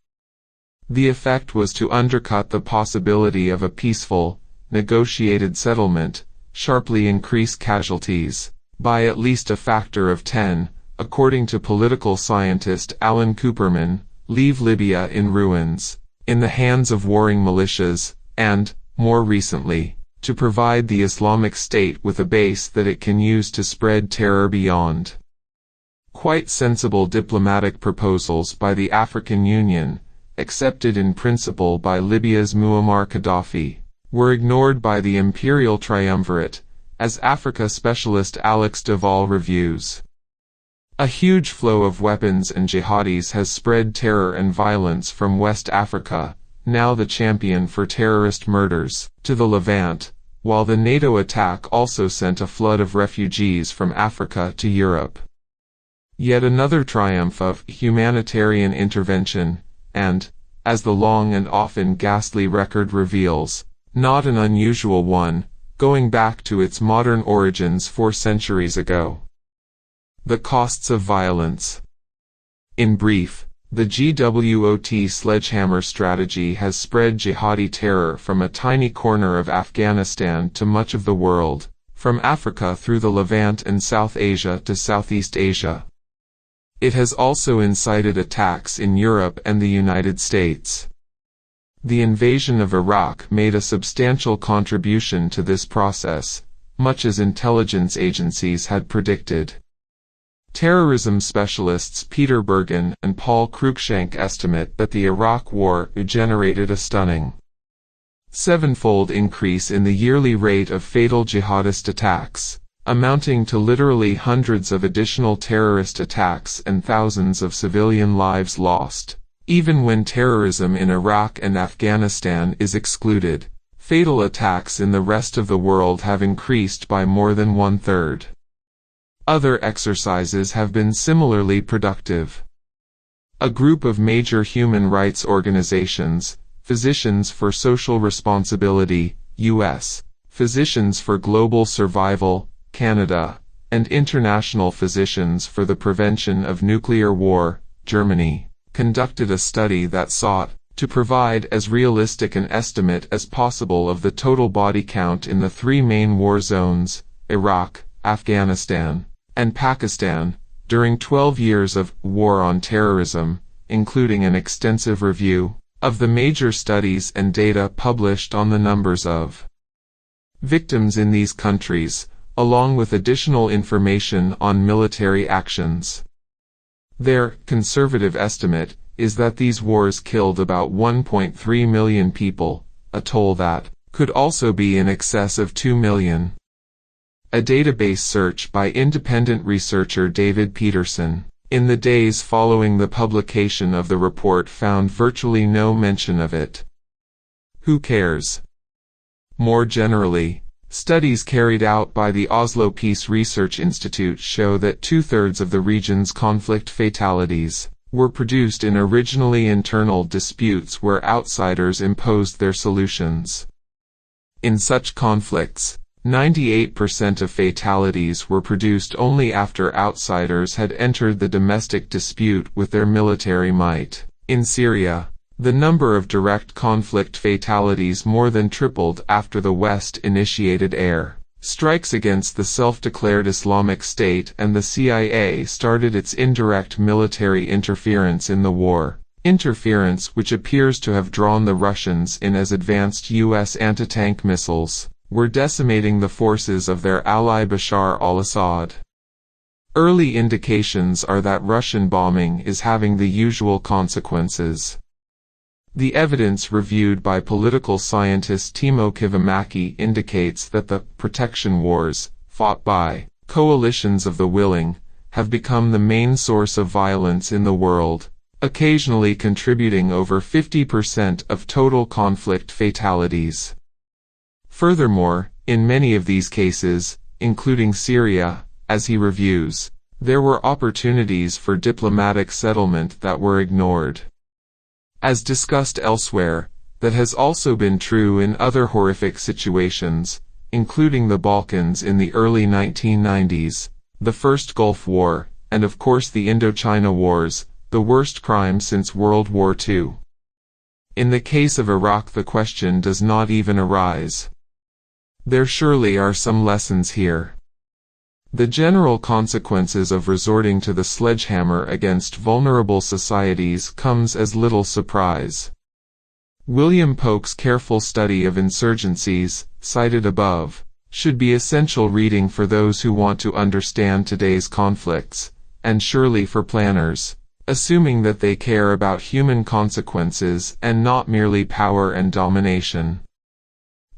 The effect was to undercut the possibility of a peaceful, negotiated settlement, sharply increase casualties by at least a factor of 10, according to political scientist Alan Cooperman, leave Libya in ruins, in the hands of warring militias, and, more recently, to provide the Islamic State with a base that it can use to spread terror beyond. Quite sensible diplomatic proposals by the African Union, accepted in principle by Libya's Muammar Gaddafi, were ignored by the imperial triumvirate, as Africa specialist Alex Duvall reviews. A huge flow of weapons and jihadis has spread terror and violence from West Africa, now the champion for terrorist murders, to the Levant, while the NATO attack also sent a flood of refugees from Africa to Europe. Yet another triumph of humanitarian intervention, and, as the long and often ghastly record reveals, not an unusual one, going back to its modern origins 4 centuries ago. The costs of violence. In brief, the GWOT sledgehammer strategy has spread jihadi terror from a tiny corner of Afghanistan to much of the world, from Africa through the Levant and South Asia to Southeast Asia. It has also incited attacks in Europe and the United States. The invasion of Iraq made a substantial contribution to this process, much as intelligence agencies had predicted. Terrorism specialists Peter Bergen and Paul Cruikshank estimate that the Iraq War generated a stunning 7-fold increase in the yearly rate of fatal jihadist attacks, amounting to literally hundreds of additional terrorist attacks and thousands of civilian lives lost. Even when terrorism in Iraq and Afghanistan is excluded, fatal attacks in the rest of the world have increased by more than 1/3. Other exercises have been similarly productive. A group of major human rights organizations, Physicians for Social Responsibility, US, Physicians for Global Survival, Canada, and International Physicians for the Prevention of Nuclear War, Germany, conducted a study that sought to provide as realistic an estimate as possible of the total body count in the 3 main war zones, Iraq, Afghanistan, and Pakistan, during 12 years of war on terrorism, including an extensive review of the major studies and data published on the numbers of victims in these countries, along with additional information on military actions. Their conservative estimate is that these wars killed about 1.3 million people, a toll that could also be in excess of 2 million. A database search by independent researcher David Peterson, in the days following the publication of the report, found virtually no mention of it. Who cares? More generally, studies carried out by the Oslo Peace Research Institute show that 2/3 of the region's conflict fatalities were produced in originally internal disputes where outsiders imposed their solutions. In such conflicts, 98% of fatalities were produced only after outsiders had entered the domestic dispute with their military might. In Syria, the number of direct conflict fatalities more than tripled after the West initiated air strikes against the self-declared Islamic State and the CIA started its indirect military interference in the war, interference which appears to have drawn the Russians in as advanced U.S. anti-tank missiles were decimating the forces of their ally Bashar al-Assad. Early indications are that Russian bombing is having the usual consequences. The evidence reviewed by political scientist Timo Kivimaki indicates that the protection wars, fought by coalitions of the willing, have become the main source of violence in the world, occasionally contributing over 50% of total conflict fatalities. Furthermore, in many of these cases, including Syria, as he reviews, there were opportunities for diplomatic settlement that were ignored. As discussed elsewhere, that has also been true in other horrific situations, including the Balkans in the early 1990s, the First Gulf War, and of course the Indochina Wars, the worst crime since World War II. In the case of Iraq, the question does not even arise. There surely are some lessons here. The general consequences of resorting to the sledgehammer against vulnerable societies comes as little surprise. William Polk's careful study of insurgencies, cited above, should be essential reading for those who want to understand today's conflicts, and surely for planners, assuming that they care about human consequences and not merely power and domination.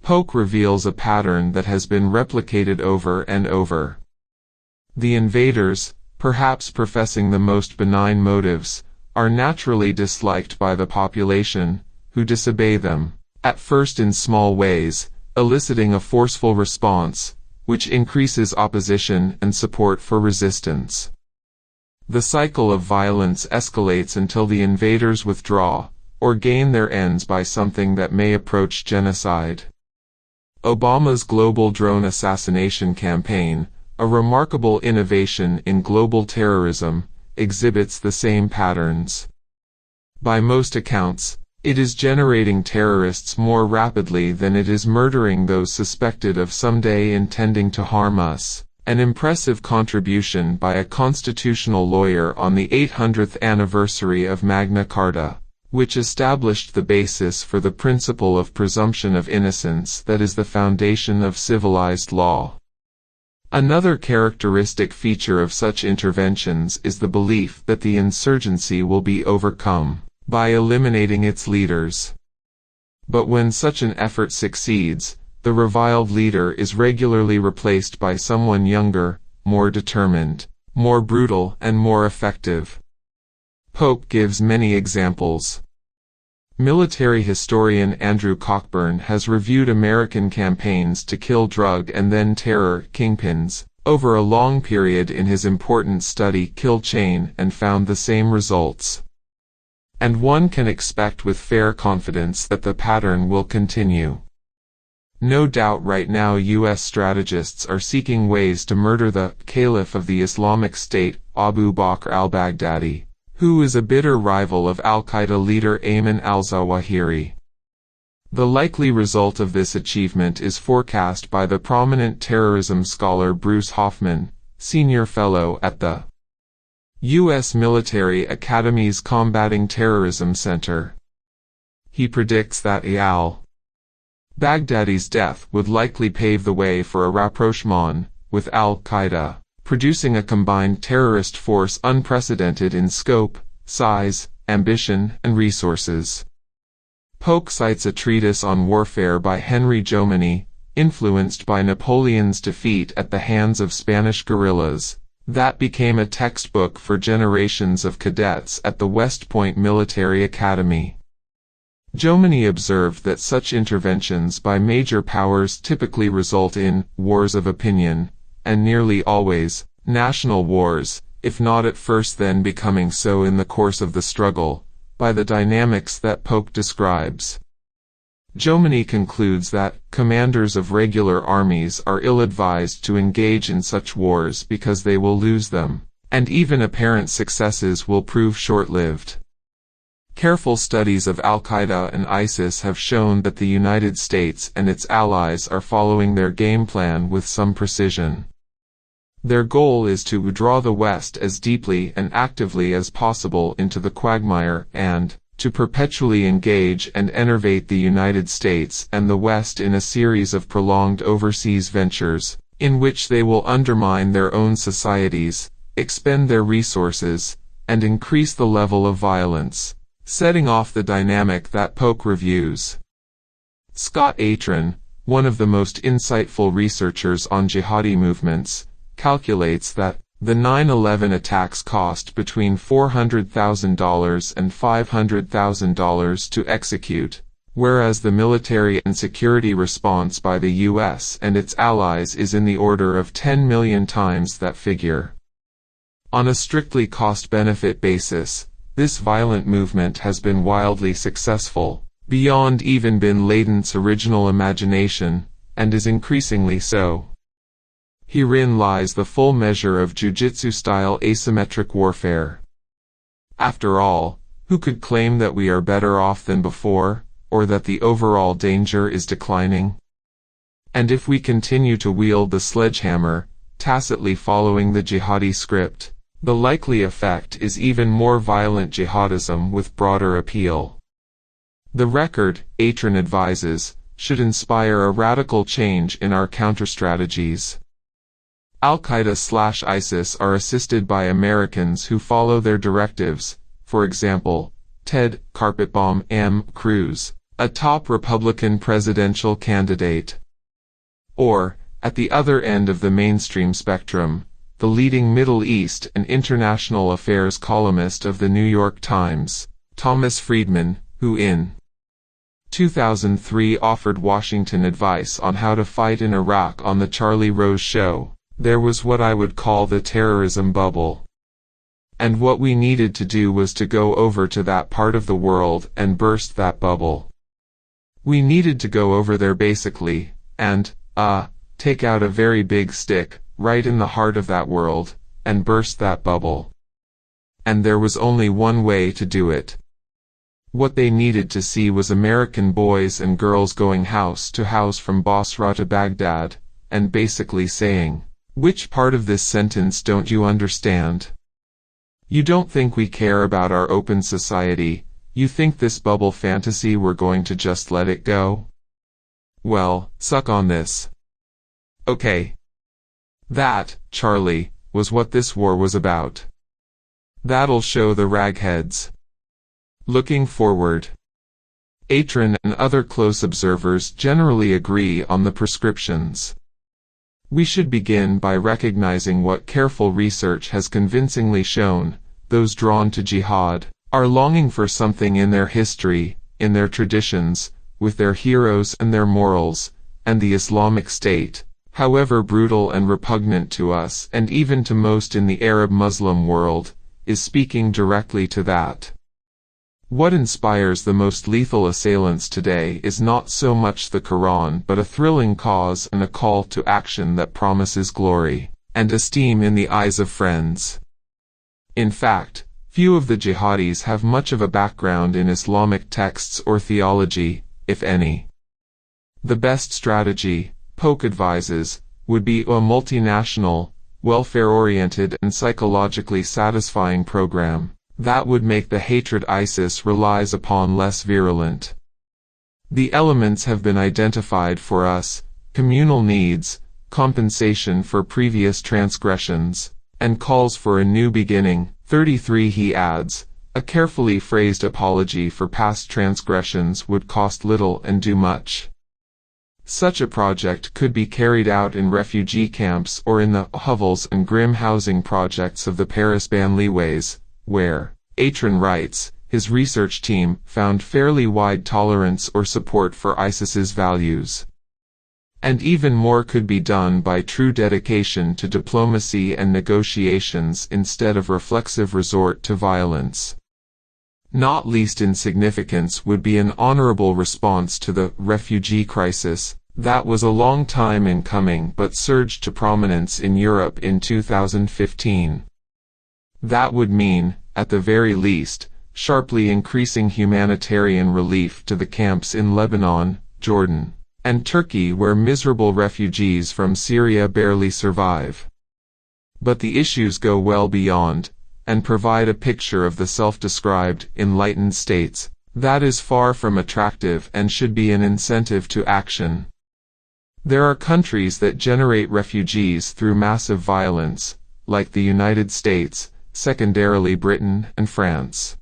Polk reveals a pattern that has been replicated over and over. The invaders, perhaps professing the most benign motives, are naturally disliked by the population, who disobey them, at first in small ways, eliciting a forceful response, which increases opposition and support for resistance. The cycle of violence escalates until the invaders withdraw, or gain their ends by something that may approach genocide. Obama's global drone assassination campaign, a remarkable innovation in global terrorism, exhibits the same patterns. By most accounts, it is generating terrorists more rapidly than it is murdering those suspected of someday intending to harm us. An impressive contribution by a constitutional lawyer on the 800th anniversary of Magna Carta, which established the basis for the principle of presumption of innocence that is the foundation of civilized law. Another characteristic feature of such interventions is the belief that the insurgency will be overcome by eliminating its leaders. But when such an effort succeeds, the reviled leader is regularly replaced by someone younger, more determined, more brutal, and more effective. Polk gives many examples. Military historian Andrew Cockburn has reviewed American campaigns to kill drug and then terror kingpins over a long period in his important study Kill Chain and found the same results. And one can expect with fair confidence that the pattern will continue. No doubt right now U.S. strategists are seeking ways to murder the Caliph of the Islamic State, Abu Bakr al-Baghdadi, who is a bitter rival of al-Qaeda leader Ayman al-Zawahiri. The likely result of this achievement is forecast by the prominent terrorism scholar Bruce Hoffman, senior fellow at the U.S. Military Academy's Combating Terrorism Center. He predicts that al-Baghdadi's death would likely pave the way for a rapprochement with al-Qaeda, producing a combined terrorist force unprecedented in scope, size, ambition, and resources. Polk cites a treatise on warfare by Henry Jomini, influenced by Napoleon's defeat at the hands of Spanish guerrillas, that became a textbook for generations of cadets at the West Point Military Academy. Chomsky observed that such interventions by major powers typically result in wars of opinion, and nearly always, national wars, if not at first then becoming so in the course of the struggle, by the dynamics that Polk describes. Chomsky concludes that commanders of regular armies are ill-advised to engage in such wars because they will lose them, and even apparent successes will prove short-lived. Careful studies of Al-Qaeda and ISIS have shown that the United States and its allies are following their game plan with some precision. Their goal is to draw the West as deeply and actively as possible into the quagmire and to perpetually engage and enervate the United States and the West in a series of prolonged overseas ventures, in which they will undermine their own societies, expend their resources, and increase the level of violence, setting off the dynamic that Polk reviews. Scott Atran, one of the most insightful researchers on jihadi movements, calculates that the 9/11 attacks cost between $400,000 and $500,000 to execute, whereas the military and security response by the U.S. and its allies is in the order of 10 million times that figure. On a strictly cost-benefit basis, this violent movement has been wildly successful, beyond even bin Laden's original imagination, and is increasingly so. Herein lies the full measure of jiu-jitsu-style asymmetric warfare. After all, who could claim that we are better off than before, or that the overall danger is declining? And if we continue to wield the sledgehammer, tacitly following the jihadi script, the likely effect is even more violent jihadism with broader appeal. The record, Atran advises, should inspire a radical change in our counter-strategies. Al-Qaeda/ISIS are assisted by Americans who follow their directives, for example, Ted "Carpetbomb" M. Cruz, a top Republican presidential candidate. Or, at the other end of the mainstream spectrum, the leading Middle East and international affairs columnist of the New York Times, Thomas Friedman, who in 2003 offered Washington advice on how to fight in Iraq on The Charlie Rose Show. There was what I would call the terrorism bubble. And what we needed to do was to go over to that part of the world and burst that bubble. We needed to go over there basically, and, take out a very big stick, right in the heart of that world, and burst that bubble. And there was only one way to do it. What they needed to see was American boys and girls going house to house from Basra to Baghdad, and basically saying, "Which part of this sentence don't you understand? You don't think we care about our open society, you think this bubble fantasy we're going to just let it go? Well, suck on this." Okay. That, Charlie, was what this war was about. That'll show the ragheads. Looking forward. Atran and other close observers generally agree on the prescriptions. We should begin by recognizing what careful research has convincingly shown: those drawn to jihad are longing for something in their history, in their traditions, with their heroes and their morals, and the Islamic State, however brutal and repugnant to us and even to most in the Arab Muslim world, is speaking directly to that. What inspires the most lethal assailants today is not so much the Quran but a thrilling cause and a call to action that promises glory and esteem in the eyes of friends. In fact, few of the jihadis have much of a background in Islamic texts or theology, if any. The best strategy, Polk advises, would be a multinational, welfare-oriented and psychologically satisfying program that would make the hatred ISIS relies upon less virulent. The elements have been identified for us: communal needs, compensation for previous transgressions, and calls for a new beginning. 33 He adds, a carefully phrased apology for past transgressions would cost little and do much. Such a project could be carried out in refugee camps or in the hovels and grim housing projects of the Paris banlieues, where, Atran writes, his research team found fairly wide tolerance or support for ISIS's values. And even more could be done by true dedication to diplomacy and negotiations instead of reflexive resort to violence. Not least in significance would be an honorable response to the refugee crisis that was a long time in coming but surged to prominence in Europe in 2015. That would mean, at the very least, sharply increasing humanitarian relief to the camps in Lebanon, Jordan, and Turkey where miserable refugees from Syria barely survive. But the issues go well beyond, and provide a picture of the self-described enlightened states that is far from attractive and should be an incentive to action. There are countries that generate refugees through massive violence, like the United States, secondarily Britain and France.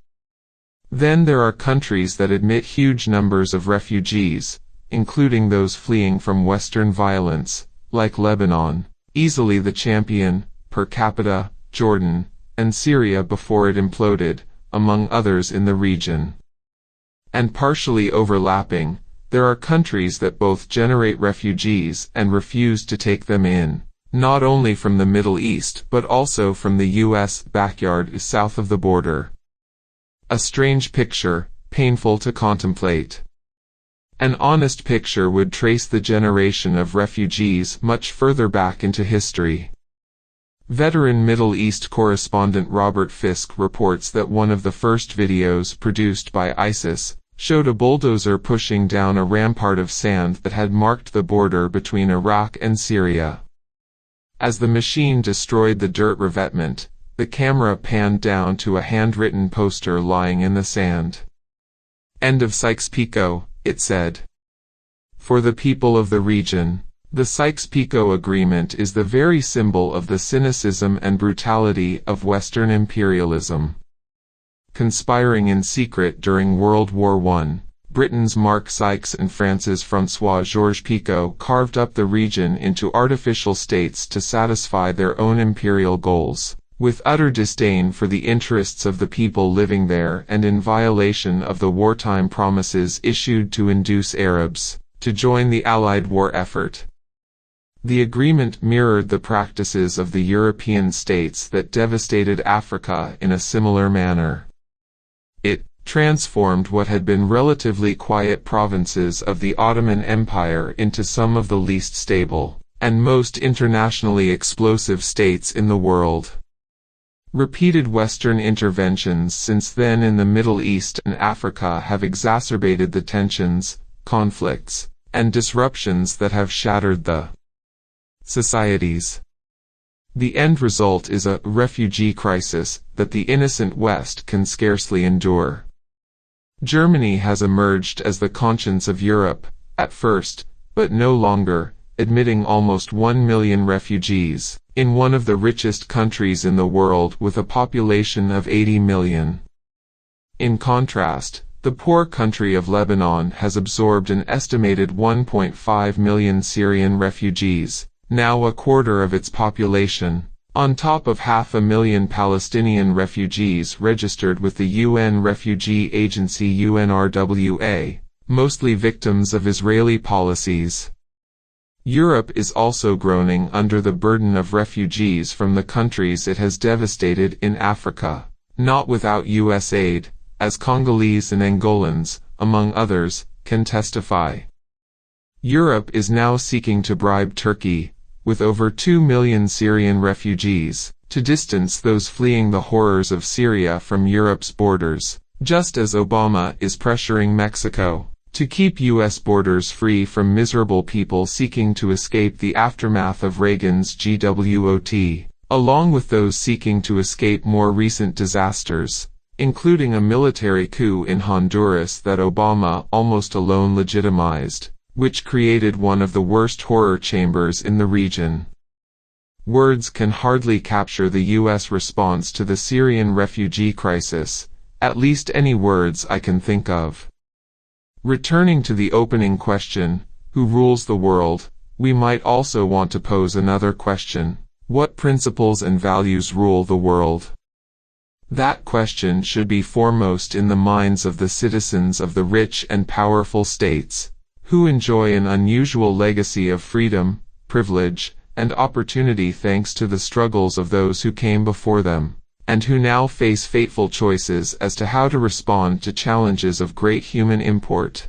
Then there are countries that admit huge numbers of refugees, including those fleeing from Western violence, like Lebanon, easily the champion, per capita, Jordan, and Syria before it imploded, among others in the region. And partially overlapping, there are countries that both generate refugees and refuse to take them in, not only from the Middle East but also from the U.S. backyard south of the border. A strange picture, painful to contemplate. An honest picture would trace the generation of refugees much further back into history. Veteran Middle East correspondent Robert Fisk reports that one of the first videos produced by ISIS showed a bulldozer pushing down a rampart of sand that had marked the border between Iraq and Syria. As the machine destroyed the dirt revetment, the camera panned down to a handwritten poster lying in the sand. "End of Sykes-Picot," it said. For the people of the region, the Sykes-Picot Agreement is the very symbol of the cynicism and brutality of Western imperialism. Conspiring in secret during World War I, Britain's Mark Sykes and France's François-Georges Picot carved up the region into artificial states to satisfy their own imperial goals, with utter disdain for the interests of the people living there and in violation of the wartime promises issued to induce Arabs to join the Allied war effort. The agreement mirrored the practices of the European states that devastated Africa in a similar manner. It transformed what had been relatively quiet provinces of the Ottoman Empire into some of the least stable and most internationally explosive states in the world. Repeated Western interventions since then in the Middle East and Africa have exacerbated the tensions, conflicts, and disruptions that have shattered the societies. The end result is a refugee crisis that the innocent West can scarcely endure. Germany has emerged as the conscience of Europe, at first, but no longer, admitting almost 1 million refugees, in one of the richest countries in the world with a population of 80 million. In contrast, the poor country of Lebanon has absorbed an estimated 1.5 million Syrian refugees, now a quarter of its population, on top of 500,000 Palestinian refugees registered with the UN Refugee Agency UNRWA, mostly victims of Israeli policies. Europe is also groaning under the burden of refugees from the countries it has devastated in Africa, not without US aid, as Congolese and Angolans, among others, can testify. Europe is now seeking to bribe Turkey, with over 2 million Syrian refugees, to distance those fleeing the horrors of Syria from Europe's borders, just as Obama is pressuring Mexico to keep U.S. borders free from miserable people seeking to escape the aftermath of Reagan's GWOT, along with those seeking to escape more recent disasters, including a military coup in Honduras that Obama almost alone legitimized, which created one of the worst horror chambers in the region. Words can hardly capture the U.S. response to the Syrian refugee crisis, at least any words I can think of. Returning to the opening question, who rules the world, we might also want to pose another question. What principles and values rule the world? That question should be foremost in the minds of the citizens of the rich and powerful states, who enjoy an unusual legacy of freedom, privilege, and opportunity thanks to the struggles of those who came before them, and who now face fateful choices as to how to respond to challenges of great human import.